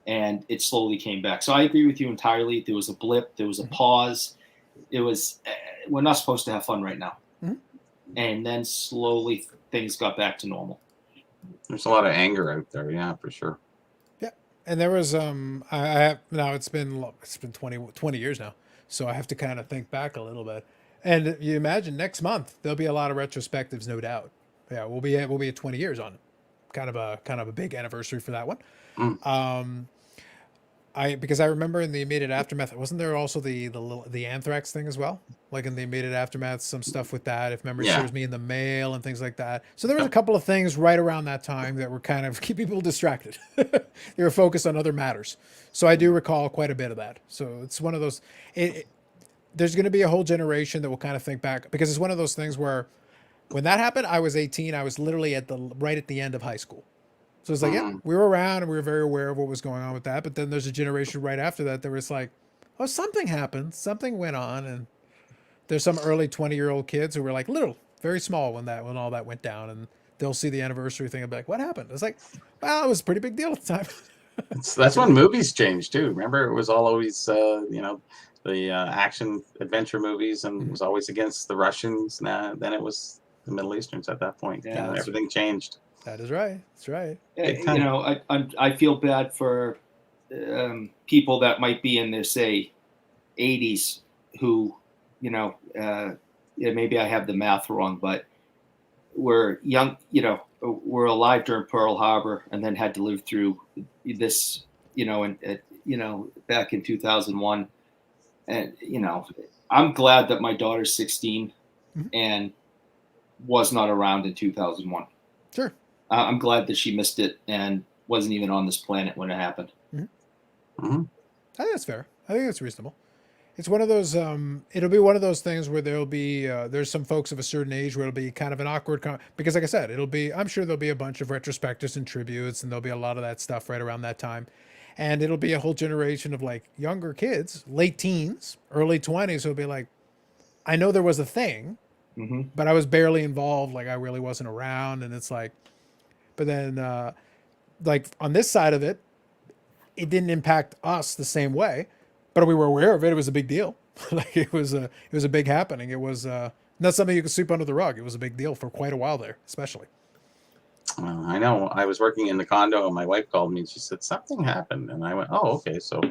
And it slowly came back. So I agree with you entirely. There was a blip. There was a pause. It was, we're not supposed to have fun right now. Mm-hmm. And then slowly things got back to normal. There's a lot of anger out there. Yeah, for sure. Yeah. And there was, I have, now it's been 20 years now. So I have to kind of think back a little bit. And you imagine next month, there'll be a lot of retrospectives, no doubt. Yeah. We'll be at 20 years on it. Kind of a big anniversary for that one. Mm. Because I remember in the immediate aftermath, wasn't there also the anthrax thing as well? Like in the immediate aftermath, some stuff with that, if memory serves me, in the mail and things like that. So there was a couple of things right around that time that were kind of keep people distracted. They were focused on other matters. So I do recall quite a bit of that. So it's one of those, there's going to be a whole generation that will kind of think back, because it's one of those things where when that happened, I was 18. I was literally right at the end of high school. So it's like, yeah, we were around and we were very aware of what was going on with that. But then there's a generation right after that was like, oh, something happened. Something went on. And there's some early 20-year-old kids who were like little, very small when all that went down. And they'll see the anniversary thing and be like, what happened? It's like, well, it was a pretty big deal at the time. That's when movies changed too. Remember, it was all always, the action adventure movies, and it was always against the Russians. Then it was the Middle Easterns at that point. Yeah, everything changed. That is right. That's right. I feel bad for people that might be in their, say, 80s who, maybe I have the math wrong, but were young, were alive during Pearl Harbor and then had to live through this, back in 2001. And, I'm glad that my daughter's 16 and was not around in 2001. Sure. I'm glad that she missed it and wasn't even on this planet when it happened. Mm-hmm. Mm-hmm. I think that's fair. I think that's reasonable. It's one of those, it'll be one of those things where there'll be, there's some folks of a certain age where it'll be kind of an awkward, because like I said, I'm sure there'll be a bunch of retrospectives and tributes, and there'll be a lot of that stuff right around that time. And it'll be a whole generation of like younger kids, late teens, early 20s, who'll be like, I know there was a thing, but I was barely involved. Like I really wasn't around. And it's like, but then, like on this side of it, it didn't impact us the same way, but we were aware of it. It was a big deal. Like it was a big happening. It was not something you could sweep under the rug. It was a big deal for quite a while there, especially. I know. I was working in the condo, and my wife called me, and she said something happened, and I went, "Oh, okay." So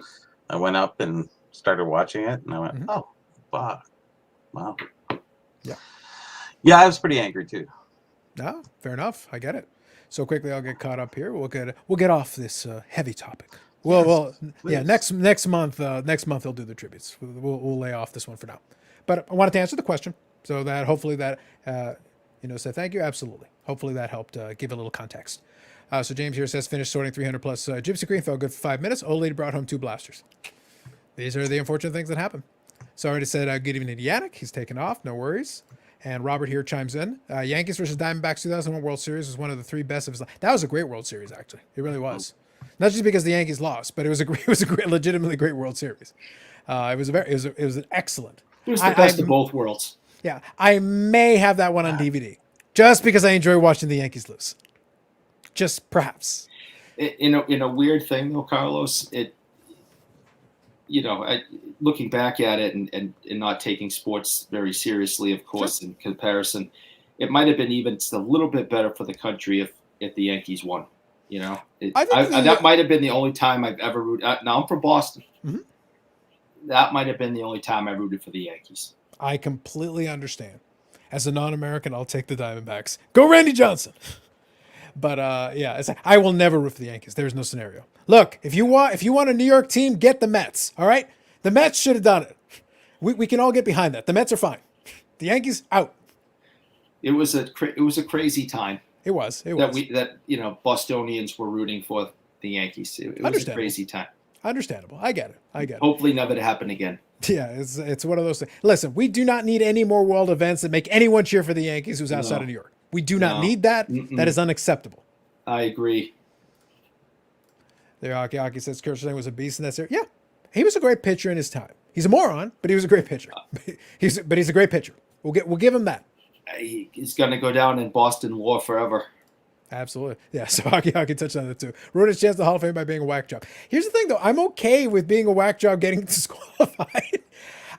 I went up and started watching it, and I went, "Oh, wow, wow." Yeah, I was pretty angry too. No, fair enough. I get it. So quickly, I'll get caught up here. We'll get off this heavy topic. Well, yeah. Next month they'll do the tributes. We'll lay off this one for now. But I wanted to answer the question, so that hopefully that say thank you. Absolutely. Hopefully that helped give a little context. So James here says finished sorting 300 plus Gypsy Queen, felt good for 5 minutes. Old lady brought home 2 blasters. These are the unfortunate things that happen. So I already said good evening to Yannick. He's taken off. No worries. And Robert here chimes in. Yankees versus Diamondbacks 2001 World Series was one of the 3 best of his life. That was a great World Series, actually. It really was. Not just because the Yankees lost, but it was a great, legitimately great World Series. It was an excellent. It was the best of both worlds. Yeah, I may have that one on DVD just because I enjoy watching the Yankees lose. Just perhaps. In a weird thing though, Carlos, looking back at it and not taking sports very seriously, of course, in comparison, it might have been even just a little bit better for the country if the Yankees won. That might have been the only time I've ever rooted. Now I'm from Boston. Mm-hmm. That might have been the only time I rooted for the Yankees. I completely understand. As a non-American, I'll take the Diamondbacks. Go Randy Johnson. But it's like, I will never root for the Yankees. There's no scenario. Look, if you want a New York team, get the Mets. All right, the Mets should have done it. We can all get behind that. The Mets are fine. The Yankees out. It was a crazy time. It was. Bostonians were rooting for the Yankees. It was a crazy time. Understandable. I get it. Hopefully never to happen again. Yeah, it's one of those things. Listen, we do not need any more world events that make anyone cheer for the Yankees who's outside of New York. We do not need that. Mm-mm. That is unacceptable. I agree. There, Aki says Kershaw was a beast in that series. Yeah, he was a great pitcher in his time. He's a moron, but he was a great pitcher. He's a great pitcher. We'll give him that. He's going to go down in Boston lore forever. Absolutely. Yeah, so Aki touched on that too. Ruined his chance to Hall of Fame by being a whack job. Here's the thing, though. I'm okay with being a whack job getting disqualified.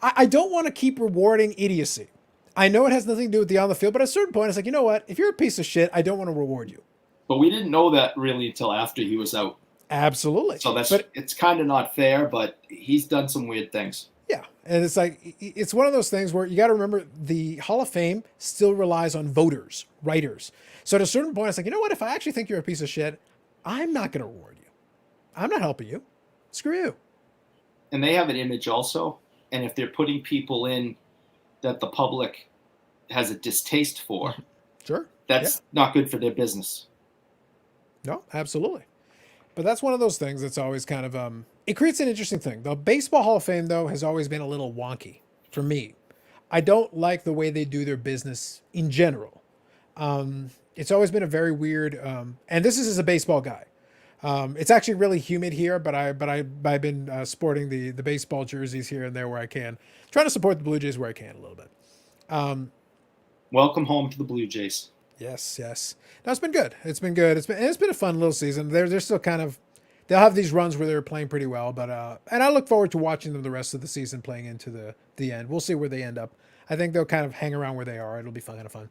I don't want to keep rewarding idiocy. I know it has nothing to do with the on the field, but at a certain point, it's like, you know what? If you're a piece of shit, I don't want to reward you. But we didn't know that really until after he was out. Absolutely. So it's kind of not fair, but he's done some weird things. Yeah, and it's like it's one of those things where you got to remember the Hall of Fame still relies on voters, writers. So at a certain point, it's like, you know what? If I actually think you're a piece of shit, I'm not going to reward you. I'm not helping you. Screw you. And they have an image also. And if they're putting people in that the public has a distaste for, sure, that's not good for their business. No, absolutely. But that's one of those things that's always kind of it creates an interesting thing. The Baseball Hall of Fame, though, has always been a little wonky for me. I don't like the way they do their business in general. It's always been a very weird, and this is as a baseball guy. It's actually really humid here, but I've been sporting the baseball jerseys here and there where I can, trying to support the Blue Jays where I can a little bit. Welcome home to the Blue Jays. Yes. No, it's been good. It's been a fun little season. They're still kind of, they'll have these runs where they're playing pretty well, but and I look forward to watching them the rest of the season playing into the end. We'll see where they end up. I think they'll kind of hang around where they are. It'll be kind of fun.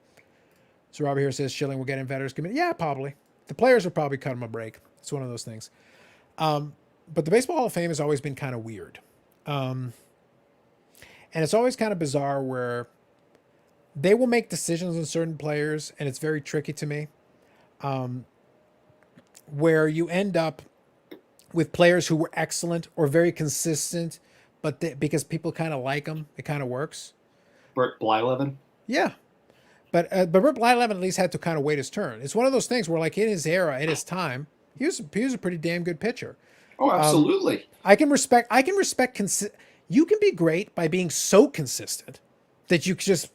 So Robert here says Schilling will get in Veterans Committee. Yeah, probably. The players will probably cut him a break. It's one of those things. But the Baseball Hall of Fame has always been kind of weird. And it's always kind of bizarre where they will make decisions on certain players, and it's very tricky to me, where you end up with players who were excellent or very consistent, but because people kind of like them, it kind of works. Bert Blyleven? Yeah. But Bert Blyleven at least had to kind of wait his turn. It's one of those things where, like, in his era, in his time, he was a pretty damn good pitcher. Oh, absolutely. I can respect. You can be great by being so consistent that you just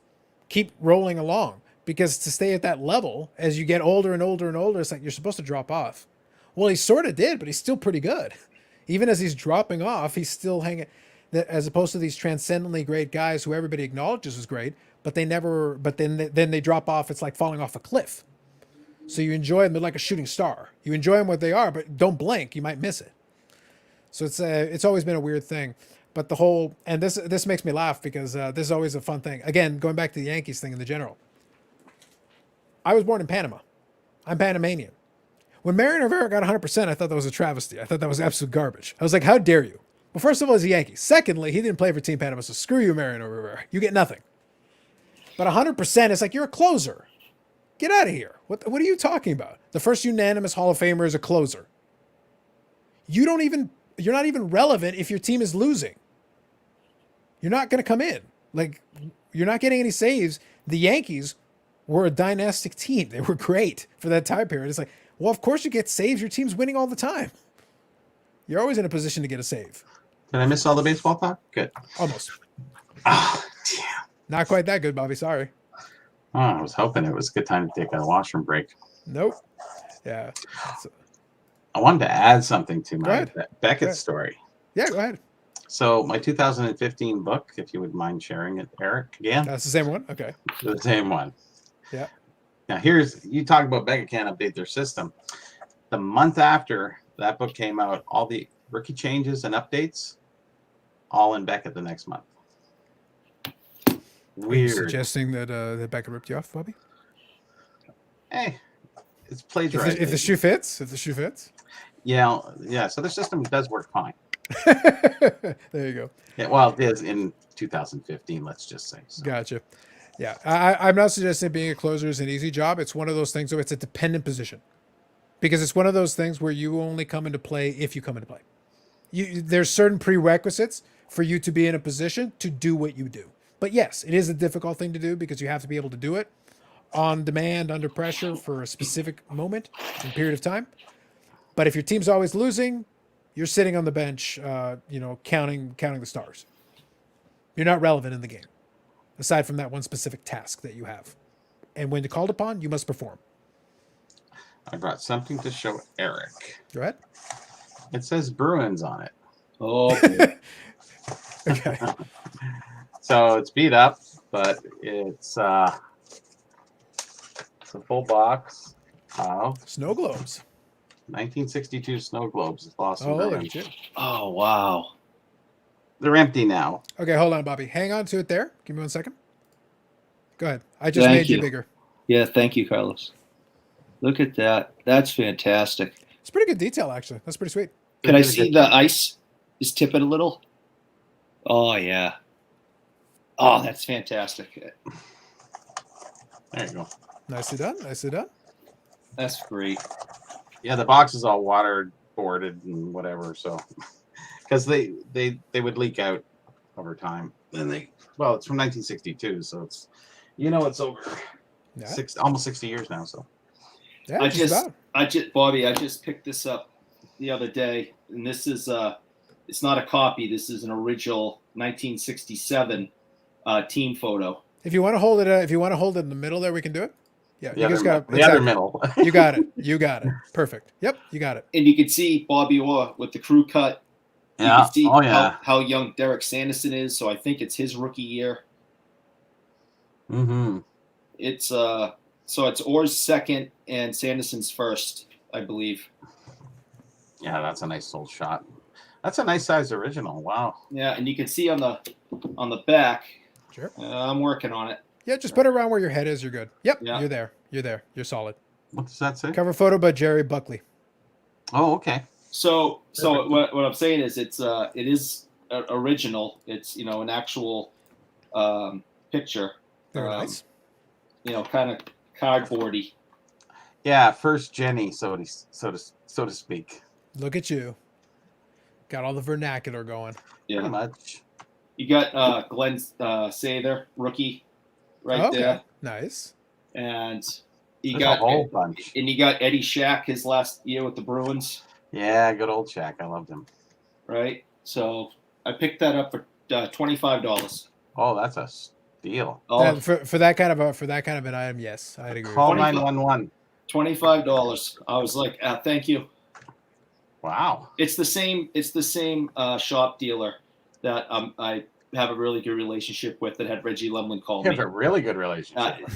keep rolling along. Because to stay at that level, as you get older and older and older, it's like you're supposed to drop off. Well, he sort of did, but he's still pretty good. Even as he's dropping off, he's still hanging. As opposed to these transcendently great guys who everybody acknowledges is great, but they never. But then they drop off. It's like falling off a cliff. So you enjoy them. They're like a shooting star. You enjoy them what they are, but don't blink. You might miss it. So it's always been a weird thing. But the whole, and this makes me laugh because this is always a fun thing. Again, going back to the Yankees thing in the general. I was born in Panama. I'm Panamanian. When Mariano Rivera got 100%, I thought that was a travesty. I thought that was absolute garbage. I was like, how dare you? Well, first of all, he's a Yankee. Secondly, he didn't play for Team Panama, so screw you, Mariano Rivera. You get nothing. But 100% is like, you're a closer. Get out of here. What are you talking about? The first unanimous Hall of Famer is a closer. You're not even relevant if your team is losing. You're not going to come in. Like, you're not getting any saves. The Yankees were a dynastic team. They were great for that time period. It's like, well, of course you get saves. Your team's winning all the time. You're always in a position to get a save. Did I miss all the baseball talk? Good. Almost. Ah, damn. Not quite that good, Bobby. Sorry. Oh, I was hoping it was a good time to take a washroom break. Nope. Yeah. I wanted to add something to my Beckett ahead. story. Yeah, go ahead. So my 2015 book, if you would mind sharing it, Eric, again. That's the same one? Okay. The same one. Yeah. Now you talk about Beckett can't update their system. The month after that book came out, all the rookie changes and updates, all in Beckett the next month. Are you Weird. suggesting that Beckett ripped you off, Bobby? Hey, it's plagiarized. If the shoe fits. If the shoe fits. Yeah. So the system does work fine. There you go. Yeah, well, it is in 2015, let's just say. So. Gotcha. Yeah, I'm not suggesting being a closer is an easy job. It's one of those things where it's a dependent position, because it's one of those things where you only come into play if you come into play. There's certain prerequisites for you to be in a position to do what you do. But yes, it is a difficult thing to do because you have to be able to do it on demand, under pressure for a specific moment and period of time. But if your team's always losing, you're sitting on the bench, counting the stars. You're not relevant in the game, aside from that one specific task that you have. And when you're called upon, you must perform. I brought something to show Eric. Go ahead. It says Bruins on it. Oh, Okay. So it's beat up, but it's a full box of Snow globes. 1962 snow globes. Boston Oh, look Bruins. at you. oh, wow. They're empty now. Okay, hold on, Bobby. Hang on to it there. Give me 1 second. Go ahead. I just Thank made you you. bigger. Yeah, thank you, Carlos. Look at that. That's fantastic. It's pretty good detail, actually. That's pretty sweet. Can I They did a see good the job. ice? Just tip it a little. Oh, yeah. Oh, that's fantastic. There you go. Nicely done. Nicely done. That's great. Yeah, the box is all waterboarded and whatever. So, because they would leak out over time. And it's from 1962, so it's over Yeah. almost 60 years now. So Yeah, I just about. Bobby, I just picked this up the other day, and this is it's not a copy. This is an original 1967 team photo. If you want to hold it, in the middle there, we can do it. Yeah, the you other, just got the other middle. You got it. You got it. Perfect. Yep, you got it. And you can see Bobby Orr with the crew cut. You Yeah. can see Oh yeah. how young Derek Sanderson is. So I think it's his rookie year. Mm-hmm. It's so it's Orr's second and Sanderson's first, I believe. Yeah, that's a nice old shot. That's a nice size original. Wow. Yeah, and you can see on the back. Sure. I'm working on it. Yeah, just put it around where your head is. You're good. Yep, Yeah. you're there. You're there. You're solid. What does that say? Cover photo by Jerry Buckley. Oh, okay. So what I'm saying is it is original. It's an actual picture. Very nice. Kind of cardboardy. Yeah, first Jenny, so to speak. Look at you. Got all the vernacular going. Pretty Yeah, much. you got Glenn Sather, rookie, right Okay. there, Nice. and you There's got a whole bunch. and you got Eddie Shack his last year with the Bruins, Yeah, good old Shaq. I loved him. right? So I picked that up for $25. Oh, that's a steal. Oh, For that kind of an item, yes, I'd agree. Call With you. 911. $25. I was like, thank you. Wow. It's the same shop dealer that I have a really good relationship with that had Reggie Lemlin call You me. have a really good relationship.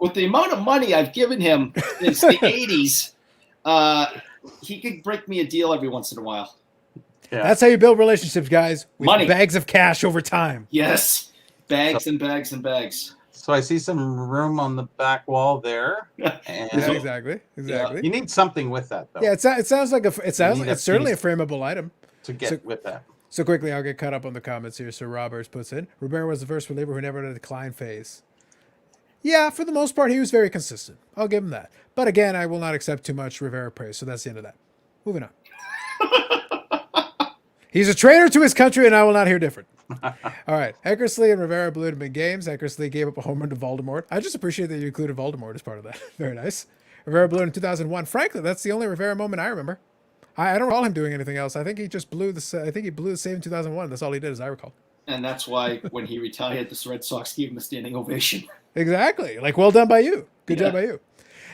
With the amount of money I've given him since the 80s, he could break me a deal every once in a while. Yeah. That's how you build relationships, guys. With Money. bags of cash over time. Yes, bags and bags and bags. So I see some room on the back wall there. And Yeah, exactly. Exactly. you need something with that, though. Yeah, it sounds like need a it's certainly a piece frameable item. to get with that. So quickly, I'll get caught up on the comments here. So Roberts puts in, Rivera was the first reliever who never had a decline phase. Yeah, for the most part, he was very consistent. I'll give him that. But again, I will not accept too much Rivera praise. So that's the end of that. Moving on. He's a traitor to his country, and I will not hear different. All right. Eckersley and Rivera blew it in big games. Eckersley gave up a home run to Voldemort. I just appreciate that you included Voldemort as part of that. Very nice. Rivera blew it in 2001. Frankly, that's the only Rivera moment I remember. I don't recall him doing anything else. I think he just blew the. I think he blew the save in 2001. That's all he did, as I recall. And that's why when he retired, the Red Sox gave him a standing ovation. Exactly. Like, well done by you. Good job by you.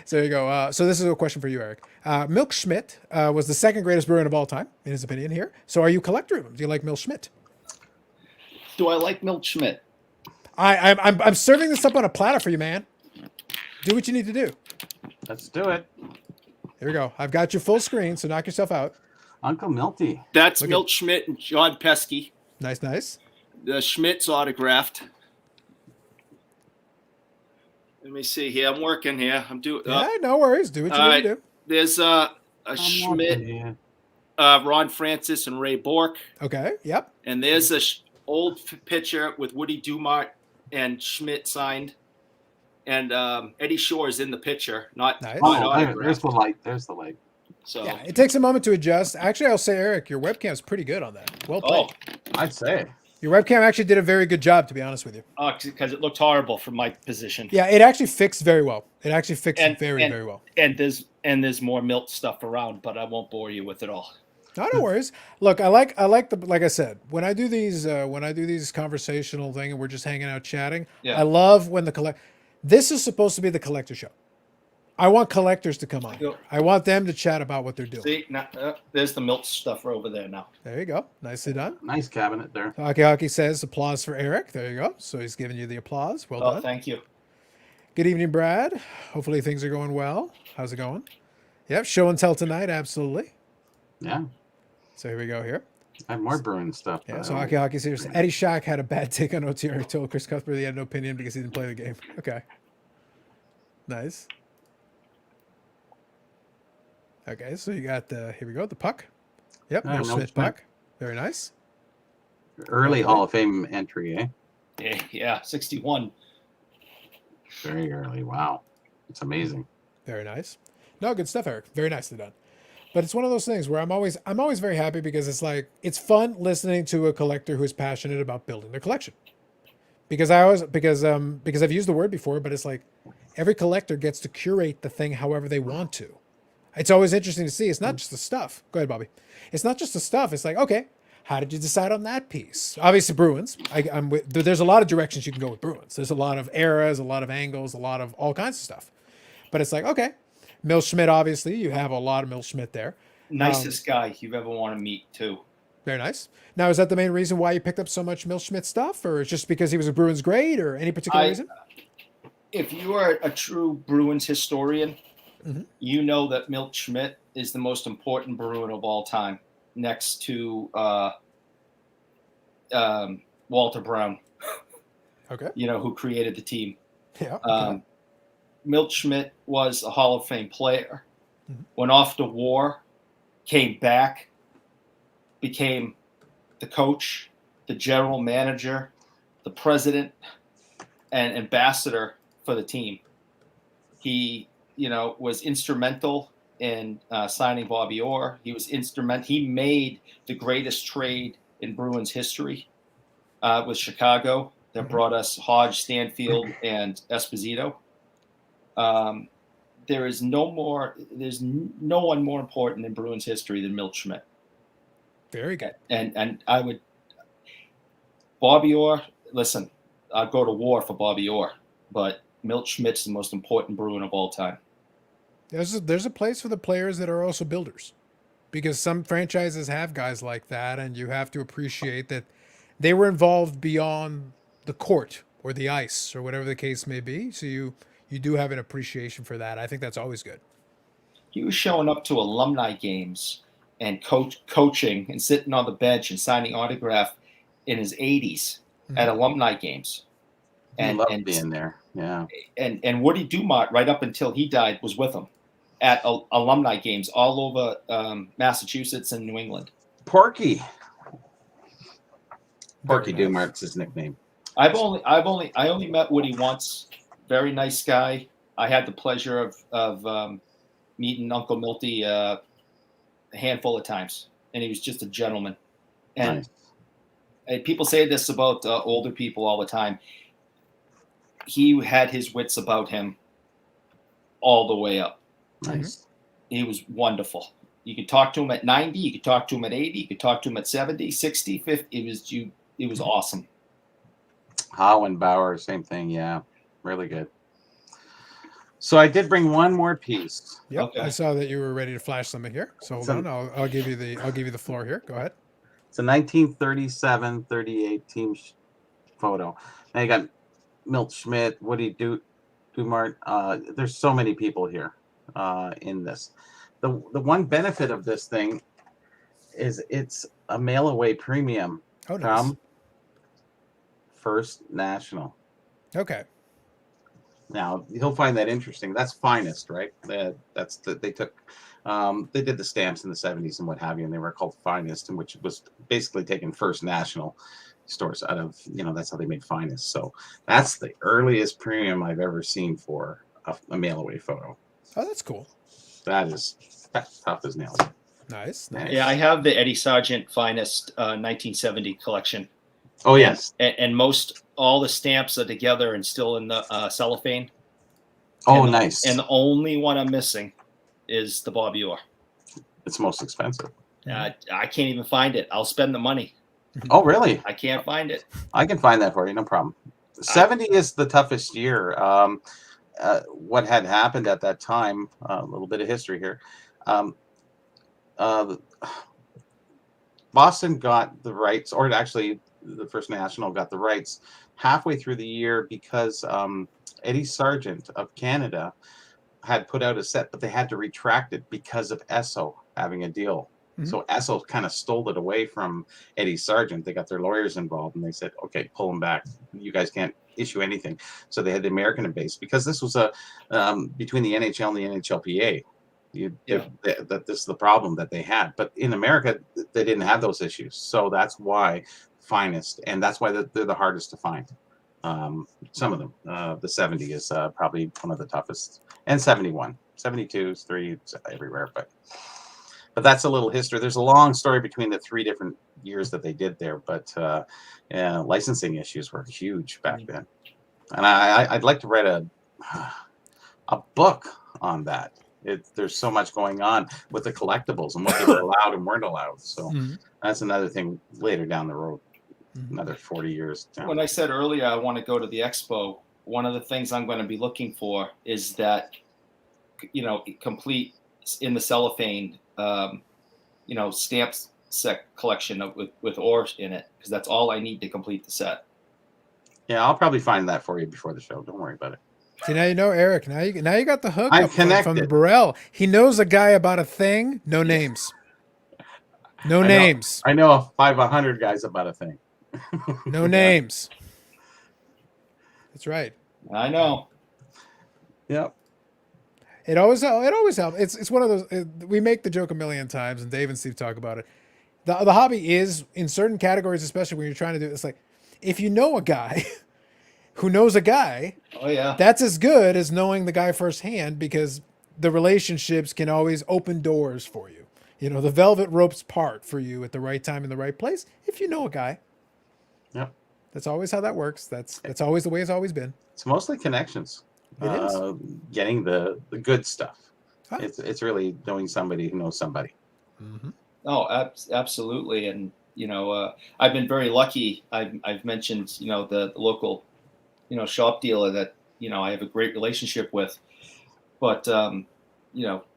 So there you go. So this is a question for you, Eric. Milk Schmidt was the second greatest Bruin of all time, in his opinion here. So are you a collector of him? Do you like Milk Schmidt? Do I like Milt Schmidt? I'm serving this up on a platter for you, man. Do what you need to do. Let's do it. Here we go. I've got you full screen, so knock yourself out. Uncle Milty. That's Milt Schmidt and John Pesky. Nice, nice. The Schmidt's autographed. Let me see here. I'm working here. I'm doing. Yeah, no worries. Do what you need to do. There's a Schmidt, Ron Francis, and Ray Bork. Okay. Yep. And there's a old picture with Woody Dumont and Schmidt signed. And Eddie Shore is in the picture. Not nice. There's the light. There's the light. So yeah, it takes a moment to adjust. Actually, I'll say, Eric, your webcam's pretty good on that. Well played. I'd say. Your webcam actually did a very good job, to be honest with you. Because it looked horrible from my position. Yeah, it actually fixed very well. It actually fixed very well. And there's more Milt stuff around, but I won't bore you with it all. No worries. Look, I like I said, when I do these conversational thing and we're just hanging out chatting, I love when this is supposed to be the collector show. I want collectors to come on. I want them to chat about what they're doing. See, there's the Milt stuff over there now. There you go. Nicely done. Nice cabinet there. Hockey says applause for Eric. There you go. So he's giving you the applause. Well done. Thank you. Good evening, Brad. Hopefully things are going well. How's it going? Yep. Show and tell tonight. Absolutely. Yeah. So here we go here. I have more Bruin stuff. Yeah. So Hockey says Eddie Shack had a bad take on OTR. He told Chris Cuthbert he had no opinion because he didn't play the game. Okay. Nice. Okay, so you got here we go, the puck. Yep, no Smith puck. Very nice. Early Hall of Fame entry, eh? Yeah, 61. Very early. Wow. It's amazing. Very nice. No, good stuff, Eric. Very nicely done. But it's one of those things where I'm always very happy because it's fun listening to a collector who is passionate about building their collection. Because I've used the word before, but it's like every collector gets to curate the thing however they want to. It's always interesting to see. It's not just the stuff. Go ahead, Bobby. It's not just the stuff. It's like, okay, how did you decide on that piece? Obviously, Bruins. There's a lot of directions you can go with Bruins. There's a lot of eras, a lot of angles, a lot of all kinds of stuff. But it's like, okay, Milt Schmidt, obviously. You have a lot of Milt Schmidt there. Nicest guy you've ever want to meet, too. Very nice. Now, is that the main reason why you picked up so much Milt Schmidt stuff? Or just because he was a Bruins great or any particular reason? If you are a true Bruins historian, you know that Milt Schmidt is the most important Bruin of all time, next to Walter Brown. Okay. Who created the team. Yeah. Okay. Milt Schmidt was a Hall of Fame player. Went off to war, came back, became the coach, the general manager, the president, and ambassador for the team. He was instrumental in signing Bobby Orr. He was instrumental. He made the greatest trade in Bruins history with Chicago that brought us Hodge, Stanfield, and Esposito. There's no one more important in Bruins history than Milt Schmidt. Very good. And I would, Bobby Orr, listen, I'd go to war for Bobby Orr, but Milt Schmidt's the most important Bruin of all time. There's a place for the players that are also builders, because some franchises have guys like that, and you have to appreciate that they were involved beyond the court or the ice or whatever the case may be. So you do have an appreciation for that. I think that's always good. He was showing up to alumni games and coaching and sitting on the bench and signing autograph in his 80s at alumni games. And love being there. Yeah. And Woody Dumont, right up until he died, was with him at alumni games all over Massachusetts and New England. Porky Dumont's his nickname. I only met Woody once. Very nice guy. I had the pleasure of meeting Uncle Milty a handful of times, and he was just a gentleman. And people say this about older people all the time. He had his wits about him all the way up. Nice. He was wonderful. You could talk to him at 90, you could talk to him at 80, you could talk to him at 70, 60, 50. It was awesome. Howe and Bauer, same thing. Yeah, really good. So I did bring one more piece. Yep, Okay. I saw that you were ready to flash something here. So hold on, I'll give you the floor here. Go ahead. It's a 1937-38 team photo. Now you got Milt Schmidt, Woody Dumart. There's so many people here in this. The one benefit of this thing is it's a mail away premium from First National. Okay. Now you'll find that interesting. That's Finest, right? They did the stamps in the 70s and what have you, and they were called Finest, and which was basically taking First National stores out of, that's how they made Finest. So that's the earliest premium I've ever seen for a mail away photo. Oh, that's cool. That's tough as nails. Nice. Yeah, I have the Eddie Sargent Finest 1970 collection. Oh yes. And all the stamps are together and still in the cellophane. Oh, nice. And the only one I'm missing is the Bob Ure. It's most expensive. I can't even find it. I'll spend the money. Oh, really? I can't find it. I can find that for you, no problem. 70 is the toughest year. What had happened at that time, a little bit of history here. Boston got the rights, or actually the First National got the rights halfway through the year because Eddie Sargent of Canada had put out a set, but they had to retract it because of Esso having a deal. So Esso kind of stole it away from Eddie Sargent. They got their lawyers involved, and they said, "Okay, pull them back. You guys can't issue anything." So they had the American base because this was between the NHL and the NHLPA. That this is the problem that they had. But in America, they didn't have those issues. So that's why Finest, and that's why they're the hardest to find. Some of them, the 70 is probably one of the toughest, and 71, 72 is everywhere, but that's a little history. There's a long story between the three different years that they did there, but licensing issues were huge back then. And I'd like to write a book on that. There's so much going on with the collectibles and what they were allowed and weren't allowed. So that's another thing later down the road, another 40 years down. When I said earlier I want to go to the expo, one of the things I'm going to be looking for is that, complete in the cellophane, stamps set collection with ores in it, because that's all I need to complete the set. Yeah, I'll probably find that for you before the show. Don't worry about it. See, now you know, Eric. Now you got the hook I'm up from the Burrell. He knows a guy about a thing. No names. No names. I know 500 guys about a thing. No names. That's right. I know. Yep. It always helps. It's one of those. We make the joke a million times, and Dave and Steve talk about it. The hobby is, in certain categories, especially when you're trying to do it, it's like, if you know a guy who knows a guy, oh yeah, that's as good as knowing the guy firsthand, because the relationships can always open doors for you. The velvet ropes part for you at the right time in the right place if you know a guy. Yep. That's always how that works. That's always the way it's always been. It's mostly connections. It is. Getting the good stuff. Huh? It's really knowing somebody who knows somebody. Mm-hmm. Oh, absolutely. And, I've been very lucky. I've mentioned, the local, shop dealer that, I have a great relationship with. But,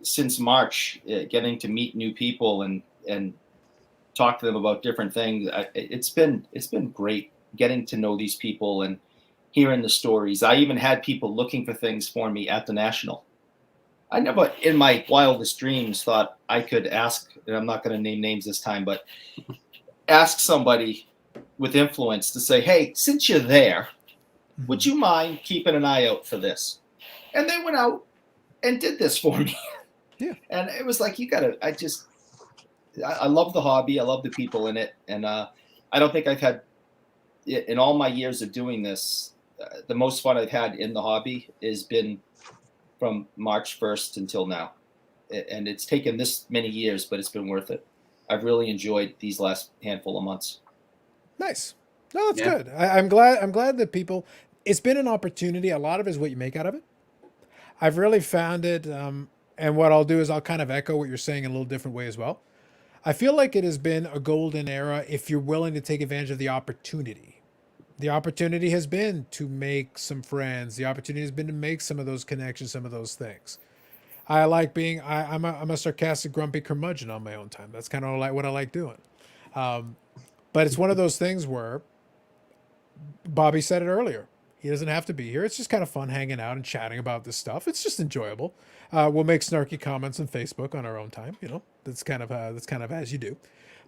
since March, getting to meet new people and talk to them about different things, it's been great getting to know these people and hearing the stories. I even had people looking for things for me at the National. I never, in my wildest dreams, thought I could ask, and I'm not going to name names this time, but ask somebody with influence to say, hey, since you're there, would you mind keeping an eye out for this? And they went out and did this for me. Yeah. And it was like, I love the hobby. I love the people in it. And I don't think I've had, in all my years of doing this, the most fun I've had in the hobby has been from March 1st until now. And it's taken this many years, but it's been worth it. I've really enjoyed these last handful of months. Nice. No, that's good. I'm glad that people, it's been an opportunity. A lot of it is what you make out of it. I've really found it. And what I'll do is I'll kind of echo what you're saying in a little different way as well. I feel like it has been a golden era if you're willing to take advantage of the opportunity. The opportunity has been to make some friends. The opportunity has been to make some of those connections, some of those things. I like being, I'm a sarcastic, grumpy curmudgeon on my own time. That's kind of like what I like doing. But it's one of those things where Bobby said it earlier. He doesn't have to be here. It's just kind of fun hanging out and chatting about this stuff. It's just enjoyable. We'll make snarky comments on Facebook on our own time. You know, that's kind of as you do.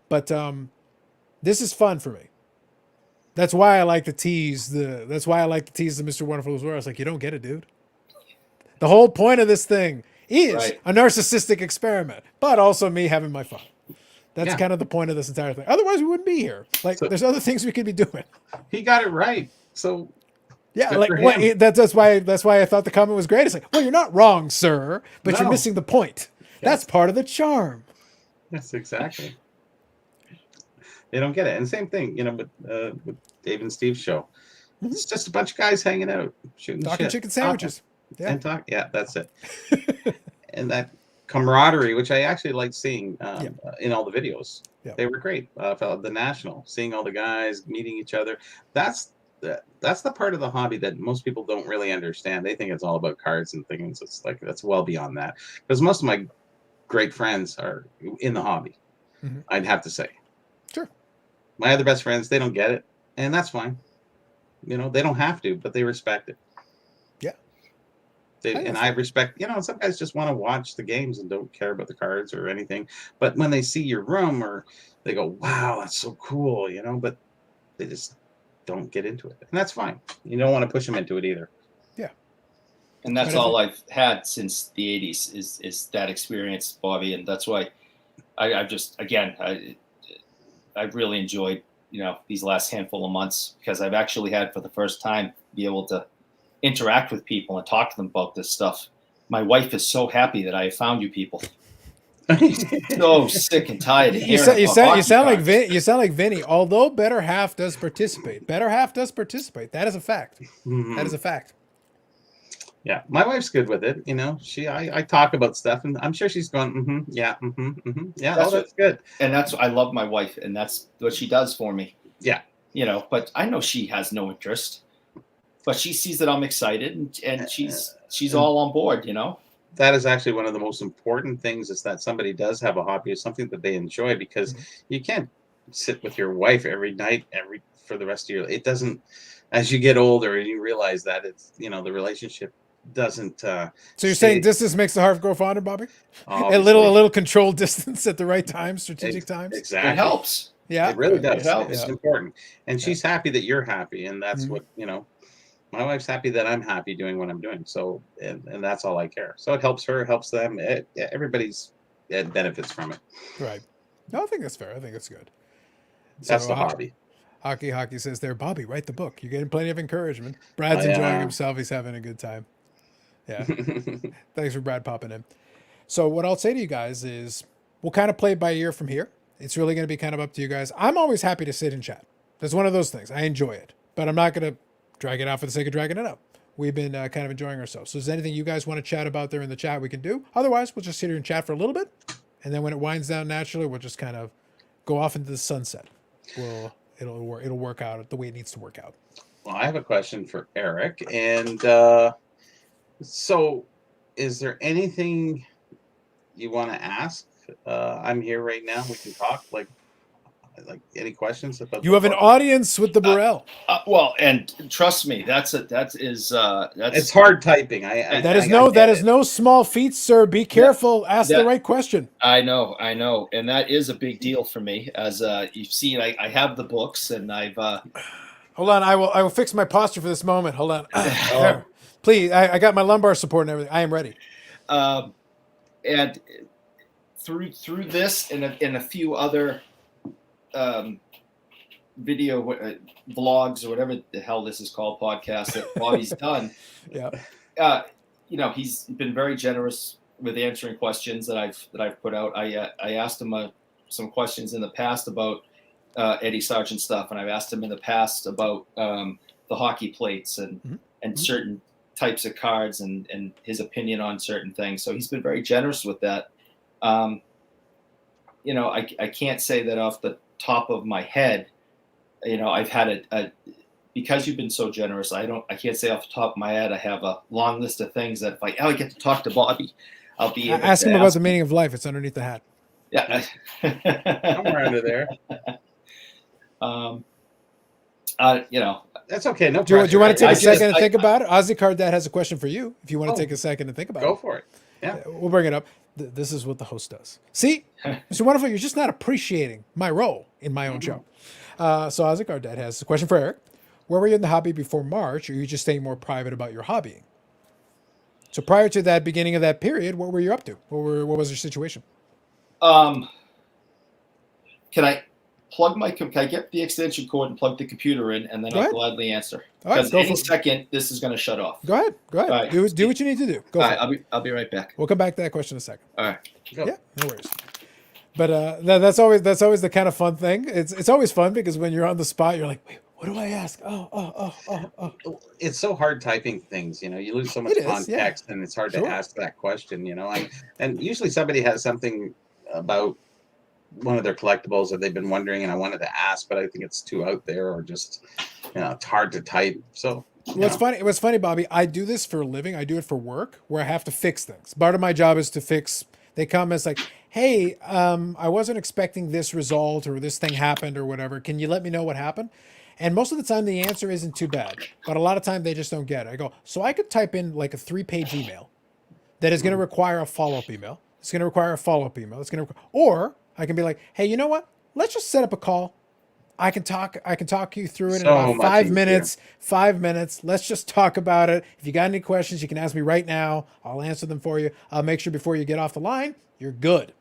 But this is fun for me. That's why I like to tease the Mr. Wonderful as well. It's like, you don't get it, dude. The whole point of this thing is a narcissistic experiment, but also me having my fun. That's kind of the point of this entire thing. Otherwise, we wouldn't be here. Like, there's other things we could be doing. He got it right. So yeah, like that's why I thought the comment was great. It's like, well, you're not wrong, sir, but you're missing the point. That's part of the charm. Yes, exactly. They don't get it. And same thing, you know, with Dave and Steve's show. Mm-hmm. It's just a bunch of guys hanging out, talking chicken sandwiches. And talk. Yeah, that's it. And that camaraderie, which I actually liked seeing in all the videos. Yeah. They were great. The National, seeing all the guys meeting each other. That's the part of the hobby that most people don't really understand. They think it's all about cards and things. It's like that's well beyond that. Because most of my great friends are in the hobby. Mm-hmm. I'd have to say. Sure. My other best friends, they don't get it, and that's fine. You know, they don't have to, but they respect it. Yeah. I respect, you know, some guys just want to watch the games and don't care about the cards or anything. But when they see your room, or they go, wow, that's so cool, you know, but they just don't get into it. And that's fine. You don't want to push them into it either. Yeah. And that's all I've had since the 80s is that experience, Bobby. And that's why I've really enjoyed, you know, these last handful of months, because I've actually had for the first time be able to interact with people and talk to them about this stuff. My wife is so happy that I found you people. So sick and tired. You sound like Vinny. Although better half does participate. That is a fact. Mm-hmm. That is a fact. Yeah, my wife's good with it. You know, I talk about stuff, and I'm sure she's going, yeah, yeah. That's good. And I love my wife, and that's what she does for me. Yeah, you know, but I know she has no interest, but she sees that I'm excited, and she's all on board. You know. That is actually one of the most important things, is that somebody does have a hobby, or something that they enjoy, because you can't sit with your wife every night, for the rest of your life. It doesn't, as you get older and you realize that it's, you know, the relationship doesn't. So you're saying distance makes the heart grow fonder, Bobby? Obviously. A little controlled distance at the right time, strategic times. Exactly. It helps. Yeah. It really does. It's important. And she's happy that you're happy. And that's what, you know, my wife's happy that I'm happy doing what I'm doing. So, and that's all I care. So it helps her, helps them. Everybody's benefits from it. Right. No, I think that's fair. I think it's good. That's the hobby. Hockey says there, Bobby, write the book. You're getting plenty of encouragement. Brad's enjoying himself. He's having a good time. Yeah. Thanks for Brad popping in. So what I'll say to you guys is we'll kind of play it by ear from here. It's really going to be kind of up to you guys. I'm always happy to sit and chat. That's one of those things. I enjoy it, but I'm not going to drag it out for the sake of dragging it out. We've been kind of enjoying ourselves. So is there anything you guys want to chat about there in the chat we can do? Otherwise, we'll just sit here and chat for a little bit. And then when it winds down naturally, we'll just kind of go off into the sunset. It'll work out the way it needs to work out. Well, I have a question for Eric. And so is there anything you want to ask? I'm here right now. We can talk. Like, Like, any questions about? You have an audience with the Burrell. Well, and trust me, that's It's hard typing. That is no small feat, sir. Be careful. Ask the right question. I know, and that is a big deal for me. As you've seen, I have the books, and I've. Hold on, I will fix my posture for this moment. Hold on, there. Please. I got my lumbar support and everything. I am ready. And through this and a few other video vlogs or whatever the hell this is called, podcast that Bobby's done. Yeah. He's been very generous with answering questions that I've put out. I asked him some questions in the past about Eddie Sargent stuff, and I've asked him in the past about the hockey plates and certain types of cards and his opinion on certain things. So he's been very generous with that. I can't say that off the top of my head. I've had because you've been so generous. I can't say off the top of my head. I have a long list of things that if I get to talk to Bobby, I'll be able ask to him about the meaning of life. It's underneath the hat. Yeah, somewhere under there. That's okay. No do pressure. you want to take a second and think about it? Ozzy Card Dad has a question for you. If you want to take a second and think about it, go for it. Yeah, we'll bring it up. This is what the host does. See, Mr. Wonderful, you're just not appreciating my role in my own show. So Ozzy Card Dad has a question for Eric. Where were you in the hobby before March, or are you just staying more private about your hobbying? So prior to that beginning of that period, what were you up to? What was your situation? Can I get the extension cord and plug the computer in, and then I'll gladly answer. Because any second, this is going to shut off. Go ahead. Right. Do what you need to do. Go for it. I'll be right back. We'll come back to that question in a second. All right. Go. Yeah, no worries. But that's always the kind of fun thing. It's always fun because when you're on the spot, you're like, wait, what do I ask? Oh. It's so hard typing things. You lose so much context, and it's hard to ask that question. And usually somebody has something about one of their collectibles that they've been wondering, and I wanted to ask, but I think it's too out there, or just it's hard to type. So what's funny, Bobby, I do this for a living. I do it for work, where I have to fix things. Part of my job is to fix. They come as like, hey, I wasn't expecting this result, or this thing happened, or whatever. Can you let me know what happened? And most of the time the answer isn't too bad, but a lot of time they just don't get it. I go, so I could type in like a 3-page email that is going to require a follow-up email. It's going to require a follow-up email. Or I can be like, hey, you know what? Let's just set up a call. I can talk you through it in about 5 minutes. 5 minutes. Let's just talk about it. If you got any questions, you can ask me right now. I'll answer them for you. I'll make sure before you get off the line, you're good.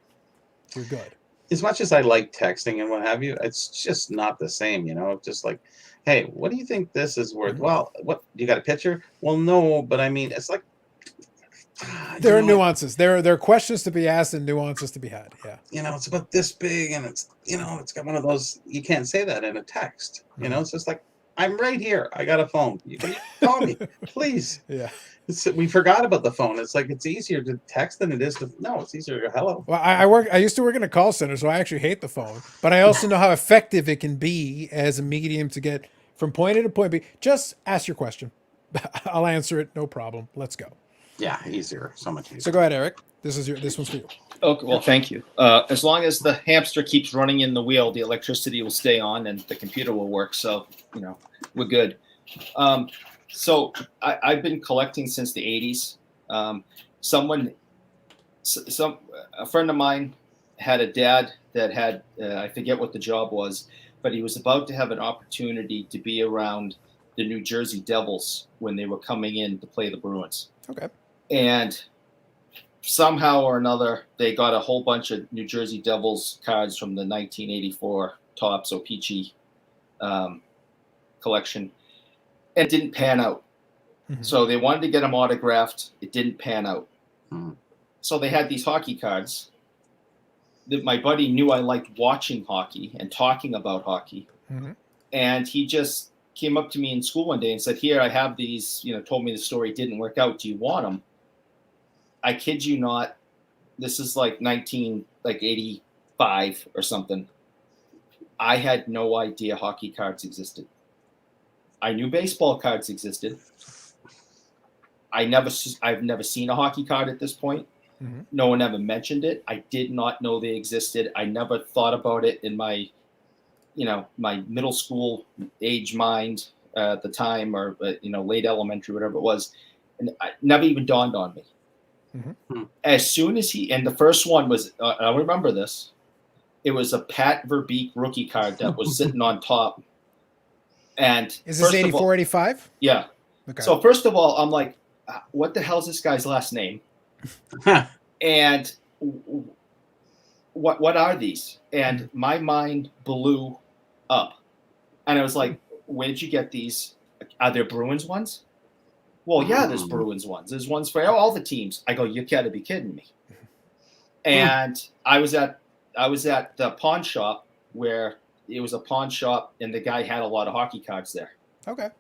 You're good. As much as I like texting and what have you, it's just not the same, just like, hey, what do you think this is worth? Well, what, you got a picture? Well, no, but I mean, it's like, there are nuances. There are questions to be asked and nuances to be had. Yeah. It's about this big, and it's, it's got one of those, you can't say that in a text. It's just like, I'm right here. I got a phone. You can call me, please. Yeah. We forgot about the phone. It's like, it's easier to text than it is to, no, it's easier to hello. Well, I used to work in a call center, so I actually hate the phone, but I also know how effective it can be as a medium to get from point A to point B. Just ask your question. I'll answer it. No problem. Let's go. Yeah, easier. So much easier. So go ahead, Eric. This one's for you. Okay. Well, thank you. As long as the hamster keeps running in the wheel, the electricity will stay on and the computer will work. So, we're good. So I've been collecting since the 80s. A friend of mine had a dad that had, I forget what the job was, but he was about to have an opportunity to be around the New Jersey Devils when they were coming in to play the Bruins. Okay. And somehow or another, they got a whole bunch of New Jersey Devils cards from the 1984 Topps O-Pee-Chee collection. And it didn't pan out. Mm-hmm. So they wanted to get them autographed. It didn't pan out. Mm-hmm. So they had these hockey cards that my buddy knew I liked watching hockey and talking about hockey. Mm-hmm. And he just came up to me in school one day and said, here, I have these, told me the story didn't work out. Do you want them? I kid you not. This is like 85 or something. I had no idea hockey cards existed. I knew baseball cards existed. I've never seen a hockey card at this point. Mm-hmm. No one ever mentioned it. I did not know they existed. I never thought about it in my my middle school age mind at the time, or late elementary, whatever it was, and it never even dawned on me. Mm-hmm. As soon as and the first one was, I remember this. It was a Pat Verbeek rookie card that was sitting on top. And is this 84, 85? Yeah. Okay. So first of all, I'm like, what the hell's this guy's last name? And what are these? And my mind blew up. And I was like, where did you get these? Are there Bruins ones? Well, yeah, there's Bruins ones. There's ones for all the teams. I go, you gotta be kidding me. And I was at the pawn shop, where it was a pawn shop, and the guy had a lot of hockey cards there. Okay.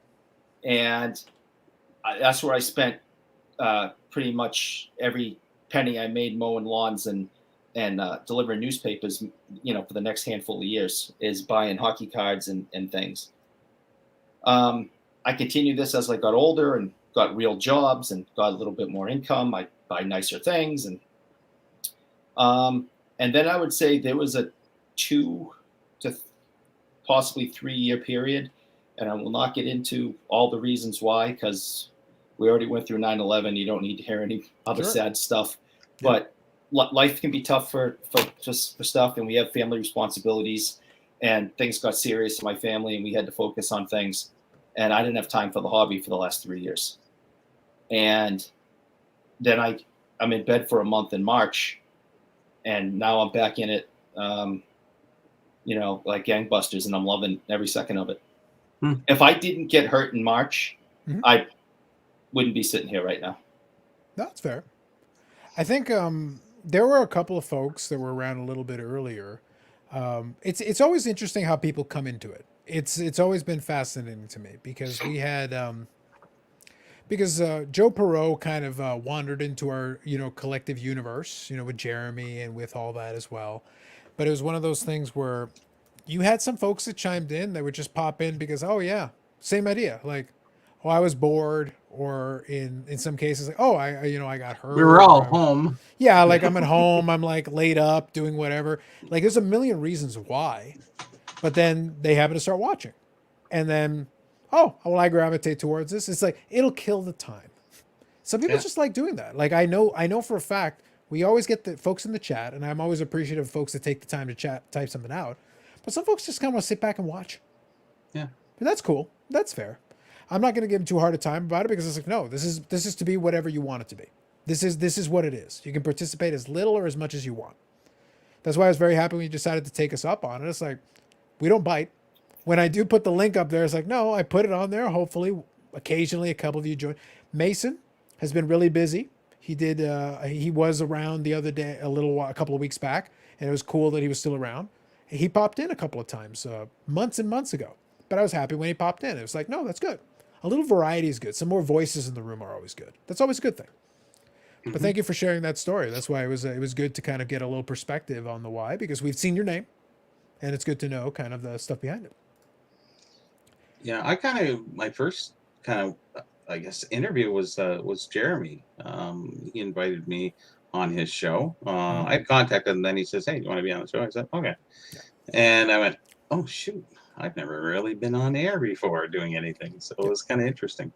And that's where I spent pretty much every penny I made mowing lawns and delivering newspapers, for the next handful of years, is buying hockey cards and things. I continued this as I got older and got real jobs and got a little bit more income. I buy nicer things, and then I would say there was a 2 to possibly 3 year period, and I will not get into all the reasons why, because we already went through 9/11. You don't need to hear any other sad stuff. Yeah. But life can be tough for stuff, and we have family responsibilities, and things got serious in my family, and we had to focus on things, and I didn't have time for the hobby for the last 3 years. And then I'm in bed for a month in March, and now I'm back in it, like gangbusters, and I'm loving every second of it. If I didn't get hurt in March, I wouldn't be sitting here right now. That's fair. I think there were a couple of folks that were around a little bit earlier. It's always interesting how people come into it. It's always been fascinating to me, because we had Joe Perot kind of wandered into our collective universe, with Jeremy and with all that as well. But it was one of those things where you had some folks that chimed in that would just pop in because, oh yeah, same idea. Like, oh, I was bored, or in some cases, like, oh, I got hurt. We were all home. Yeah, like I'm at home, I'm like laid up doing whatever. Like, there's a million reasons why, but then they happen to start watching, and then, oh, well, I gravitate towards this. It's like, it'll kill the time. Some people just like doing that. Like, I know for a fact, we always get the folks in the chat, and I'm always appreciative of folks that take the time to chat, type something out. But some folks just kind of want to sit back and watch. Yeah. And that's cool. That's fair. I'm not going to give them too hard a time about it, because it's like, no, this is to be whatever you want it to be. This is what it is. You can participate as little or as much as you want. That's why I was very happy when you decided to take us up on it. It's like, we don't bite. When I do put the link up there, it's like, no, I put it on there. Hopefully, occasionally, a couple of you join. Mason has been really busy. He was around the other day, a couple of weeks back, and it was cool that he was still around. He popped in a couple of times, months and months ago. But I was happy when he popped in. It was like, no, that's good. A little variety is good. Some more voices in the room are always good. That's always a good thing. But thank you for sharing that story. That's why it was good to kind of get a little perspective on the why, because we've seen your name, and it's good to know kind of the stuff behind it. Yeah, my first kind of, I guess, interview was Jeremy. He invited me on his show. I contacted him, and then he says, hey, do you want to be on the show? I said, okay. Yeah. And I went, oh, shoot. I've never really been on air before doing anything. So it was kind of interesting.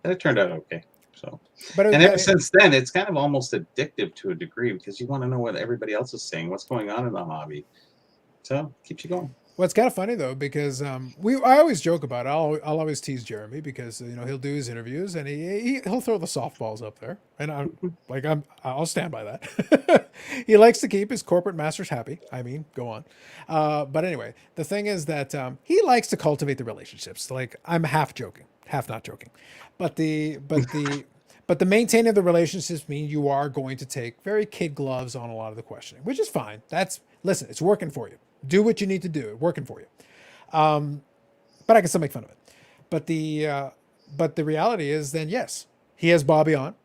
And it turned out okay. So, and ever since then, it's kind of almost addictive to a degree, because you want to know what everybody else is saying, what's going on in the hobby. So it keeps you going. Well, it's kind of funny though, because I always joke about it. I'll always tease Jeremy, because he'll do his interviews and he'll throw the softballs up there, and I'll stand by that. He likes to keep his corporate masters happy. I mean, go on. But anyway, the thing is that he likes to cultivate the relationships. Like, I'm half joking, half not joking, but the maintaining of the relationships mean you are going to take very kid gloves on a lot of the questioning, which is fine. Listen, it's working for you. Do what you need to do. It's working for you. But I can still make fun of it. But the reality is, then yes, he has Bobby on.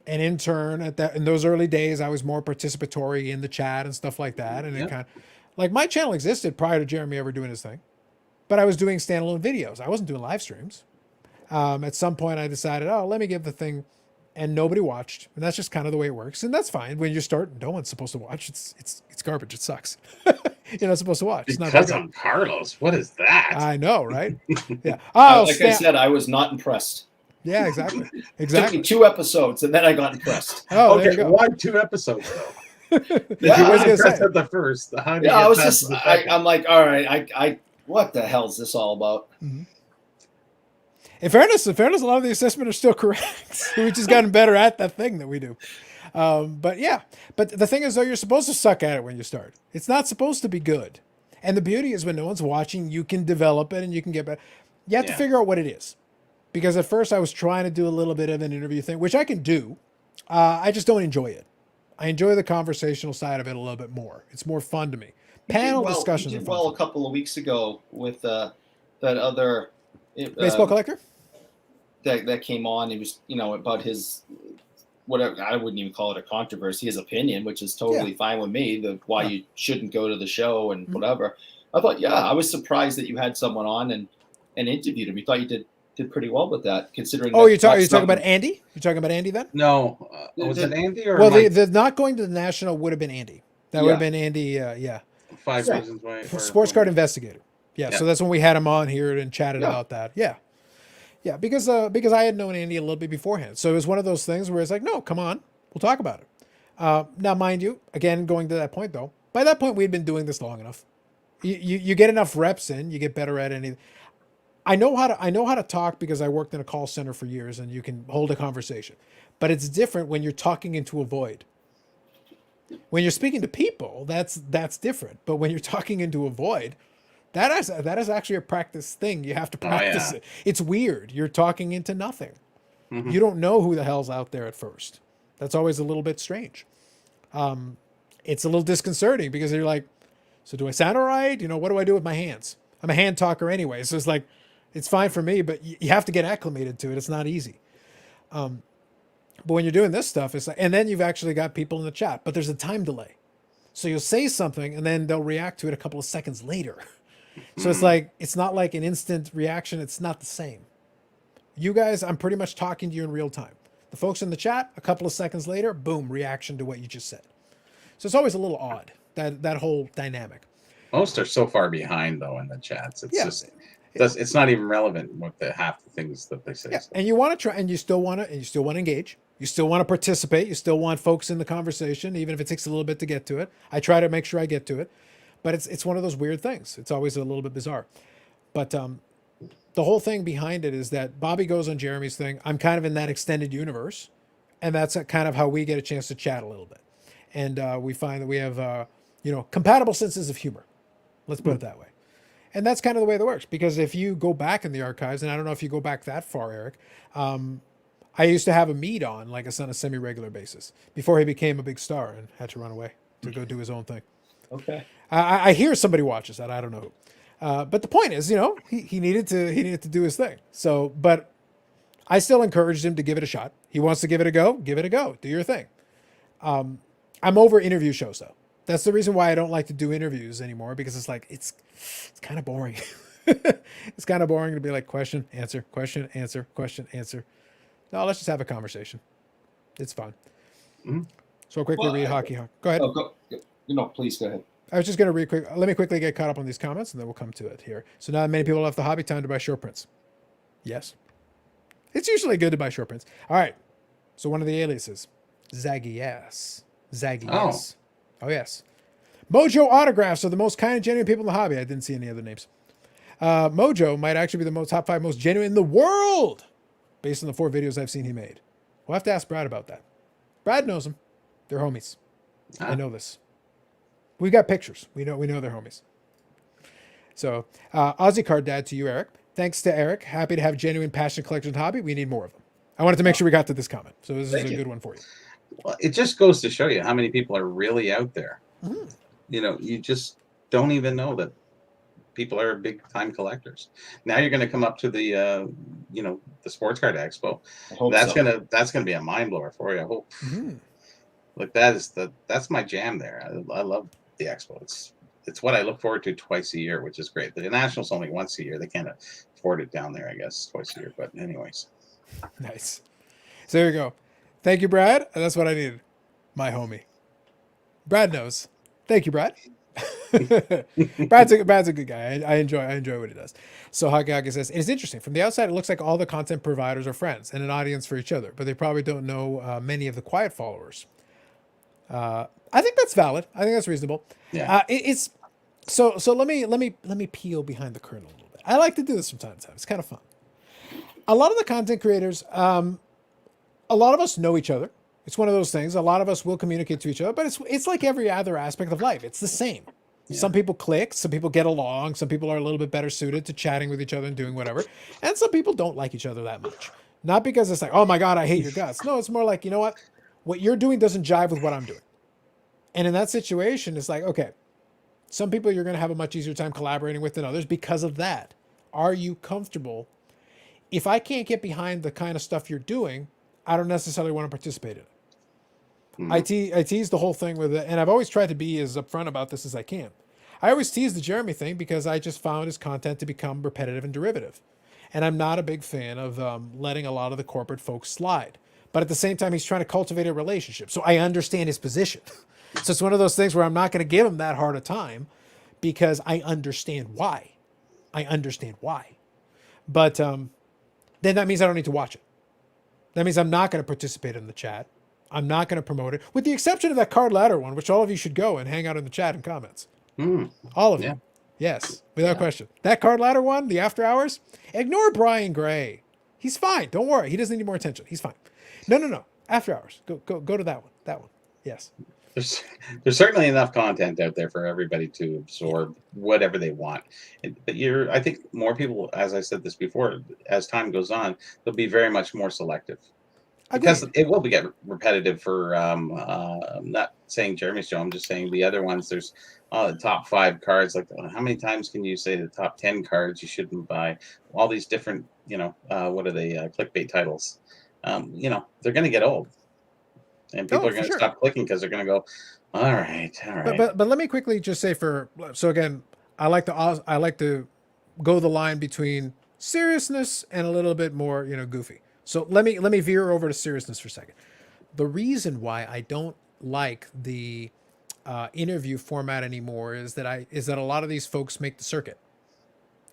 And in turn, in those early days, I was more participatory in the chat and stuff like that. And it kind of, like, my channel existed prior to Jeremy ever doing his thing, but I was doing standalone videos. I wasn't doing live streams. At some point I decided, let me give the thing and nobody watched, and that's just kind of the way it works, and that's fine. When you start, no one's supposed to watch. It's garbage. It sucks. You're not supposed to watch. It's not Because I'm Carlos. What is that? I know, right? Yeah. Oh, like I said, I was not impressed. Yeah, exactly. It took Exactly. me 2 episodes, and then I got impressed. Oh, there you Okay, go. why 2 episodes though? Yeah, You I was was gonna impressed say. at the first. How do you Yeah, I get was past just, the second? I'm like, all right, I what the hell is this all about? In fairness, a lot of the assessment are still correct. We've just gotten better at that thing that we do. But yeah, but the thing is, though, you're supposed to suck at it when you start. It's not supposed to be good. And the beauty is when no one's watching, you can develop it and you can get better. You have to figure out what it is. Because at first I was trying to do a little bit of an interview thing, which I can do. I just don't enjoy it. I enjoy the conversational side of it a little bit more. It's more fun to me. Panel discussions You are did fun. well a couple of weeks ago with that other Baseball collector? that came on. He was, about his whatever. I wouldn't even call it a controversy. His opinion, which is totally fine with me. Why you shouldn't go to the show and whatever. I thought, I was surprised that you had someone on and interviewed him. You thought you did pretty well with that, considering. Oh, you're talking about Andy? You're talking about Andy then? No, was it Andy or Well, Mike? the not going to the national would have been Andy. That would have been Andy. 5 reasons why. Sports card investigator. Yeah, so that's when we had him on here and chatted about that. Yeah, because I had known Andy a little bit beforehand, so it was one of those things where it's like, no, come on, we'll talk about it. Now, mind you, again, going to that point though, by that point we'd been doing this long enough. You get enough reps in, you get better at anything. I know how to talk because I worked in a call center for years, and you can hold a conversation. But it's different when you're talking into a void. When you're speaking to people, that's different. But when you're talking into a void, that is actually a practice thing. You have to practice it. It's weird. You're talking into nothing. Mm-hmm. You don't know who the hell's out there at first. That's always a little bit strange. It's a little disconcerting because you're like, so do I sound all right? What do I do with my hands? I'm a hand talker anyway, so it's like, it's fine for me, but you have to get acclimated to it. It's not easy. But when you're doing this stuff, it's like, and then you've actually got people in the chat, but there's a time delay. So you'll say something and then they'll react to it a couple of seconds later. So it's like, it's not like an instant reaction. It's not the same. You guys, I'm pretty much talking to you in real time. The folks in the chat, a couple of seconds later, boom, reaction to what you just said. So it's always a little odd, that whole dynamic. Most are so far behind though in the chats. It's just it's not even relevant what half the things that they say. Yeah. And you want to try, and you still want to engage. You still want to participate. You still want folks in the conversation, even if it takes a little bit to get to it. I try to make sure I get to it, but it's one of those weird things. It's always a little bit bizarre. But the whole thing behind it is that Bobby goes on Jeremy's thing. I'm kind of in that extended universe, and that's kind of how we get a chance to chat a little bit. And we find that we have compatible senses of humor. Let's put it that way. And that's kind of the way that works, because if you go back in the archives, and I don't know if you go back that far, Eric, I used to have a meet on like on a semi-regular basis before he became a big star and had to run away to go do his own thing. Okay. I hear somebody watches that. I don't know who. But the point is, he needed to do his thing. So, but I still encouraged him to give it a shot. He wants to give it a go. Give it a go. Do your thing. I'm over interview shows though. That's the reason why I don't like to do interviews anymore, because it's like, it's kind of boring. It's kind of boring to be like question, answer, question, answer, question, answer. No, let's just have a conversation. It's fun. Mm-hmm. So quickly read hockey. Go ahead. Please go ahead. I was just going to read quick. Let me quickly get caught up on these comments, and then we'll come to it here. So now many people left the hobby, time to buy short prints. Yes. It's usually good to buy short prints. All right. So one of the aliases, Zaggy Yes. Zaggy Yes. Oh, yes. Mojo autographs are the most kind and genuine people in the hobby. I didn't see any other names. Mojo might actually be the top 5 most genuine in the world, based on the 4 videos I've seen he made. We'll have to ask Brad about that. Brad knows him. They're homies. I know this. We've got pictures. We know they're homies. So, Aussie Card Dad to you, Eric. Thanks to Eric. Happy to have genuine passion collection hobby. We need more of them. I wanted to make sure we got to this comment. So this is a good one for you. Well, it just goes to show you how many people are really out there. Mm-hmm. You just don't even know that people are big time collectors. Now you're going to come up to the the Sports Card Expo. That's gonna be a mind blower for you. I hope. Mm-hmm. Like that's my jam there. I love the expo. It's what I look forward to twice a year, which is great. The National's only once a year. They can't afford it down there, I guess, twice a year. But anyways. Nice. So there you go. Thank you, Brad. That's what I needed. My homie. Brad knows. Thank you, Brad. Brad's a good guy. I enjoy what he does. So Haki says, it's interesting. From the outside, it looks like all the content providers are friends and an audience for each other, but they probably don't know many of the quiet followers. I think that's valid. I think that's reasonable. Yeah. It's so let me peel behind the curtain a little bit. I like to do this from time to time. It's kind of fun. A lot of the content creators, a lot of us know each other. It's one of those things. A lot of us will communicate to each other, but it's like every other aspect of life. It's the same. Yeah. Some people click, some people get along, some people are a little bit better suited to chatting with each other and doing whatever, and some people don't like each other that much. Not because it's like, oh my God, I hate your guts. No, it's more like, you know what you're doing doesn't jive with what I'm doing. And in that situation, it's like, okay, some people you're going to have a much easier time collaborating with than others because of that. Are you comfortable? If I can't get behind the kind of stuff you're doing, I don't necessarily want to participate in it. Mm-hmm. I tease the whole thing with it, and I've always tried to be as upfront about this as I can. I always tease the Jeremy thing because I just found his content to become repetitive and derivative. And I'm not a big fan of letting a lot of the corporate folks slide. But at the same time, he's trying to cultivate a relationship. So I understand his position. So it's one of those things where I'm not going to give him that hard a time because I understand why. But then that means I don't need to watch it. That means I'm not going to participate in the chat. I'm not going to promote it, with the exception of that card ladder one, which all of you should go and hang out in the chat and comments. All of you. Yes, without question. That card ladder one, the after hours, ignore Brian Gray. He's fine. Don't worry. He doesn't need more attention. He's fine. No. After hours. Go to that one. That one. Yes. There's certainly enough content out there for everybody to absorb whatever they want. But I think more people, as I said this before, as time goes on, they'll be very much more selective. Because it will get repetitive for, I'm not saying Jeremy's show, I'm just saying the other ones. There's the top 5 cards. Like, how many times can you say the top 10 cards you shouldn't buy? All these different, what are they, clickbait titles? They're going to get old. And people are going to stop clicking because they're going to go, all right. But let me quickly just say so again, I like to go the line between seriousness and a little bit more, goofy. So let me veer over to seriousness for a second. The reason why I don't like the interview format anymore is that a lot of these folks make the circuit.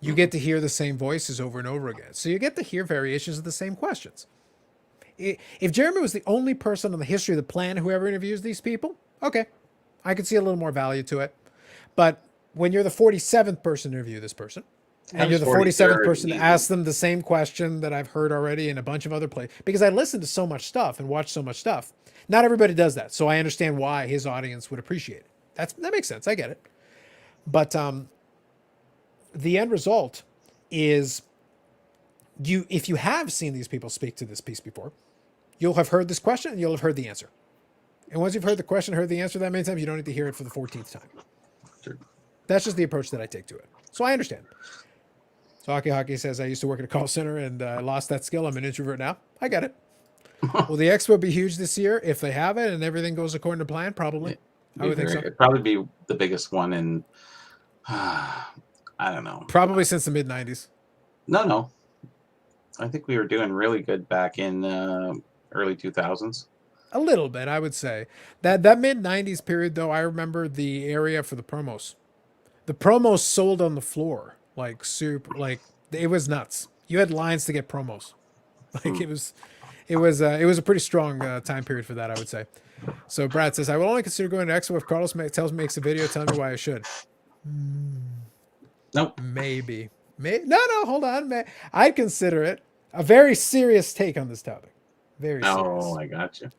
You get to hear the same voices over and over again. So you get to hear variations of the same questions. If Jeremy was the only person on the history of the planet who ever interviews these people, okay, I could see a little more value to it. But when you're the 47th person to interview this person, and you're the 47th person to ask them the same question that I've heard already in a bunch of other places, because I listen to so much stuff and watch so much stuff. Not everybody does that. So I understand why his audience would appreciate it. That makes sense. I get it. But the end result is if you have seen these people speak to this piece before, you'll have heard this question and you'll have heard the answer. And once you've heard the question, heard the answer that many times, you don't need to hear it for the 14th time. Sure. That's just the approach that I take to it. So I understand. So Hockey says, I used to work at a call center and I lost that skill. I'm an introvert now. I get it. Will the expo be huge this year? If they have it and everything goes according to plan, probably. I would think so. It'd probably be the biggest one in, I don't know. Probably since the mid-90s. No. I think we were doing really good back in early 2000s. A little bit, I would say. That mid-90s period, though, I remember the area for the promos. The promos sold on the floor. Like super, like it was nuts. You had lines to get promos. Like it was a pretty strong time period for that, I would say. So Brad says, I will only consider going to Expo if Carlos makes a video telling me why I should. Nope. Maybe. No, hold on. I'd consider it a very serious take on this topic. Very serious. Oh, I got you.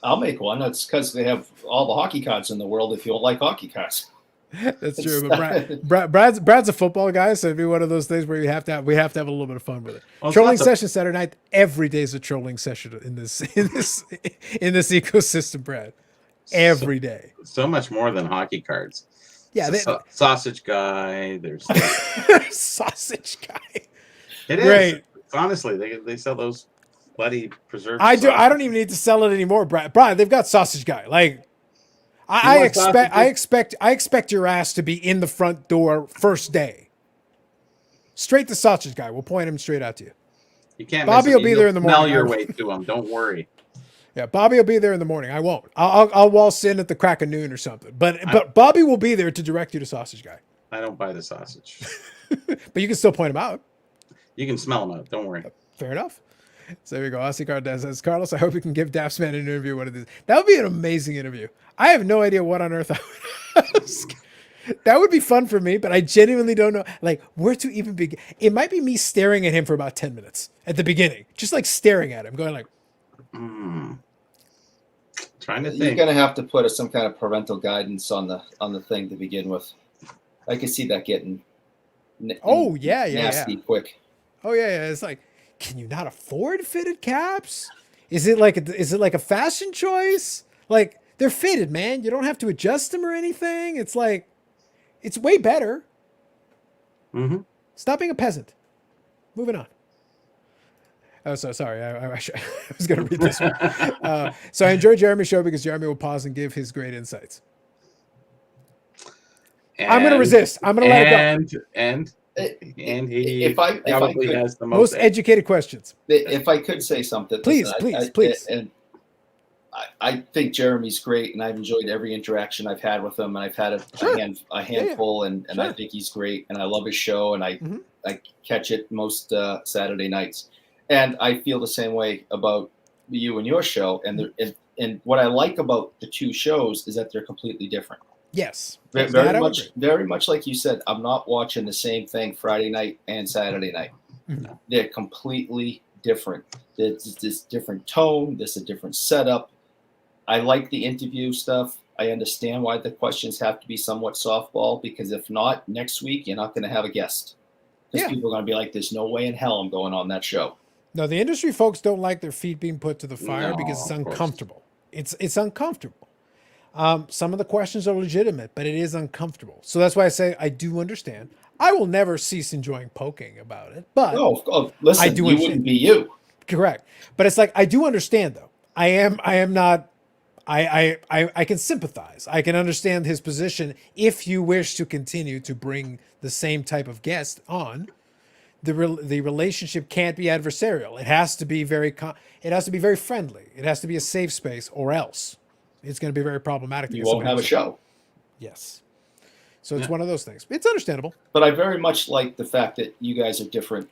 I'll make one. That's because they have all the hockey cards in the world if you don't like hockey cards. That's true, but Brad's a football guy, so it'd be one of those things where we have to have a little bit of fun with it. Well, trolling session Saturday night. Every day is a trolling session in this ecosystem, Brad. Every day. So much more than hockey cards. Yeah, sausage guy. There's sausage guy. It is. Great. Honestly, they sell those bloody preserved. I don't even need to sell it anymore, Brad. Brian, they've got sausage guy. Like. I expect your ass to be in the front door first day. Straight to sausage guy. We'll point him straight out to you. You can't. Bobby will be there in the morning. Smell your way to him. Don't worry. Yeah, Bobby will be there in the morning. I won't. I'll waltz in at the crack of noon or something. But Bobby will be there to direct you to Sausage Guy. I don't buy the sausage. But you can still point him out. You can smell them out. Don't worry. Fair enough. So there we go. Aussie Cardez says, Carlos, I hope you can give Dapsman an interview one of these. That would be an amazing interview. I have no idea what on earth I would ask. That would be fun for me, but I genuinely don't know, like, where to even begin. It might be me staring at him for about 10 minutes at the beginning, just like staring at him, going like, Trying to think. You're gonna have to put some kind of parental guidance on the thing to begin with. I can see that getting nasty quick. Oh yeah. It's like, can you not afford fitted caps? Is it like a fashion choice? Like, they're fitted, man. You don't have to adjust them or anything. It's like, it's way better. Mm-hmm. Stop being a peasant. Moving on. Oh, so sorry. I was going to read this one. So I enjoy Jeremy's show because Jeremy will pause and give his great insights. I'm going to resist. I'm going to let it go. And he if I could, has the most educated questions. If I could say something, please. And I think Jeremy's great, and I've enjoyed every interaction I've had with him, and I've had a handful, and I think he's great, and I love his show, and I catch it most Saturday nights, and I feel the same way about you and your show, and what I like about the two shows is that they're completely different. Yes, very much like you said. I'm not watching the same thing Friday night and Saturday night. No. They're completely different. There's this different tone. There's a different setup. I like the interview stuff. I understand why the questions have to be somewhat softball, because if not, next week you're not going to have a guest. Because people are going to be like, "There's no way in hell I'm going on that show." No, the industry folks don't like their feet being put to the fire because it's uncomfortable. It's uncomfortable. Some of the questions are legitimate, but it is uncomfortable. So that's why I say I do understand. I will never cease enjoying poking about it, but listen, I do you wouldn't be you. Correct. But it's like, I do understand though. I am not, I can sympathize. I can understand his position. If you wish to continue to bring the same type of guest on, the relationship can't be adversarial. It has to be very friendly. It has to be a safe space, or else it's going to be very problematic. You won't have a show. Yes. So it's one of those things. It's understandable. But I very much like the fact that you guys are different.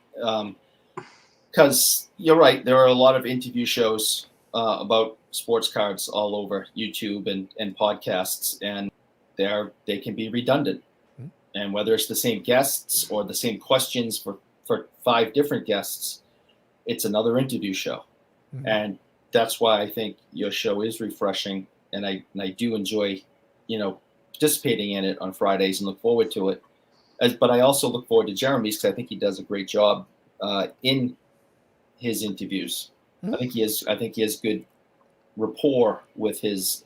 Because you're right. There are a lot of interview shows about sports cards all over YouTube and podcasts, and they can be redundant. Mm-hmm. And whether it's the same guests or the same questions for 5 different guests, it's another interview show. Mm-hmm. And that's why I think your show is refreshing. And I do enjoy, participating in it on Fridays and look forward to it. But I also look forward to Jeremy's, because I think he does a great job in his interviews. Mm-hmm. I think he has good rapport with his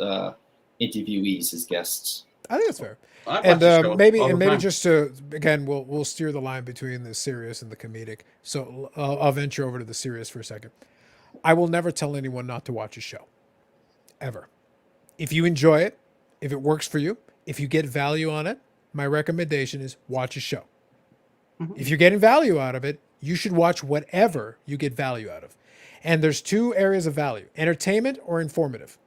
interviewees, his guests. I think that's fair. And maybe just to, again, we'll steer the line between the serious and the comedic. So I'll venture over to the serious for a second. I will never tell anyone not to watch a show, ever. If you enjoy it, if it works for you, if you get value on it, my recommendation is watch a show. Mm-hmm. If you're getting value out of it, you should watch whatever you get value out of. And there's 2 areas of value: entertainment or informative.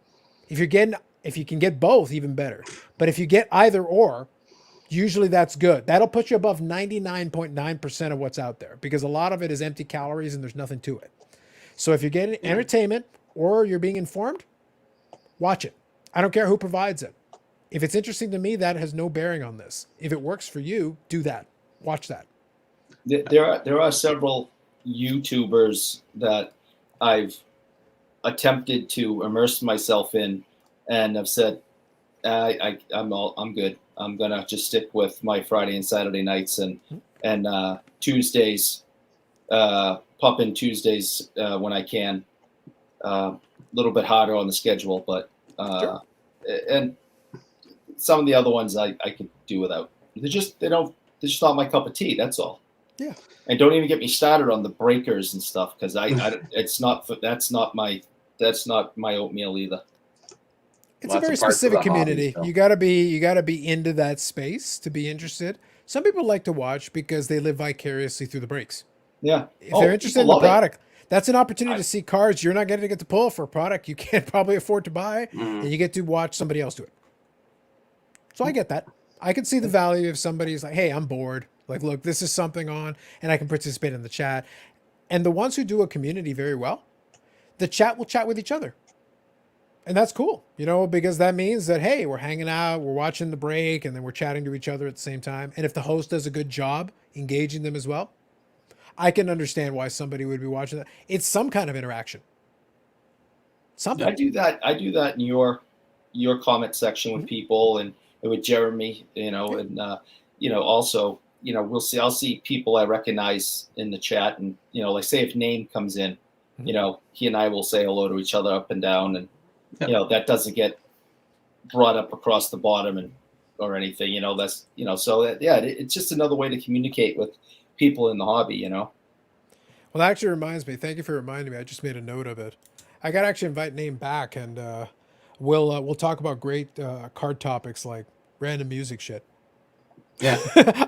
If you can get both, even better. But if you get either or, usually that's good. That'll put you above 99.9% of what's out there, because a lot of it is empty calories and there's nothing to it. So if you're getting entertainment or you're being informed, watch it. I don't care who provides it. If it's interesting to me, that has no bearing on this. If it works for you, do that. Watch that. There are several YouTubers that I've attempted to immerse myself in, and I've said, I'm good. I'm gonna just stick with my Friday and Saturday nights and Tuesdays. Pop in Tuesdays when I can. A little bit harder on the schedule, but sure. And some of the other ones I could do without. They're just not my cup of tea. That's all. Yeah. And don't even get me started on the breakers and stuff, because that's not my oatmeal either. It's a very specific community. Hobby, so. You gotta be into that space to be interested. Some people like to watch because they live vicariously through the breaks. Yeah. If they're interested in the product, That's an opportunity to see cards you're not going to get to pull for a product you can't probably afford to buy, and you get to watch somebody else do it. So I get that. I can see the value if somebody's like, hey, I'm bored. Like, look, this is something on, and I can participate in the chat. And the ones who do a community very well, the chat will chat with each other. And that's cool, you know, because that means that, hey, we're hanging out, we're watching the break, and then we're chatting to each other at the same time. And if the host does a good job engaging them as well, I can understand why somebody would be watching that. It's some kind of interaction. Something. I do that in your comment section with people and with Jeremy, you know, and you know, also, you know, I'll see people I recognize in the chat, and you know, like say if Name comes in, you know, he and I will say hello to each other up and down, and you know, that doesn't get brought up across the bottom and or anything, you know, that's, you know, so that, yeah, it's just another way to communicate with people in the hobby, you know. Well, that actually reminds me. Thank you for reminding me. I just made a note of it. I got to actually invite Name back, and we'll talk about great card topics like random music shit. Yeah.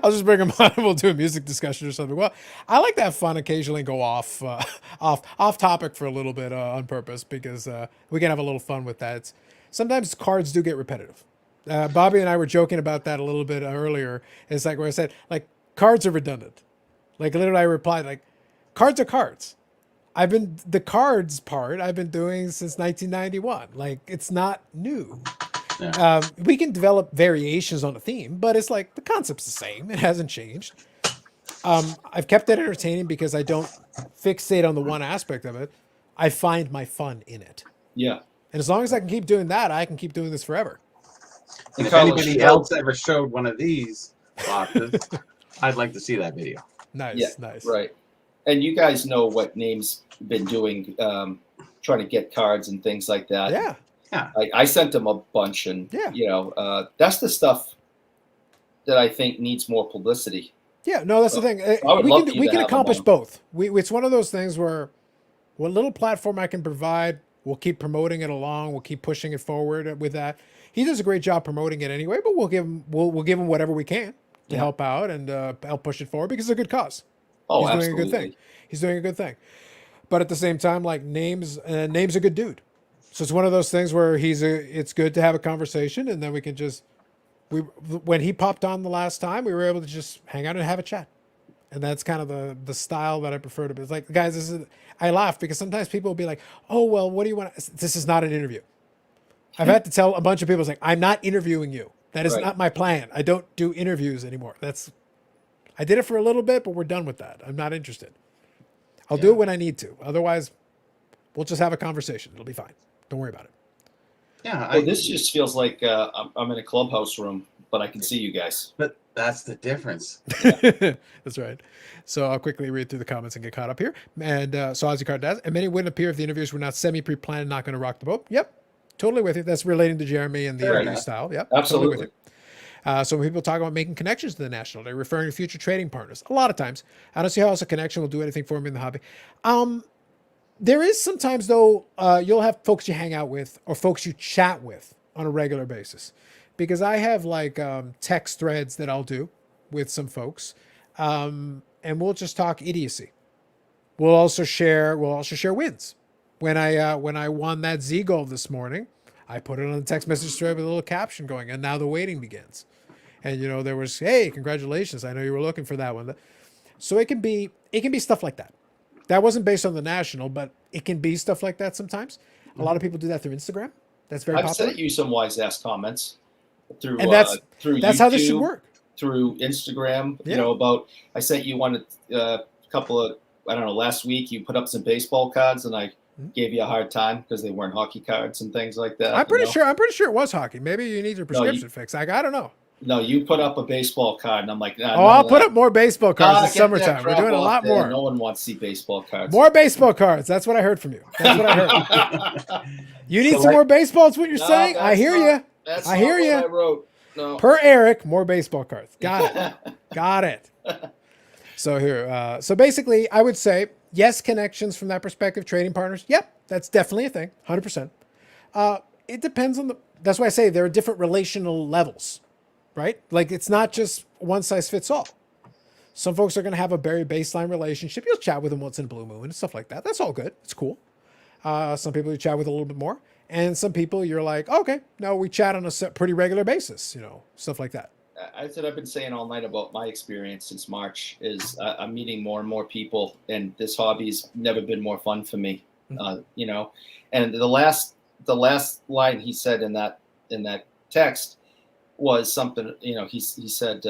I'll just bring him on and we'll do a music discussion or something. Well, I like to have fun occasionally, go off topic for a little bit on purpose, because we can have a little fun with that. Sometimes cards do get repetitive. Bobby and I were joking about that a little bit earlier. It's like where I said, like, cards are redundant. Like, literally I replied, like, cards are cards. The cards part I've been doing since 1991. Like, it's not new. Yeah. We can develop variations on a theme, but it's like the concept's the same. It hasn't changed. I've kept it entertaining because I don't fixate on the one aspect of it. I find my fun in it. Yeah. And as long as I can keep doing that, I can keep doing this forever. And if anybody else ever showed one of these boxes, I'd like to see that video. Nice, yeah, nice. Right. And you guys know what Name's been doing, trying to get cards and things like that. Yeah. Yeah. I sent him a bunch, and you know, that's the stuff that I think needs more publicity. Yeah, no, that's the thing. We can accomplish both. It's one of those things where what little platform I can provide, we'll keep promoting it along. We'll keep pushing it forward with that. He does a great job promoting it anyway, but we'll give him whatever we can to help out and help push it forward, because it's a good cause. Oh, he's absolutely. doing a good thing. He's doing a good thing. But at the same time, like, Name's a good dude. So it's one of those things where it's good to have a conversation, and then we can just, when he popped on the last time, we were able to just hang out and have a chat. And that's kind of the style that I prefer to be. It's like, guys, I laugh because sometimes people will be like, oh, well, what do you want? This is not an interview. I've had to tell a bunch of people, it's like, I'm not interviewing you. That is not my plan. I don't do interviews anymore. I did it for a little bit, but we're done with that. I'm not interested. I'll do it when I need to. Otherwise, we'll just have a conversation. It'll be fine. Don't worry about it. Yeah. Well, this just feels like I'm in a clubhouse room, but I can see you guys. But that's the difference. That's right. So I'll quickly read through the comments and get caught up here. And so Ozzy Card does. And many wouldn't appear if the interviews were not semi-pre-planned and not going to rock the boat. Yep. Totally with you. That's relating to Jeremy and the interview style. Yep. Absolutely. Totally with you. So when people talk about making connections to the National, they're referring to future trading partners. A lot of times, I don't see how else a connection will do anything for me in the hobby. There is sometimes, though, you'll have folks you hang out with or folks you chat with on a regular basis, because I have like text threads that I'll do with some folks, and we'll just talk idiocy. We'll also share wins. When I won that Z Gold this morning, I put it on the text message thread with a little caption going, and now the waiting begins. And, you know, there was, hey, congratulations. I know you were looking for that one. So it can be stuff like that. That wasn't based on the National, but it can be stuff like that sometimes. A lot of people do that through Instagram. That's very popular. I've sent you some wise ass comments through through that's YouTube, how this should work. Through Instagram, you know, I sent you one a couple of, I don't know, last week you put up some baseball cards and I gave you a hard time because they weren't hockey cards and things like that. I'm pretty sure it was hockey. Maybe you need your prescription fixed. I don't know. No, you put up a baseball card, and I'm like, I'll put up more baseball cards this summertime. We're doing a lot more. No one wants to see baseball cards. More baseball cards. That's what I heard from you. That's what I heard. You need some more baseball. That's what you're saying. I hear you. I hear you. I wrote. No. Per Eric, more baseball cards. Got it. Got it. So here. So basically, I would say yes, connections from that perspective, trading partners. Yep, that's definitely a thing. 100%. It depends on that's why I say there are different relational levels. Right? Like, it's not just one size fits all. Some folks are going to have a very baseline relationship. You'll chat with them once in a blue moon and stuff like that. That's all good. It's cool. Some people you chat with a little bit more. And some people you're like, okay, no, we chat on a pretty regular basis, stuff like that. That's what I've been saying all night about my experience since March is I'm meeting more and more people, and this hobby's never been more fun for me. And the last line he said in that text was something, he said,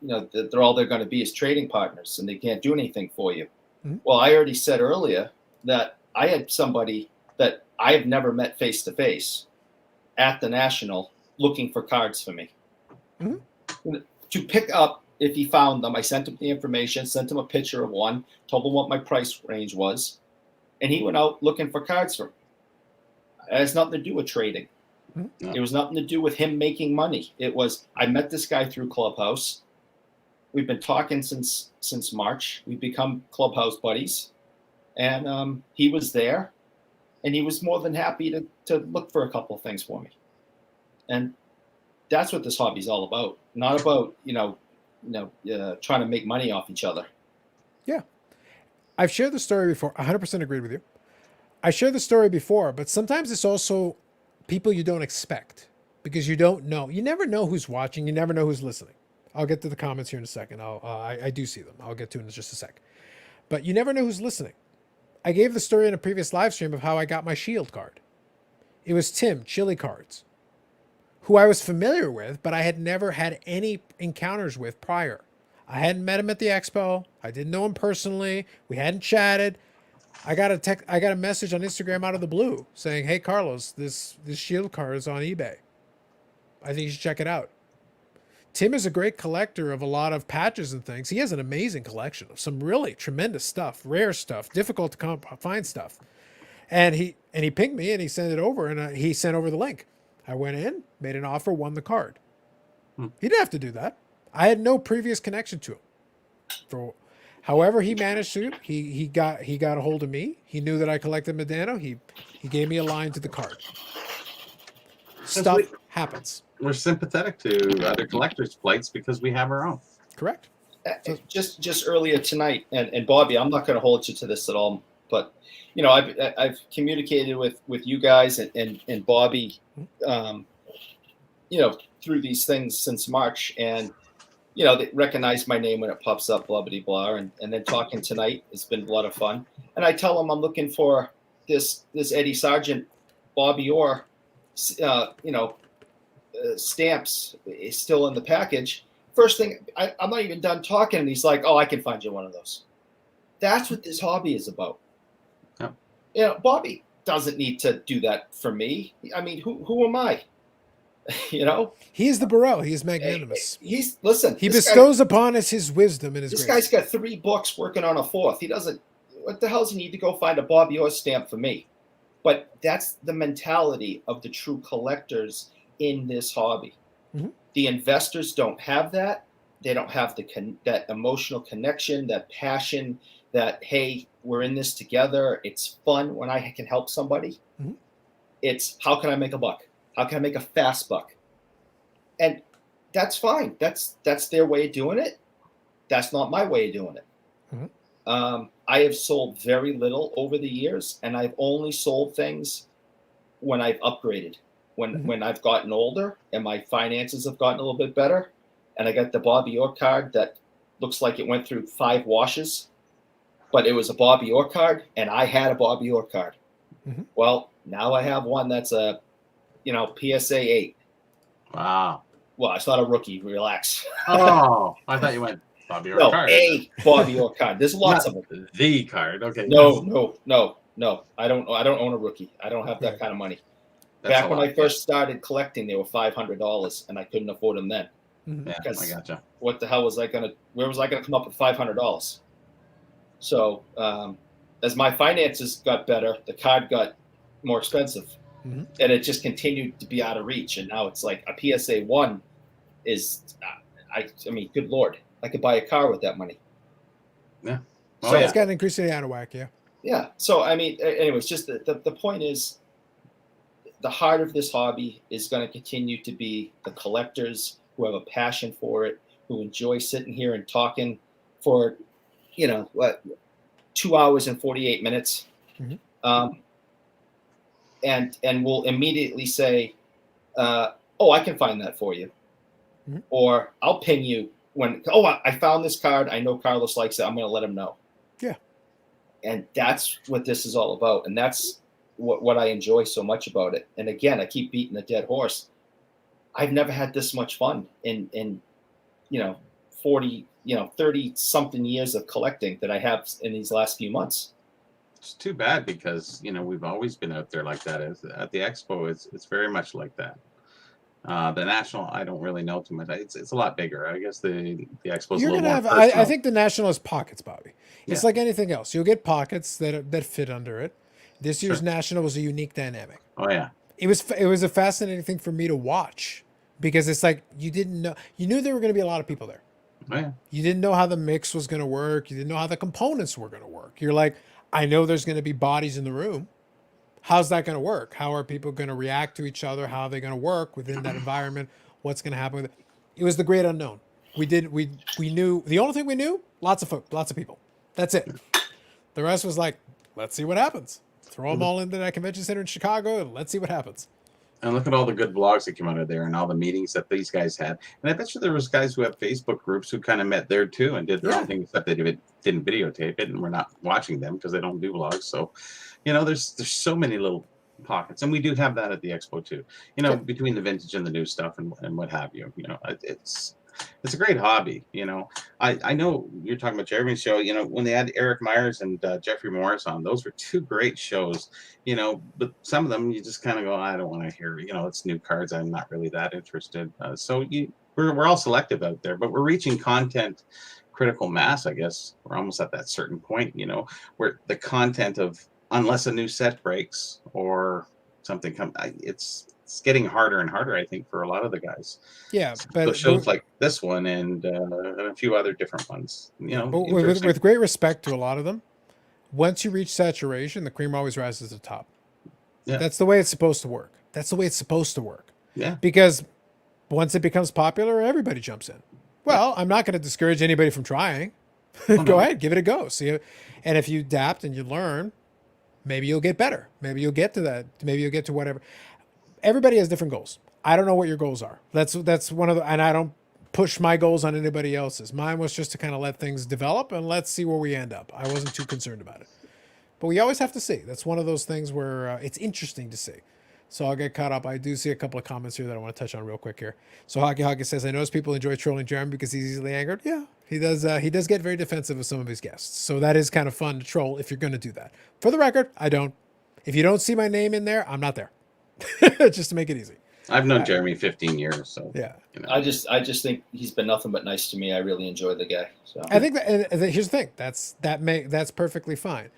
they're all they're going to be is trading partners and they can't do anything for you. Mm-hmm. Well, I already said earlier that I had somebody that I have never met face to face at the National looking for cards for me. Mm-hmm. To pick up if he found them. I sent him the information, sent him a picture of one, told him what my price range was, and he went out looking for cards for me. It has nothing to do with trading. Mm-hmm. It was nothing to do with him making money. It was, I met this guy through Clubhouse. We've been talking since March. We've become Clubhouse buddies. And he was there, and he was more than happy to look for a couple of things for me. And that's what this hobby is all about. Not about, trying to make money off each other. Yeah. I've shared the story before. 100% agreed with you. I shared the story before, but sometimes it's also people you don't expect because you don't know. You never know who's watching. You never know who's listening. I'll get to the comments here in a second. I do see them. I'll get to it in just a sec. But you never know who's listening. I gave the story in a previous live stream of how I got my Shield card. It was Tim, Chili Cards, who I was familiar with, but I had never had any encounters with prior. I hadn't met him at the expo. I didn't know him personally. We hadn't chatted. I got a message on Instagram out of the blue saying, "Hey Carlos, this Shield card is on eBay. I think you should check it out." Tim is a great collector of a lot of patches and things. He has an amazing collection of some really tremendous stuff, rare stuff, difficult to find stuff. And he pinged me and he sent it over, and he sent over the link. I went in, made an offer, won the card. He didn't have to do that. I had no previous connection to him. However, he managed to. He got a hold of me. He knew that I collected Medano. He gave me a line to the card. Stuff happens. We're sympathetic to other collectors' plights because we have our own. Correct. So, just earlier tonight, and Bobby, I'm not going to hold you to this at all, but I've communicated with you guys and Bobby, through these things since March, and they recognize my name when it pops up, blah blah blah, and then talking tonight, it's been a lot of fun. And I tell them I'm looking for this Eddie Sargent, Bobby Orr, stamps is still in the package. First thing, I'm not even done talking, and he's like, "Oh, I can find you one of those." That's what this hobby is about. Yeah. Bobby doesn't need to do that for me. I mean, who am I? He is the Burrell. He is magnanimous. He bestows upon us his wisdom and his grace. This guy's got 3 books working on a 4th. He doesn't. What the hell does he need to go find a Bobby Orr stamp for me? But that's the mentality of the true collectors in this hobby. Mm-hmm. The investors don't have that. They don't have that emotional connection, that passion, that, hey, we're in this together. It's fun when I can help somebody. Mm-hmm. It's how can I make a buck? How can I make a fast buck? And that's fine. That's their way of doing it. That's not my way of doing it. Mm-hmm. I have sold very little over the years, and I've only sold things when I've upgraded. When I've gotten older and my finances have gotten a little bit better, and I got the Bobby Orr card that looks like it went through 5 washes, but it was a Bobby Orr card, and I had a Bobby Orr card. Mm-hmm. Well, now I have one that's a, PSA 8. Wow. Well, it's not a rookie. Relax. Oh, I thought you went Bobby Orr card. A Bobby Orr card. There's lots of them. The card. Okay. No. I don't own a rookie. I don't have that kind of money. Back when I first started collecting, they were $500, and I couldn't afford them then. Yeah, I gotcha. What the hell was I gonna? Where was I gonna come up with $500? So as my finances got better, the card got more expensive, and it just continued to be out of reach. And now it's like a PSA 1 is, I mean, good Lord, I could buy a car with that money. Yeah. So it's gotten increasingly out of whack. Yeah. Yeah. So I mean, anyways, just the point is, the heart of this hobby is going to continue to be the collectors who have a passion for it, who enjoy sitting here and talking for, 2 hours and 48 minutes. Mm-hmm. And will immediately say, oh, I can find that for you. Mm-hmm. Or I'll ping you when, I found this card. I know Carlos likes it. I'm going to let him know. Yeah. And that's what this is all about. And that's what I enjoy so much about it. And again, I keep beating a dead horse. I've never had this much fun in 40, 30 something years of collecting that I have in these last few months. It's too bad because, we've always been out there like that. At the expo, it's very much like that. The national, I don't really know too much. It's a lot bigger. I guess the expo's a little more personal. I think the national has pockets, Bobby. It's Yeah. like anything else. You'll get pockets that fit under it. This year's Sure. national was a unique dynamic. Oh yeah. It was a fascinating thing for me to watch because it's like you knew there were going to be a lot of people there. Oh yeah. You didn't know how the mix was going to work. You didn't know how the components were going to work. You're like, I know there's going to be bodies in the room. How's that going to work? How are people going to react to each other? How are they going to work within that environment? What's going to happen with it? It was the great unknown. We knew the only thing we knew, lots of people. That's it. The rest was like, let's see what happens. Throw them all into that convention center in Chicago and let's see what happens. And look at all the good blogs that came out of there and all the meetings that these guys had. And I bet you there was guys who have Facebook groups who kind of met there too and did their own thing, except they didn't videotape it and we're not watching them because they don't do vlogs. So, there's so many little pockets. And we do have that at the expo too, between the vintage and the new stuff and what have you. It's a great hobby. I know you're talking about Jeremy's show, when they had Eric Myers and Jeffrey Morris on, those were two great shows, but some of them you just kind of go, I don't want to hear, it's new cards. I'm not really that interested. So we're all selective out there, but we're reaching content critical mass, I guess. We're almost at that certain point, where the content of, unless a new set breaks or something comes, it's getting harder and harder, I think, for a lot of the guys. Yeah, but so shows like this one and a few other different ones, with great respect to a lot of them, once you reach saturation, the cream always rises to the top. Yeah. That's the way it's supposed to work. Yeah. Because once it becomes popular, everybody jumps in. Well, I'm not going to discourage anybody from trying. Go ahead, give it a go. See, and if you adapt and you learn, maybe you'll get better. Maybe you'll get to that. Maybe you'll get to whatever. Everybody has different goals. I don't know what your goals are. That's one of the, and I don't push my goals on anybody else's. Mine was just to kind of let things develop and let's see where we end up. I wasn't too concerned about it. But we always have to see. That's one of those things where it's interesting to see. So I'll get caught up. I do see a couple of comments here that I want to touch on real quick here. So Hockey says, I notice people enjoy trolling Jeremy because he's easily angered. Yeah, he does. He does get very defensive of some of his guests. So that is kind of fun to troll if you're going to do that. For the record, I don't. If you don't see my name in there, I'm not there. Just to make it easy. I've known Jeremy 15 years, so yeah. I just think he's been nothing but nice to me. I really enjoy the guy. So I think that, and here's the thing. That's perfectly fine.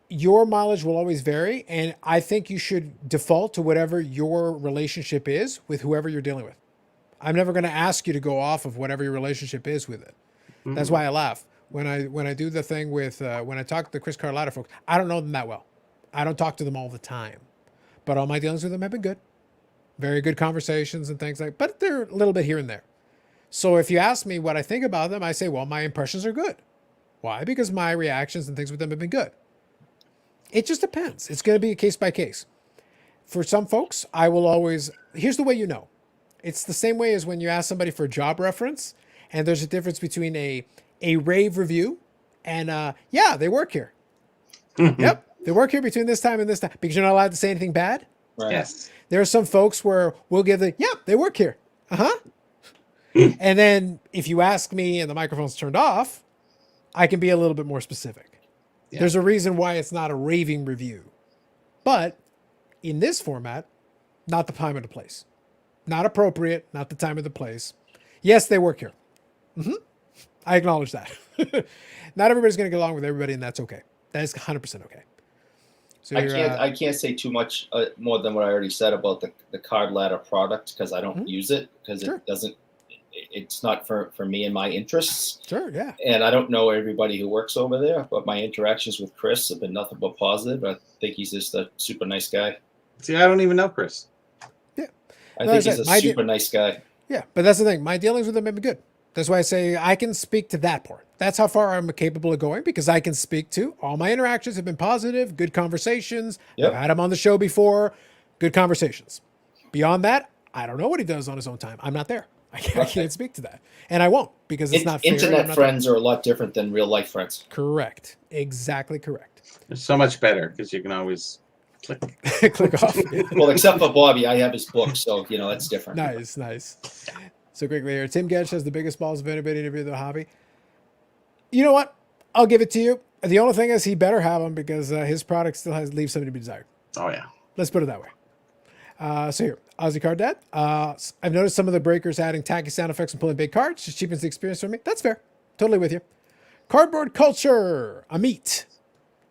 Your mileage will always vary, and I think you should default to whatever your relationship is with whoever you're dealing with. I'm never going to ask you to go off of whatever your relationship is with it. Mm-hmm. That's why I laugh when I do the thing with when I talk to the Chris Carlotta folks. I don't know them that well. I don't talk to them all the time. But all my dealings with them have been good. Very good conversations and things like, but they're a little bit here and there. So if you ask me what I think about them, I say, well, my impressions are good. Why? Because my reactions and things with them have been good. It just depends. It's going to be a case by case. For some folks, I will always, here's the way you know. It's the same way as when you ask somebody for a job reference, and there's a difference between a rave review and, yeah, they work here. Yep. They work here between this time and this time because you're not allowed to say anything bad. Right. Yes. There are some folks where we'll give they work here. And then if you ask me and the microphone's turned off, I can be a little bit more specific. Yeah. There's a reason why it's not a raving review. But in this format, not the time or the place. Not appropriate, not the time or the place. Yes, they work here. I acknowledge that. Not everybody's going to get along with everybody, and that's okay. That is 100% okay. So I can't say too much more than what I already said about the card ladder product because I don't use it because it doesn't. It's not for me and my interests. Sure, yeah. And I don't know everybody who works over there, but my interactions with Chris have been nothing but positive. I think he's just a super nice guy. See, I don't even know Chris. Yeah, I think he's a super nice guy. Yeah, but that's the thing. My dealings with him have been good. That's why I say I can speak to that part. That's how far I'm capable of going, because I can speak to all my interactions have been positive, good conversations. Yep. I've had him on the show before, good conversations. Beyond that, I don't know what he does on his own time. I'm not there. I can't speak to that. And I won't, because it's not fair. Internet friends are a lot different than real life friends. Correct. Exactly correct. It's so much better because you can always click. Click off. Well, except for Bobby, I have his book, so that's different. Nice. So quickly here, Tim Gedge has the biggest balls of anybody interviewed in the hobby. You know what? I'll give it to you. The only thing is he better have them, because his product still leaves something to be desired. Oh yeah. Let's put it that way. So here, Aussie Card Dad. I've noticed some of the breakers adding tacky sound effects and pulling big cards. Just cheapens the experience for me. That's fair. Totally with you. Cardboard culture. Amit.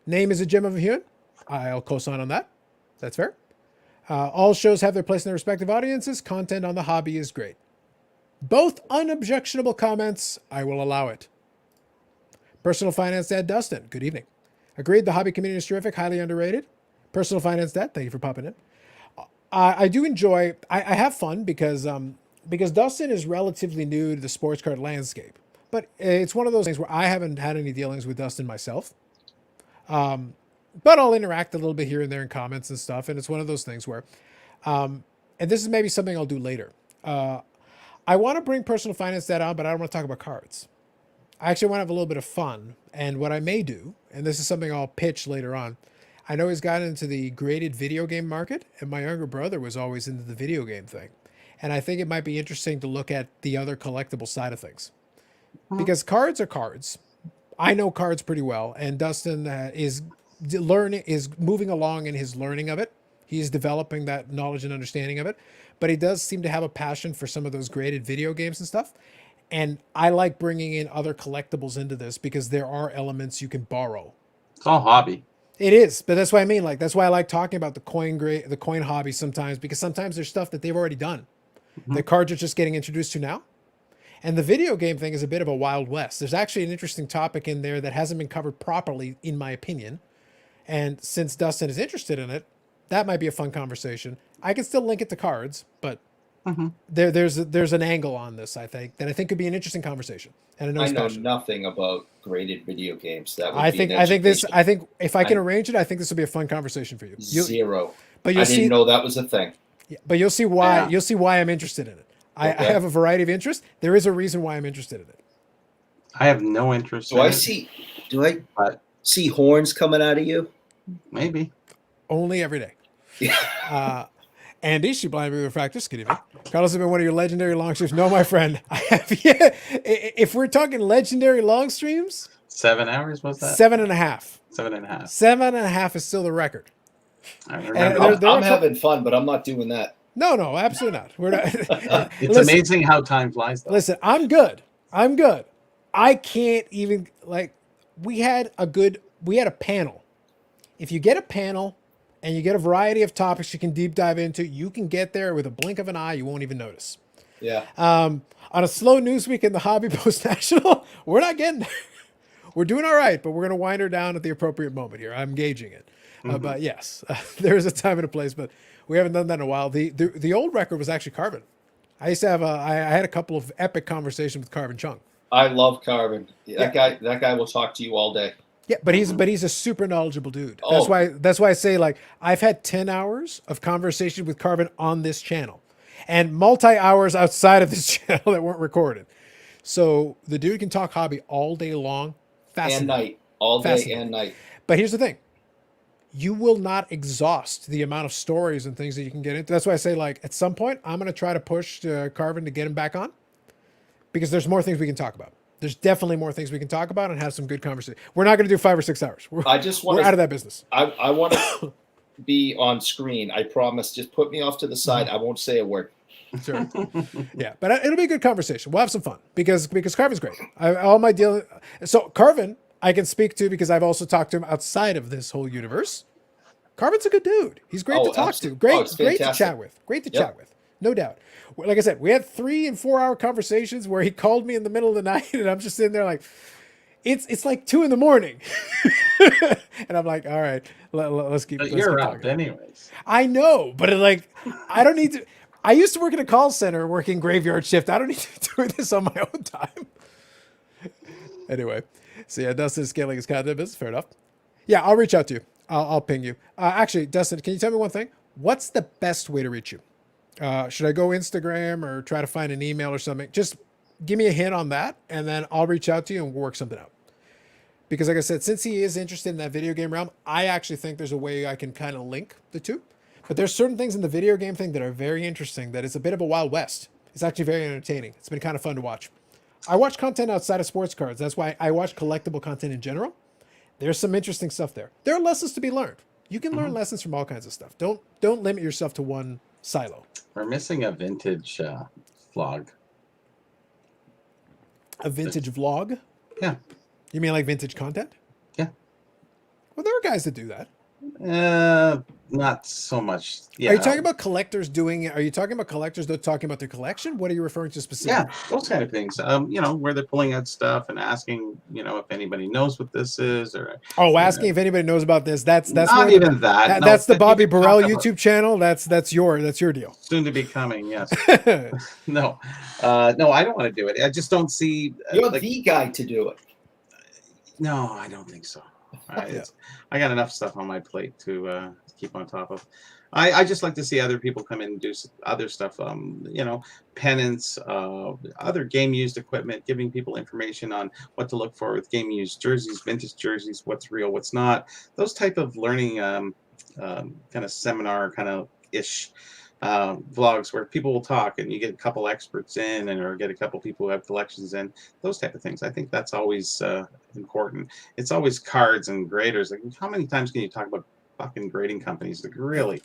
Name is a gem of a human. I'll co-sign on that. That's fair. All shows have their place in their respective audiences. Content on the hobby is great. Both unobjectionable comments. I will allow it. Personal Finance Dad Dustin. Good evening. Agreed. The hobby community is terrific. Highly underrated. Personal Finance Dad. Thank you for popping in. I do enjoy. I have fun because Dustin is relatively new to the sports card landscape, but it's one of those things where I haven't had any dealings with Dustin myself. But I'll interact a little bit here and there in comments and stuff, and it's one of those things where, and this is maybe something I'll do later. I want to bring Personal Finance Dad on, but I don't want to talk about cards. I actually want to have a little bit of fun, and what I may do, and this is something I'll pitch later on. I know he's gotten into the graded video game market, and my younger brother was always into the video game thing. And I think it might be interesting to look at the other collectible side of things. Because cards are cards. I know cards pretty well, and Dustin is moving along in his learning of it. He's developing that knowledge and understanding of it. But he does seem to have a passion for some of those graded video games and stuff. And I like bringing in other collectibles into this, because there are elements you can borrow. It's all hobby. It is, but that's what I mean. Like, that's why I like talking about the coin hobby sometimes, because sometimes there's stuff that they've already done. The cards are just getting introduced to now. And the video game thing is a bit of a wild west. There's actually an interesting topic in there that hasn't been covered properly, in my opinion. And since Dustin is interested in it, that might be a fun conversation. I can still link it to cards, but there's an angle on this, I think, that I think could be an interesting conversation. And I know nothing about graded video games. That would I think if I can arrange it, I think this will be a fun conversation for you. Zero. But I didn't know that was a thing. Yeah, but you'll see why. Yeah. You'll see why I'm interested in it. I have a variety of interests. There is a reason why I'm interested in it. I have no interest. Do I see horns coming out of you? Maybe. Only every day. Yeah. Andy, she blindly refractors. Good evening. Carlos has been one of your legendary long streams. No, my friend. I have. Yeah. If we're talking legendary long streams, 7 hours was that? 7.5. 7.5. 7.5 is still the record. I remember. I'm having fun, but I'm not doing that. No, absolutely not. We're not. It's amazing how time flies, though. Listen, I'm good. I can't even, we had a panel. If you get a panel and you get a variety of topics you can deep dive into, you can get there with a blink of an eye. You won't even notice. Yeah. On a slow news week in the Hobby Post National, we're not getting there. We're doing all right, but we're going to wind her down at the appropriate moment here. I'm gauging it. But yes, there is a time and a place, but we haven't done that in a while. The old record was actually Carvin. I used to have I had a couple of epic conversations with Carvin Chung. I love Carvin. That guy will talk to you all day. Yeah, but he's a super knowledgeable dude. That's why I say, I've had 10 hours of conversation with Carvin on this channel, and multi-hours outside of this channel that weren't recorded. So the dude can talk hobby all day long, and night, all day and night. But here's the thing. You will not exhaust the amount of stories and things that you can get into. That's why I say, at some point, I'm going to try to push Carvin to get him back on, because there's more things we can talk about. There's definitely more things we can talk about and have some good conversation. We're not going to do 5 or 6 hours. We're out of that business. I want to be on screen. I promise. Just put me off to the side. I won't say a word. Sure. Yeah, but it'll be a good conversation. We'll have some fun because Carvin's great. All my deal. So Carvin, I can speak to because I've also talked to him outside of this whole universe. Carvin's a good dude. He's great to talk to. Great to chat with. Chat with. No doubt. Like I said, we had 3 and 4 hour conversations where he called me in the middle of the night, and I'm just sitting there it's like 2 a.m. and I'm like, all right, let's keep. But you're up anyways. I know, but I don't need to. I used to work in a call center working graveyard shift. I don't need to do this on my own time. Anyway, so yeah, Dustin is scaling his content business. Fair enough. Yeah, I'll reach out to you. I'll ping you. Actually, Dustin, can you tell me one thing? What's the best way to reach you? Should I go Instagram or try to find an email or something? Just give me a hint on that, and then I'll reach out to you and we'll work something out. Because like I said, since he is interested in that video game realm, I actually think there's a way I can kind of link the two. But there's certain things in the video game thing that are very interesting, that it's a bit of a Wild West. It's actually very entertaining. It's been kind of fun to watch. I watch content outside of sports cards. That's why I watch collectible content in general. There's some interesting stuff there. There are lessons to be learned. You can learn lessons from all kinds of stuff. Don't limit yourself to one silo. We're missing a vintage vlog. A vintage vlog? Yeah. You mean like vintage content? Yeah. Well, there are guys that do that. Not so much. Yeah. Are you talking about collectors doing it? Are you talking about collectors that are talking about their collection? What are you referring to specifically? Yeah, those kind of things. Where they're pulling out stuff and asking, if anybody knows what this is, or asking if anybody knows about this. That's not even that. No, that's the Bobby people Burrell talk about- YouTube channel. That's your deal. Soon to be coming. Yes. No, I don't want to do it. I just don't see. You're the guy to do it. No, I don't think so. I got enough stuff on my plate to keep on top of. I just like to see other people come in and do other stuff. Pennants, other game used equipment, giving people information on what to look for with game used jerseys, vintage jerseys, what's real, what's not. Those type of learning kind of seminar kind of ish vlogs where people will talk and you get a couple experts in or get a couple people who have collections in, those type of things. I think that's always important. It's always cards and graders. Like, how many times can you talk about fucking grading companies? Like, really?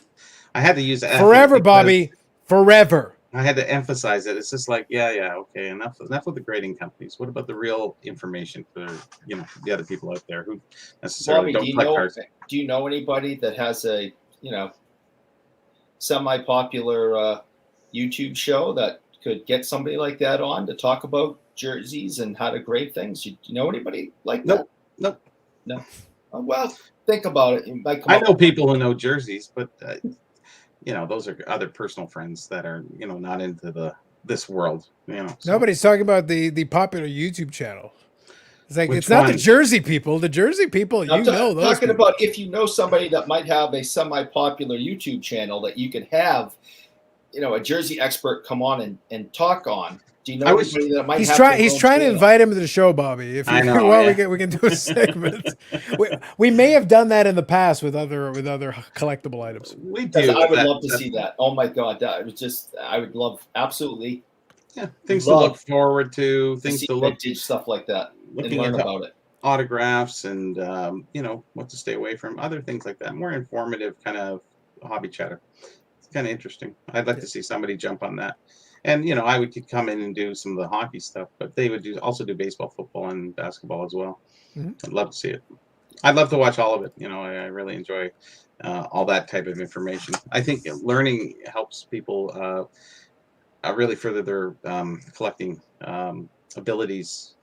I had to use forever, Bobby. Forever. I had to emphasize it. It's just like, okay, enough with the grading companies. What about the real information for the other people out there who necessarily Bobby, don't collect cards? Do you know anybody that has a semi-popular YouTube show that could get somebody like that on to talk about jerseys and how to grade things? Do you know anybody like that? Nope. No. Oh, well, think about it. I know people who know jerseys, but those are other personal friends that are not into this world. So. Nobody's talking about the popular YouTube channel. It's like, it's not one? the Jersey people. The Jersey people, I'm those talking people. about if you know somebody that might have a semi-popular YouTube channel that you could have, a Jersey expert come on and talk on. Do you know anybody that might have? He's trying to invite him to the show, Bobby. If you want, we can do a segment. we may have done that in the past with other collectible items. We do. I would love to see that. Oh my God, I would love absolutely. Yeah, things to look forward to, things to look stuff like that. Looking and learn about it. Autographs and what to stay away from, other things like that. More informative kind of hobby chatter. It's kind of interesting. I'd like to see somebody jump on that. And I would come in and do some of the hockey stuff, but they would also do baseball, football, and basketball as well. Mm-hmm. I'd love to see it. I'd love to watch all of it. I really enjoy all that type of information. I think learning helps people really further their collecting abilities.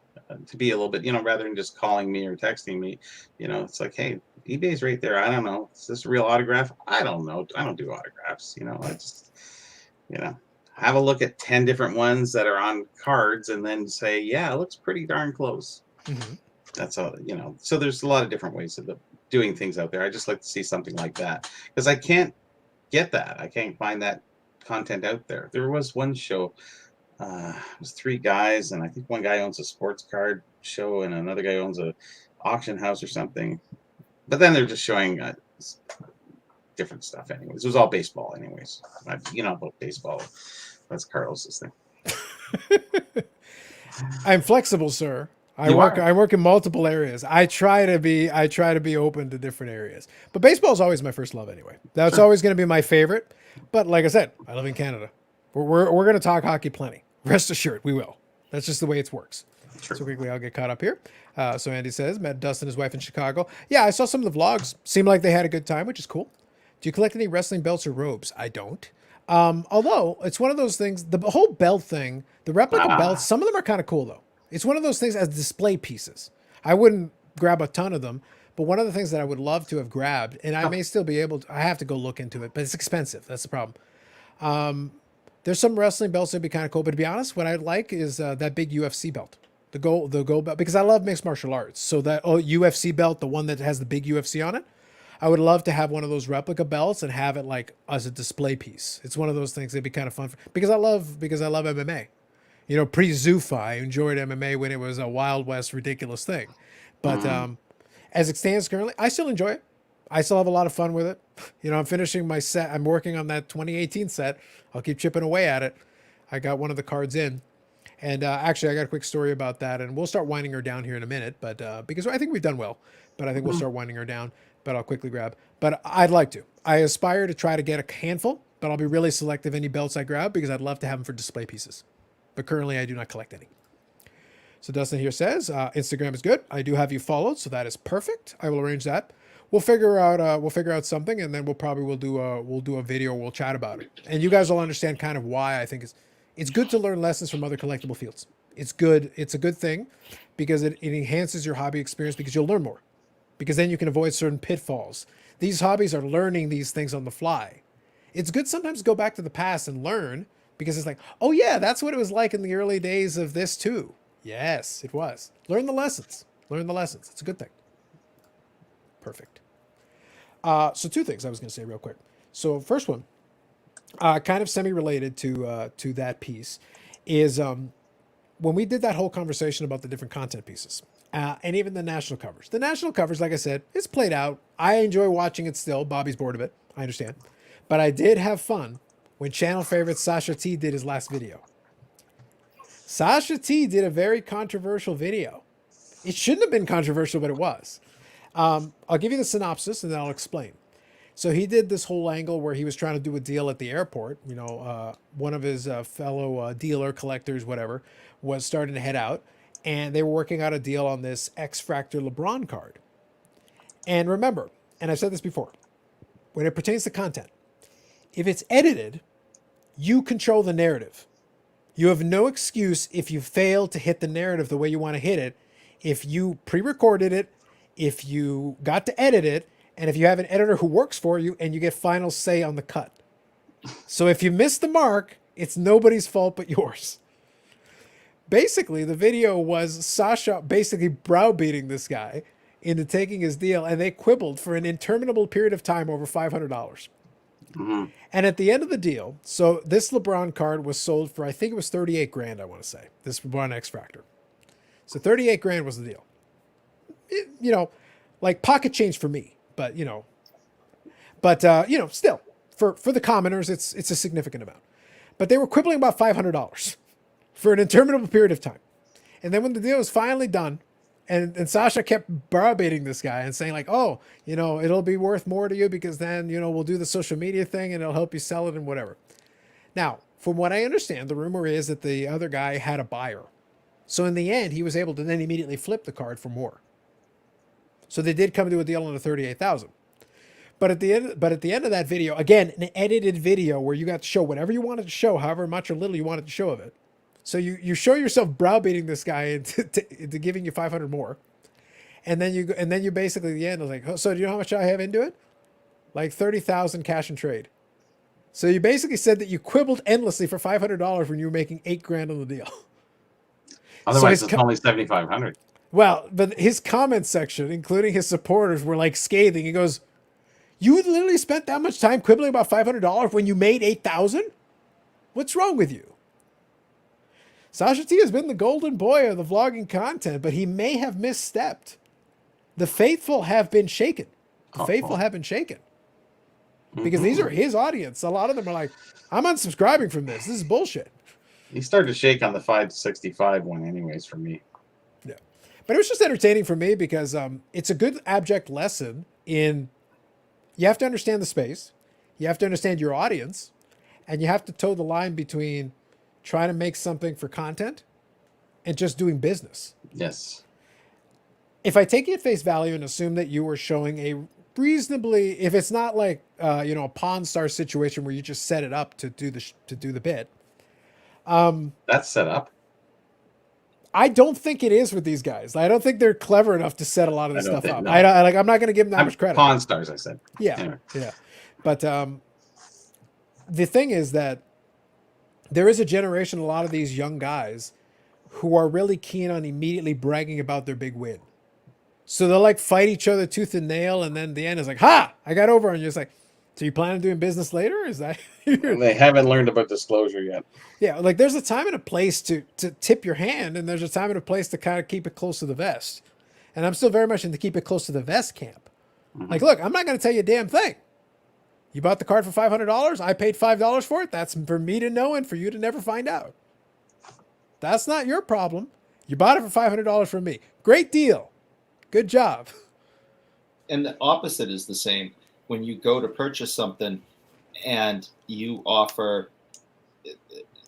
To be a little bit, rather than just calling me or texting me, it's like, hey, eBay's right there. I don't know. Is this a real autograph? I don't know. I don't do autographs. I just, have a look at 10 different ones that are on cards and then say, yeah, it looks pretty darn close. Mm-hmm. That's all, so there's a lot of different ways of doing things out there. I just like to see something like that because I can't get that. I can't find that content out there. There was one show. It was 3 guys, and I think one guy owns a sports card show, and another guy owns a auction house or something. But then they're just showing different stuff. Anyways, it was all baseball. Anyways, about baseball. That's Carlos's thing. I'm flexible, sir. I work in multiple areas. I try to be open to different areas. But baseball is always my first love anyway. That's always going to be my favorite. But like I said, I live in Canada. We're going to talk hockey plenty. Rest assured, we will. That's just the way it works. True. So quickly, I'll get caught up here. So Andy says, met Dustin and his wife in Chicago. Yeah, I saw some of the vlogs. Seemed like they had a good time, which is cool. Do you collect any wrestling belts or robes? I don't. Although, it's one of those things, the whole belt thing, the replica belts, some of them are kind of cool, though. It's one of those things as display pieces. I wouldn't grab a ton of them, but one of the things that I would love to have grabbed, and I may still be able to, I have to go look into it, but it's expensive. That's the problem. There's some wrestling belts that'd be kind of cool, but to be honest, what I'd like is that big UFC belt, the gold belt, because I love mixed martial arts. So that UFC belt, the one that has the big UFC on it, I would love to have one of those replica belts and have it like as a display piece. It's one of those things that'd be kind of fun because I love MMA. You know, pre-Zuffa, I enjoyed MMA when it was a Wild West ridiculous thing. But as it stands currently, I still enjoy it. I still have a lot of fun with it. You know, I'm finishing my set. I'm working on that 2018 set. I'll keep chipping away at it. I got one of the cards in. And actually, I got a quick story about that. And we'll start winding her down here in a minute. But because I think we've done well. But I think we'll start winding her down. But I'll quickly grab. But I'd like to. I aspire to try to get a handful. But I'll be really selective any belts I grab because I'd love to have them for display pieces. But currently, I do not collect any. So Dustin here says, Instagram is good. I do have you followed, so that is perfect. I will arrange that. We'll figure out something, and then we'll do a video. We'll chat about it, and you guys will understand kind of why I think it's good to learn lessons from other collectible fields. It's good. It's a good thing because it enhances your hobby experience because you'll learn more, because then you can avoid certain pitfalls. These hobbies are learning these things on the fly. It's good sometimes to go back to the past and learn because it's like, oh yeah, that's what it was like in the early days of this too. Yes, it was. Learn the lessons. Learn the lessons. It's a good thing. Perfect. So two things I was going to say real quick. So first one, kind of semi-related to that piece, is when we did that whole conversation about the different content pieces, and even the national covers. The national covers, like I said, it's played out. I enjoy watching it still. Bobby's bored of it. I understand. But I did have fun when channel favorite Sasha T did his last video. Sasha T did a very controversial video. It shouldn't have been controversial, but it was. I'll give you the synopsis and then I'll explain. So he did this whole angle where he was trying to do a deal at the airport. You know, one of his fellow dealer collectors, whatever, was starting to head out. And they were working out a deal on this X-Fractor LeBron card. And remember, and I've said this before, when it pertains to content, if it's edited, you control the narrative. You have no excuse if you fail to hit the narrative the way you want to hit it. If you pre-recorded it, if you got to edit it, and if you have an editor who works for you and you get final say on the cut. So if you miss the mark, it's nobody's fault but yours. Basically, the video was Sasha basically browbeating this guy into taking his deal, and they quibbled for an interminable period of time over $500. Mm-hmm. And at the end of the deal, so this LeBron card was sold for, I think it was 38 grand, I want to say, this LeBron X-Fractor. So 38 grand was the deal. It, you know, like pocket change for me, but you know, still for the commoners, it's a significant amount, but they were quibbling about $500 for an interminable period of time. And then when the deal was finally done, and Sasha kept browbeating this guy and saying like, oh, you know, it'll be worth more to you because then, you know, we'll do the social media thing and it'll help you sell it and whatever. Now, from what I understand, the rumor is that the other guy had a buyer. So in the end, he was able to then immediately flip the card for more. So they did come to a deal on the 38,000. But at the end of that video, again, an edited video where you got to show whatever you wanted to show, however much or little you wanted to show of it. So you show yourself browbeating this guy into giving you 500 more, and then you basically at the end was like, oh, so do you know how much I have into it? Like 30,000 cash and trade. So you basically said that you quibbled endlessly for $500 when you were making $8 grand on the deal. Otherwise, it's only 7,500. Well, but his comment section, including his supporters, were like scathing. He goes, "You literally spent that much time quibbling about $500 when you made 8,000? What's wrong with you?" Sasha T has been the golden boy of the vlogging content, but he may have misstepped. The faithful have been shaken. The faithful have been shaken. Because these are his audience. A lot of them are like, I'm unsubscribing from this. This is bullshit. He started to shake on the 565 one anyways for me. Yeah. But it was just entertaining for me because it's a good abject lesson in you have to understand the space, you have to understand your audience, and you have to toe the line between trying to make something for content and just doing business. Yes. If I take you at face value and assume that you were showing a reasonably, if it's not like a Pawn Star situation where you just set it up to do the bit. That's set up. I don't think it is with these guys. I don't think they're clever enough to set a lot of this stuff up. No. I'm not going to give them that much credit. Pawn Stars, I said. Yeah, anyway. Yeah. But the thing is that there is a generation, a lot of these young guys who are really keen on immediately bragging about their big win. So they'll like fight each other tooth and nail, and then the end is like, ha, I got over. And you're just like, so you plan on doing business later? Is that And they haven't learned about disclosure yet. Yeah, like there's a time and a place to tip your hand, and there's a time and a place to kind of keep it close to the vest. And I'm still very much in the keep it close to the vest camp. Like, look, I'm not going to tell you a damn thing. You bought the card for $500. I paid $5 for it. That's for me to know and for you to never find out. That's not your problem. You bought it for $500 from me. Great deal. Good job. And the opposite is the same. When you go to purchase something and you offer,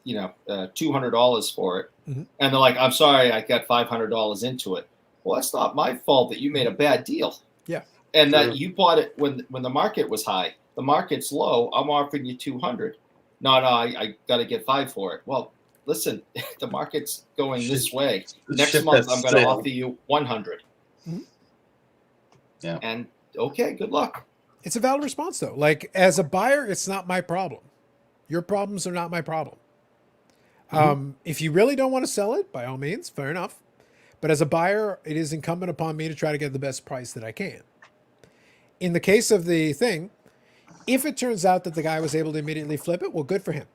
$200 for it, and they're like, I'm sorry, I got $500 into it. Well, it's not my fault that you made a bad deal. Yeah. And that you bought it when the market was high. The market's low. I'm offering you 200. No, I got to get 5 for it. Well, listen, the market's going this way. Next month, I'm going to offer you 100. Yeah. And okay, good luck. It's a valid response, though. Like, as a buyer, it's not my problem. Your problems are not my problem. If you really don't want to sell it, by all means, fair enough. But as a buyer, it is incumbent upon me to try to get the best price that I can. In the case of the thing, if it turns out that the guy was able to immediately flip it, well, good for him.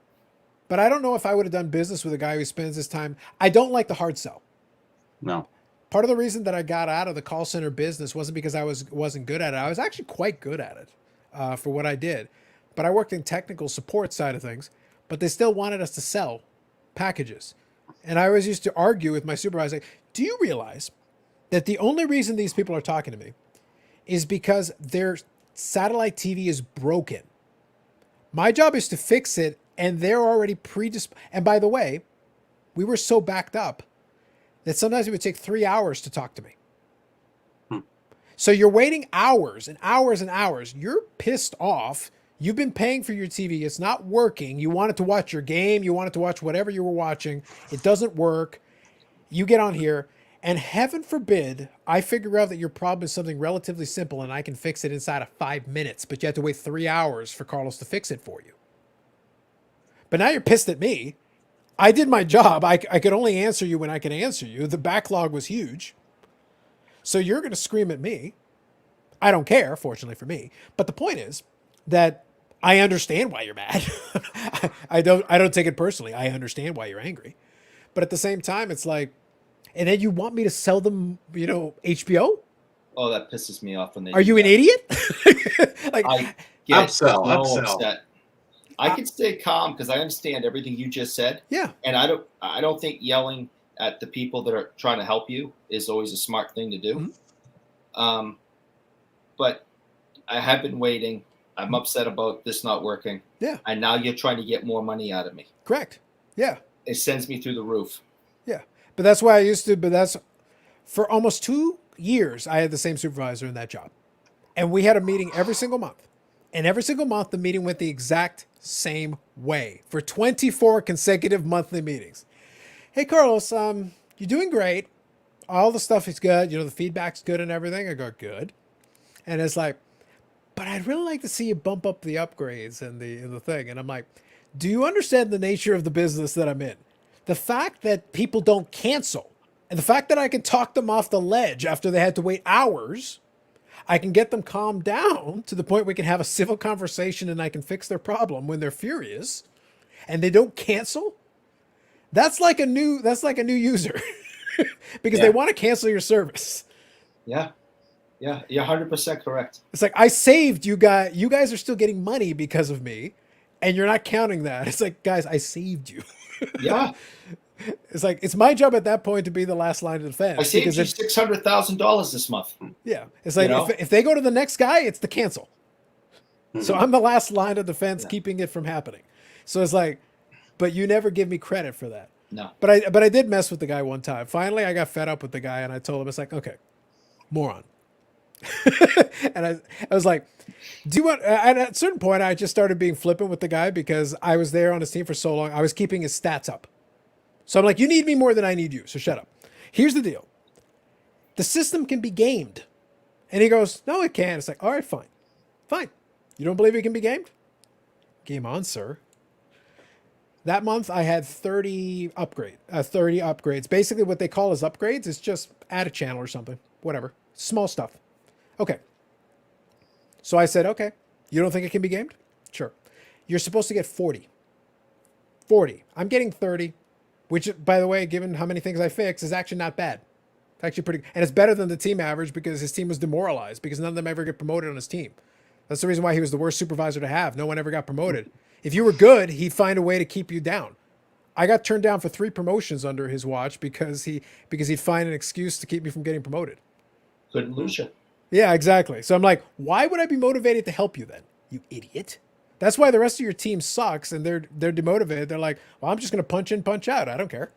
But I don't know if I would have done business with a guy who spends his time. I don't like the hard sell. No. Part of the reason that I got out of the call center business wasn't because I wasn't good at it. I was actually quite good at it for what I did. But I worked in technical support side of things, but they still wanted us to sell packages. And I always used to argue with my supervisor, do you realize that the only reason these people are talking to me is because their satellite TV is broken? My job is to fix it, and they're already predisposed. And by the way, we were so backed up that sometimes it would take 3 hours to talk to me. So you're waiting hours and hours and hours. You're pissed off. You've been paying for your TV. It's not working. You wanted to watch your game. You wanted to watch whatever you were watching. It doesn't work. You get on here, and heaven forbid, I figure out that your problem is something relatively simple and I can fix it inside of 5 minutes, but you have to wait 3 hours for Carlos to fix it for you. But now you're pissed at me. I did my job. I could only answer you when I could answer you. The backlog was huge. So you're going to scream at me. I don't care, fortunately for me. But the point is that I understand why you're mad. I don't take it personally. I understand why you're angry. But at the same time, it's like, and then you want me to sell them, HBO? Oh, that pisses me off when they. Are you an idiot? Like, I get so upsell. upset. I can stay calm because I understand everything you just said. Yeah. And I don't think yelling at the people that are trying to help you is always a smart thing to do. But I have been waiting. I'm upset about this not working. Yeah. And now you're trying to get more money out of me. Correct. Yeah. It sends me through the roof. Yeah. But that's why I used to, for almost 2 years, I had the same supervisor in that job. And we had a meeting every single month. And every single month, the meeting went the exact same way for 24 consecutive monthly meetings. Hey, Carlos, you're doing great. All the stuff is good. The feedback's good and everything. I go, good. And it's like, but I'd really like to see you bump up the upgrades and the thing. And I'm like, do you understand the nature of the business that I'm in? The fact that people don't cancel and the fact that I can talk them off the ledge after they had to wait hours, I can get them calmed down to the point we can have a civil conversation and I can fix their problem when they're furious and they don't cancel. That's like a new user because they want to cancel your service. Yeah. Yeah. You're 100% correct. It's like, I saved you guys. You guys are still getting money because of me and you're not counting that. It's like, guys, I saved you. Yeah. It's like, it's my job at that point to be the last line of defense. I saved you $600,000 this month. Yeah. It's like, if they go to the next guy, it's the cancel. So I'm the last line of defense, keeping it from happening. So it's like, but you never give me credit for that. No. But I did mess with the guy one time. Finally, I got fed up with the guy and I told him, it's like, okay, moron. And I was like, do you want, at a certain point, I just started being flippant with the guy because I was there on his team for so long. I was keeping his stats up. So I'm like, you need me more than I need you. So shut up. Here's the deal. The system can be gamed. And he goes, no, it can't. It's like, all right, fine. Fine. You don't believe it can be gamed? Game on, sir. That month I had 30 upgrades. Basically what they call as upgrades is just add a channel or something, whatever, small stuff. Okay. So I said, okay, you don't think it can be gamed? Sure. You're supposed to get 40. 40. I'm getting 30, which, by the way, given how many things I fix, is actually not bad. It's actually pretty, and it's better than the team average because his team was demoralized because none of them ever get promoted on his team. That's the reason why he was the worst supervisor to have. No one ever got promoted. If you were good, he'd find a way to keep you down. I got turned down for 3 promotions under his watch because he'd find an excuse to keep me from getting promoted. Couldn't lose you. Yeah, exactly. So I'm like, why would I be motivated to help you then, you idiot? That's why the rest of your team sucks and they're demotivated. They're like, well, I'm just going to punch in, punch out. I don't care.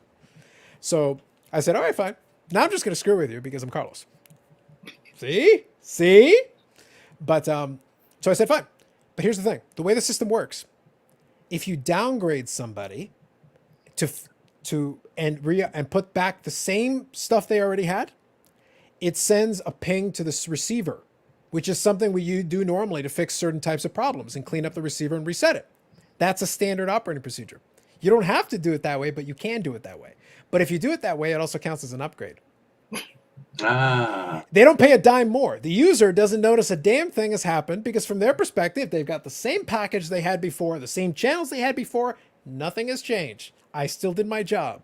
So I said, all right, fine. Now I'm just going to screw with you because I'm Carlos. See? But so I said, fine. But here's the thing. The way the system works, if you downgrade somebody and put back the same stuff they already had, it sends a ping to the receiver, which is something you do normally to fix certain types of problems and clean up the receiver and reset it. That's a standard operating procedure. You don't have to do it that way, but you can do it that way. But if you do it that way, it also counts as an upgrade. They don't pay a dime more. The user doesn't notice a damn thing has happened because from their perspective, they've got the same package they had before, the same channels they had before. Nothing has changed. I still did my job.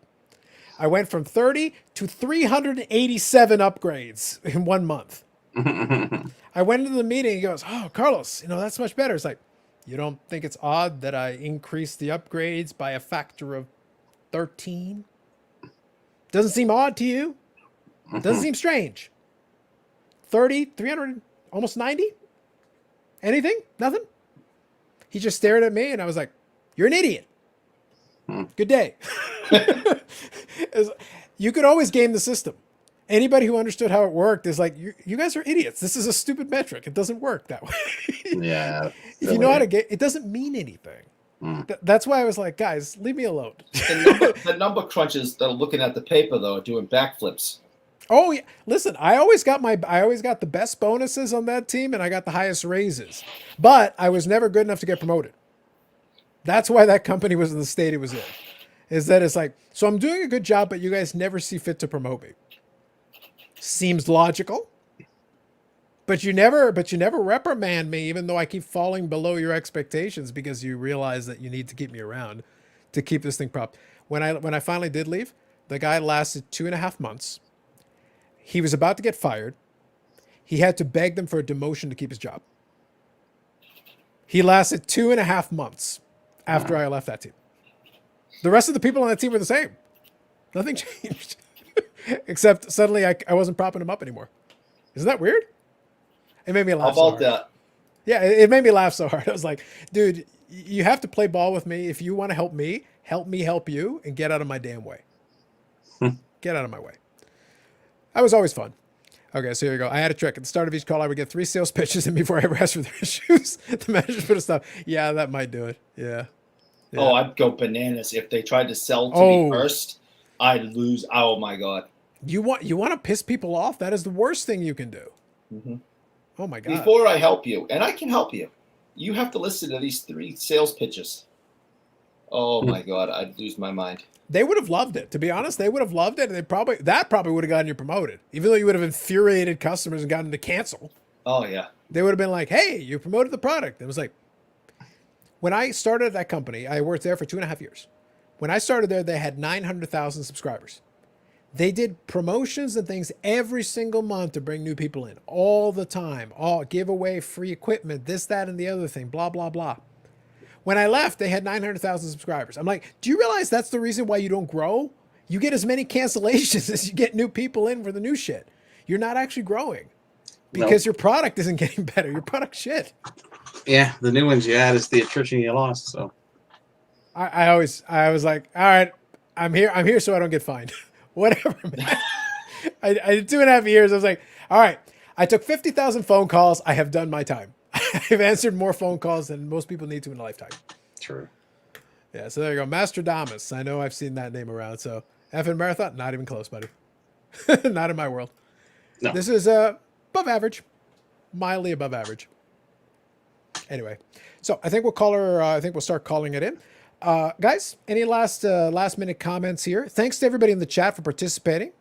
I went from 30 to 387 upgrades in 1 month. I went into the meeting. He goes, oh, Carlos, that's much better. It's like, you don't think it's odd that I increased the upgrades by a factor of 13? Doesn't seem odd to you? Doesn't seem strange. 30, 300, almost 90? Anything? Nothing? He just stared at me and I was like, you're an idiot. Good day. You could always game the system. Anybody who understood how it worked is like, you guys are idiots. This is a stupid metric. It doesn't work that way. Yeah. If you know how to get, it doesn't mean anything. That's why I was like, guys, leave me alone. The number crunches that are looking at the paper though are doing backflips. Oh yeah, listen, I always got the best bonuses on that team and I got the highest raises, but I was never good enough to get promoted. That's why that company was in the state it was in. Is that it's like, so I'm doing a good job, but you guys never see fit to promote me. Seems logical, but you never reprimand me, even though I keep falling below your expectations because you realize that you need to keep me around to keep this thing propped. When I finally did leave, the guy lasted 2.5 months. He was about to get fired. He had to beg them for a demotion to keep his job. He lasted 2.5 months after I left that team. The rest of the people on that team were the same. Nothing changed. Except suddenly I wasn't propping him up anymore. Isn't that weird? It made me laugh. How about that? Yeah, it made me laugh so hard. I was like, dude, you have to play ball with me. If you want to help me help you, and get out of my damn way. Get out of my way. That was always fun. Okay, so here we go. I had a trick. At the start of each call, I would get 3 sales pitches in before I ever asked for their issues. The manager put a stop. Yeah, that might do it. Yeah. Oh, I'd go bananas if they tried to sell to me first. I'd lose. Oh my god. You want to piss people off? That is the worst thing you can do. Mm-hmm. Oh my god. Before I help you, and I can help you, you have to listen to these 3 sales pitches. Oh my god, I'd lose my mind. They would have loved it. To be honest, they would have loved it, and that probably would have gotten you promoted. Even though you would have infuriated customers and gotten them to cancel. Oh yeah. They would have been like, "Hey, you promoted the product." It was like, when I started at that company, I worked there for 2.5 years. When I started there, they had 900,000 subscribers. They did promotions and things every single month to bring new people in, all the time. All give away free equipment, this, that, and the other thing, blah, blah, blah. When I left, they had 900,000 subscribers. I'm like, do you realize that's the reason why you don't grow? You get as many cancellations as you get new people in for the new shit. You're not actually growing because your product isn't getting better. Your product's shit. Yeah, the new ones you add is the attrition you lost. So I was like, all right, I'm here so I don't get fined. Whatever, man. I did 2.5 years. I was like, all right, I took 50,000 phone calls. I have done my time. I've answered more phone calls than most people need to in a lifetime. True. Yeah, so there you go. Mastradamus. I know I've seen that name around. So F in Marathon, not even close, buddy. Not in my world. No. This is above average. Mildly above average. Anyway, so I think we'll call her. I think we'll start calling it in. Guys, any last minute comments here? Thanks to everybody in the chat for participating.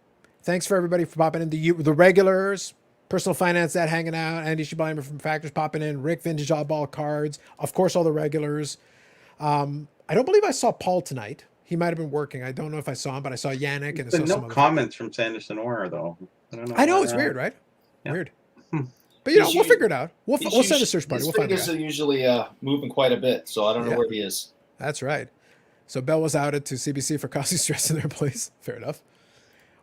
Thanks for everybody for popping in. The regulars, Personal Finance Dad hanging out, Andy Schibleimer from Factors popping in, Rick Vintage Oddball Cards, of course, all the regulars. I don't believe I saw Paul tonight. He might have been working. I don't know if I saw him, but I saw Yannick and I saw No some other comments from Sanderson Orr, though. I don't know. I know it's weird, right? Yeah. Weird. But we'll figure it out. We'll send a search party. His We'll find fingers it. are usually moving quite a bit, so I don't know where he is. That's right. So Bell was outed to CBC for causing stress in their place. Fair enough.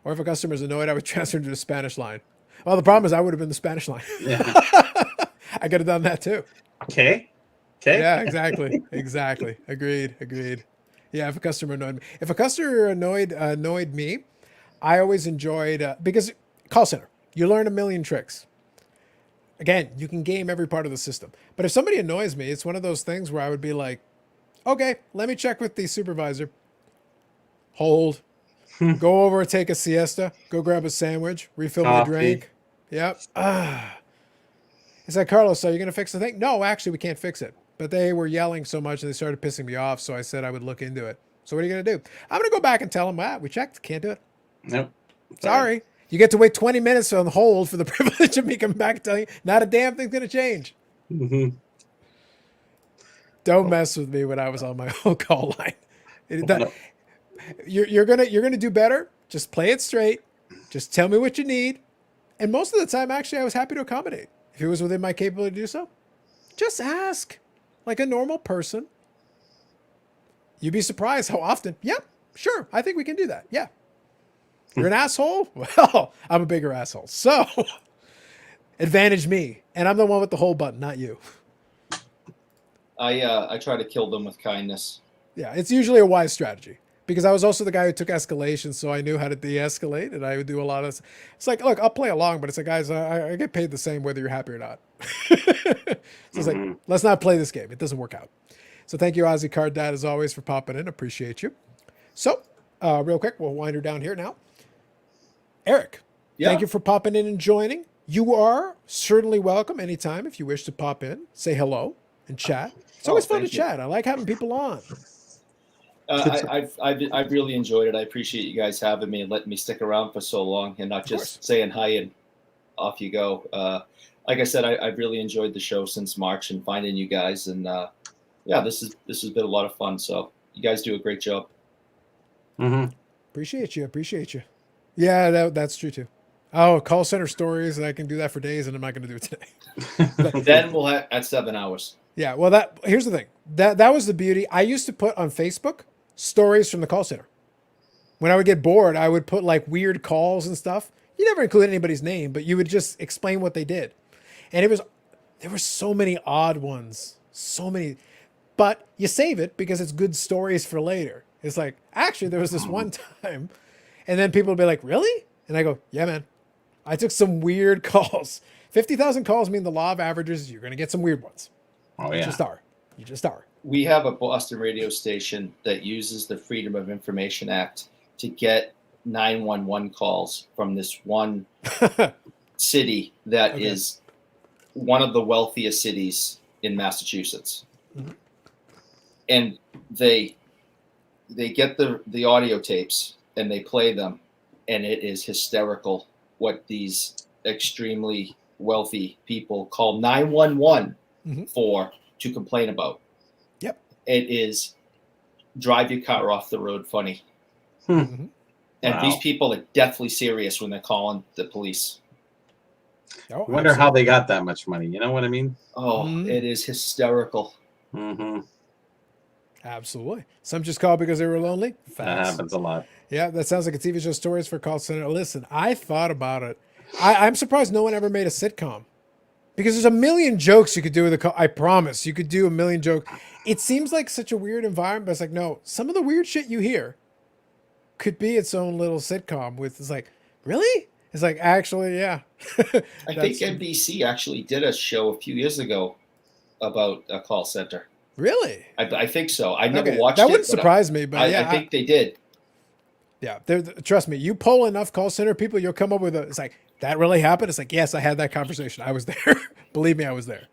Or if a customer's annoyed, I would transfer him to the Spanish line. Well, the problem is I would have been the Spanish line. Yeah. I could have done that too. Okay. Yeah, exactly. Exactly. Agreed. Yeah, if a customer annoyed me. If a customer annoyed me, I always enjoyed, because call center, you learn a million tricks. Again, you can game every part of the system. But if somebody annoys me, it's one of those things where I would be like, okay, let me check with the supervisor. Hold. Go over and take a siesta. Go grab a sandwich. Refill my drink. Yep. It's like, Carlos, are you going to fix the thing? No, actually, we can't fix it. But they were yelling so much and they started pissing me off, so I said I would look into it. So what are you going to do? I'm going to go back and tell them, we checked. Can't do it. Nope. Sorry. You get to wait 20 minutes on hold for the privilege of me coming back and telling you not a damn thing's going to change. Mm-hmm. Don't mess with me when I was on my own call line. You're gonna do better. Just play it straight. Just tell me what you need. And most of the time, actually, I was happy to accommodate. If it was within my capability to do so, just ask like a normal person. You'd be surprised how often. Yep, sure. I think we can do that. Yeah. You're an asshole? Well, I'm a bigger asshole. So advantage me. And I'm the one with the hold button, not you. I try to kill them with kindness. Yeah, it's usually a wise strategy because I was also the guy who took escalation, so I knew how to de-escalate, and I would do a lot of. It's like, look, I'll play along, but it's like, guys, I get paid the same whether you're happy or not. So it's like, let's not play this game. It doesn't work out. So thank you, Ozzy Card Dad, as always, for popping in. Appreciate you. So, real quick, we'll wind her down here now. Eric, thank you for popping in and joining. You are certainly welcome anytime if you wish to pop in, say hello, and chat. It's always fun to chat. I like having people on. I've really enjoyed it. I appreciate you guys having me and letting me stick around for so long and not just saying hi and off you go. Like I said, I've really enjoyed the show since March and finding you guys. And this has been a lot of fun. So you guys do a great job. Mm-hmm. Appreciate you. Yeah, that's true too. Oh, call center stories. I can do that for days, and I'm not going to do it today. Then we'll have at 7 hours. Yeah, well, here's the thing. That was the beauty. I used to put on Facebook stories from the call center. When I would get bored, I would put like weird calls and stuff. You never include anybody's name, but you would just explain what they did. And there were so many odd ones, so many. But you save it because it's good stories for later. It's like, actually, there was this one time, and then people would be like, really? And I go, yeah, man. I took some weird calls. 50,000 calls mean the law of averages. You're going to get some weird ones. Oh, yeah. You just are. We have a Boston radio station that uses the Freedom of Information Act to get 911 calls from this one city that is one of the wealthiest cities in Massachusetts. Mm-hmm. And they get the audio tapes and they play them, and it is hysterical what these extremely wealthy people call 911 for to complain about. Yep. It is drive your car off the road funny. Mm-hmm. And these people are deathly serious when they're calling the police. I wonder how they got that much money. You know what I mean? Oh, it is hysterical. Mm-hmm. Absolutely. Some just call because they were lonely. Facts. That happens a lot. Yeah, that sounds like a TV show stories for call center. Listen, I thought about it. I'm surprised no one ever made a sitcom because there's a million jokes you could do with a call. I promise you could do a million jokes. It seems like such a weird environment, but it's like, no, some of the weird shit you hear could be its own little sitcom with, it's like, really? It's like, actually, yeah. I think NBC actually did a show a few years ago about a call center. Really? I think so. I never watched it. That wouldn't surprise me, but I think they did. Yeah, trust me. You poll enough call center people, you'll come up with it's like, that really happened? It's like, yes, I had that conversation. I was there. Believe me, I was there.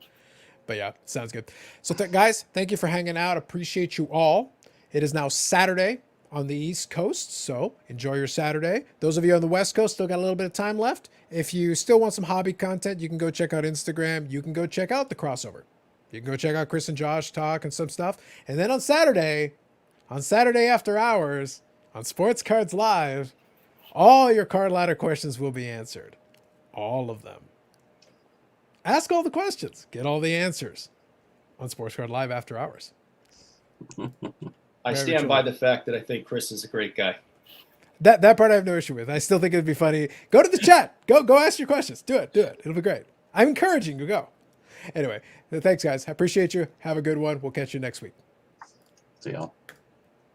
But yeah, sounds good. So guys, thank you for hanging out. Appreciate you all. It is now Saturday on the East Coast, so enjoy your Saturday. Those of you on the West Coast still got a little bit of time left. If you still want some hobby content, you can go check out Instagram. You can go check out the crossover. You can go check out Chris and Josh talk and some stuff. And then on Saturday after hours, on Sports Cards Live, all your card ladder questions will be answered. All of them. Ask all the questions. Get all the answers on Sports Card Live after hours. I stand by the fact that I think Chris is a great guy. That part I have no issue with. I still think it'd be funny. Go to the chat. Go ask your questions. Do it. It'll be great. I'm encouraging you to go. Anyway, thanks, guys. I appreciate you. Have a good one. We'll catch you next week. See y'all.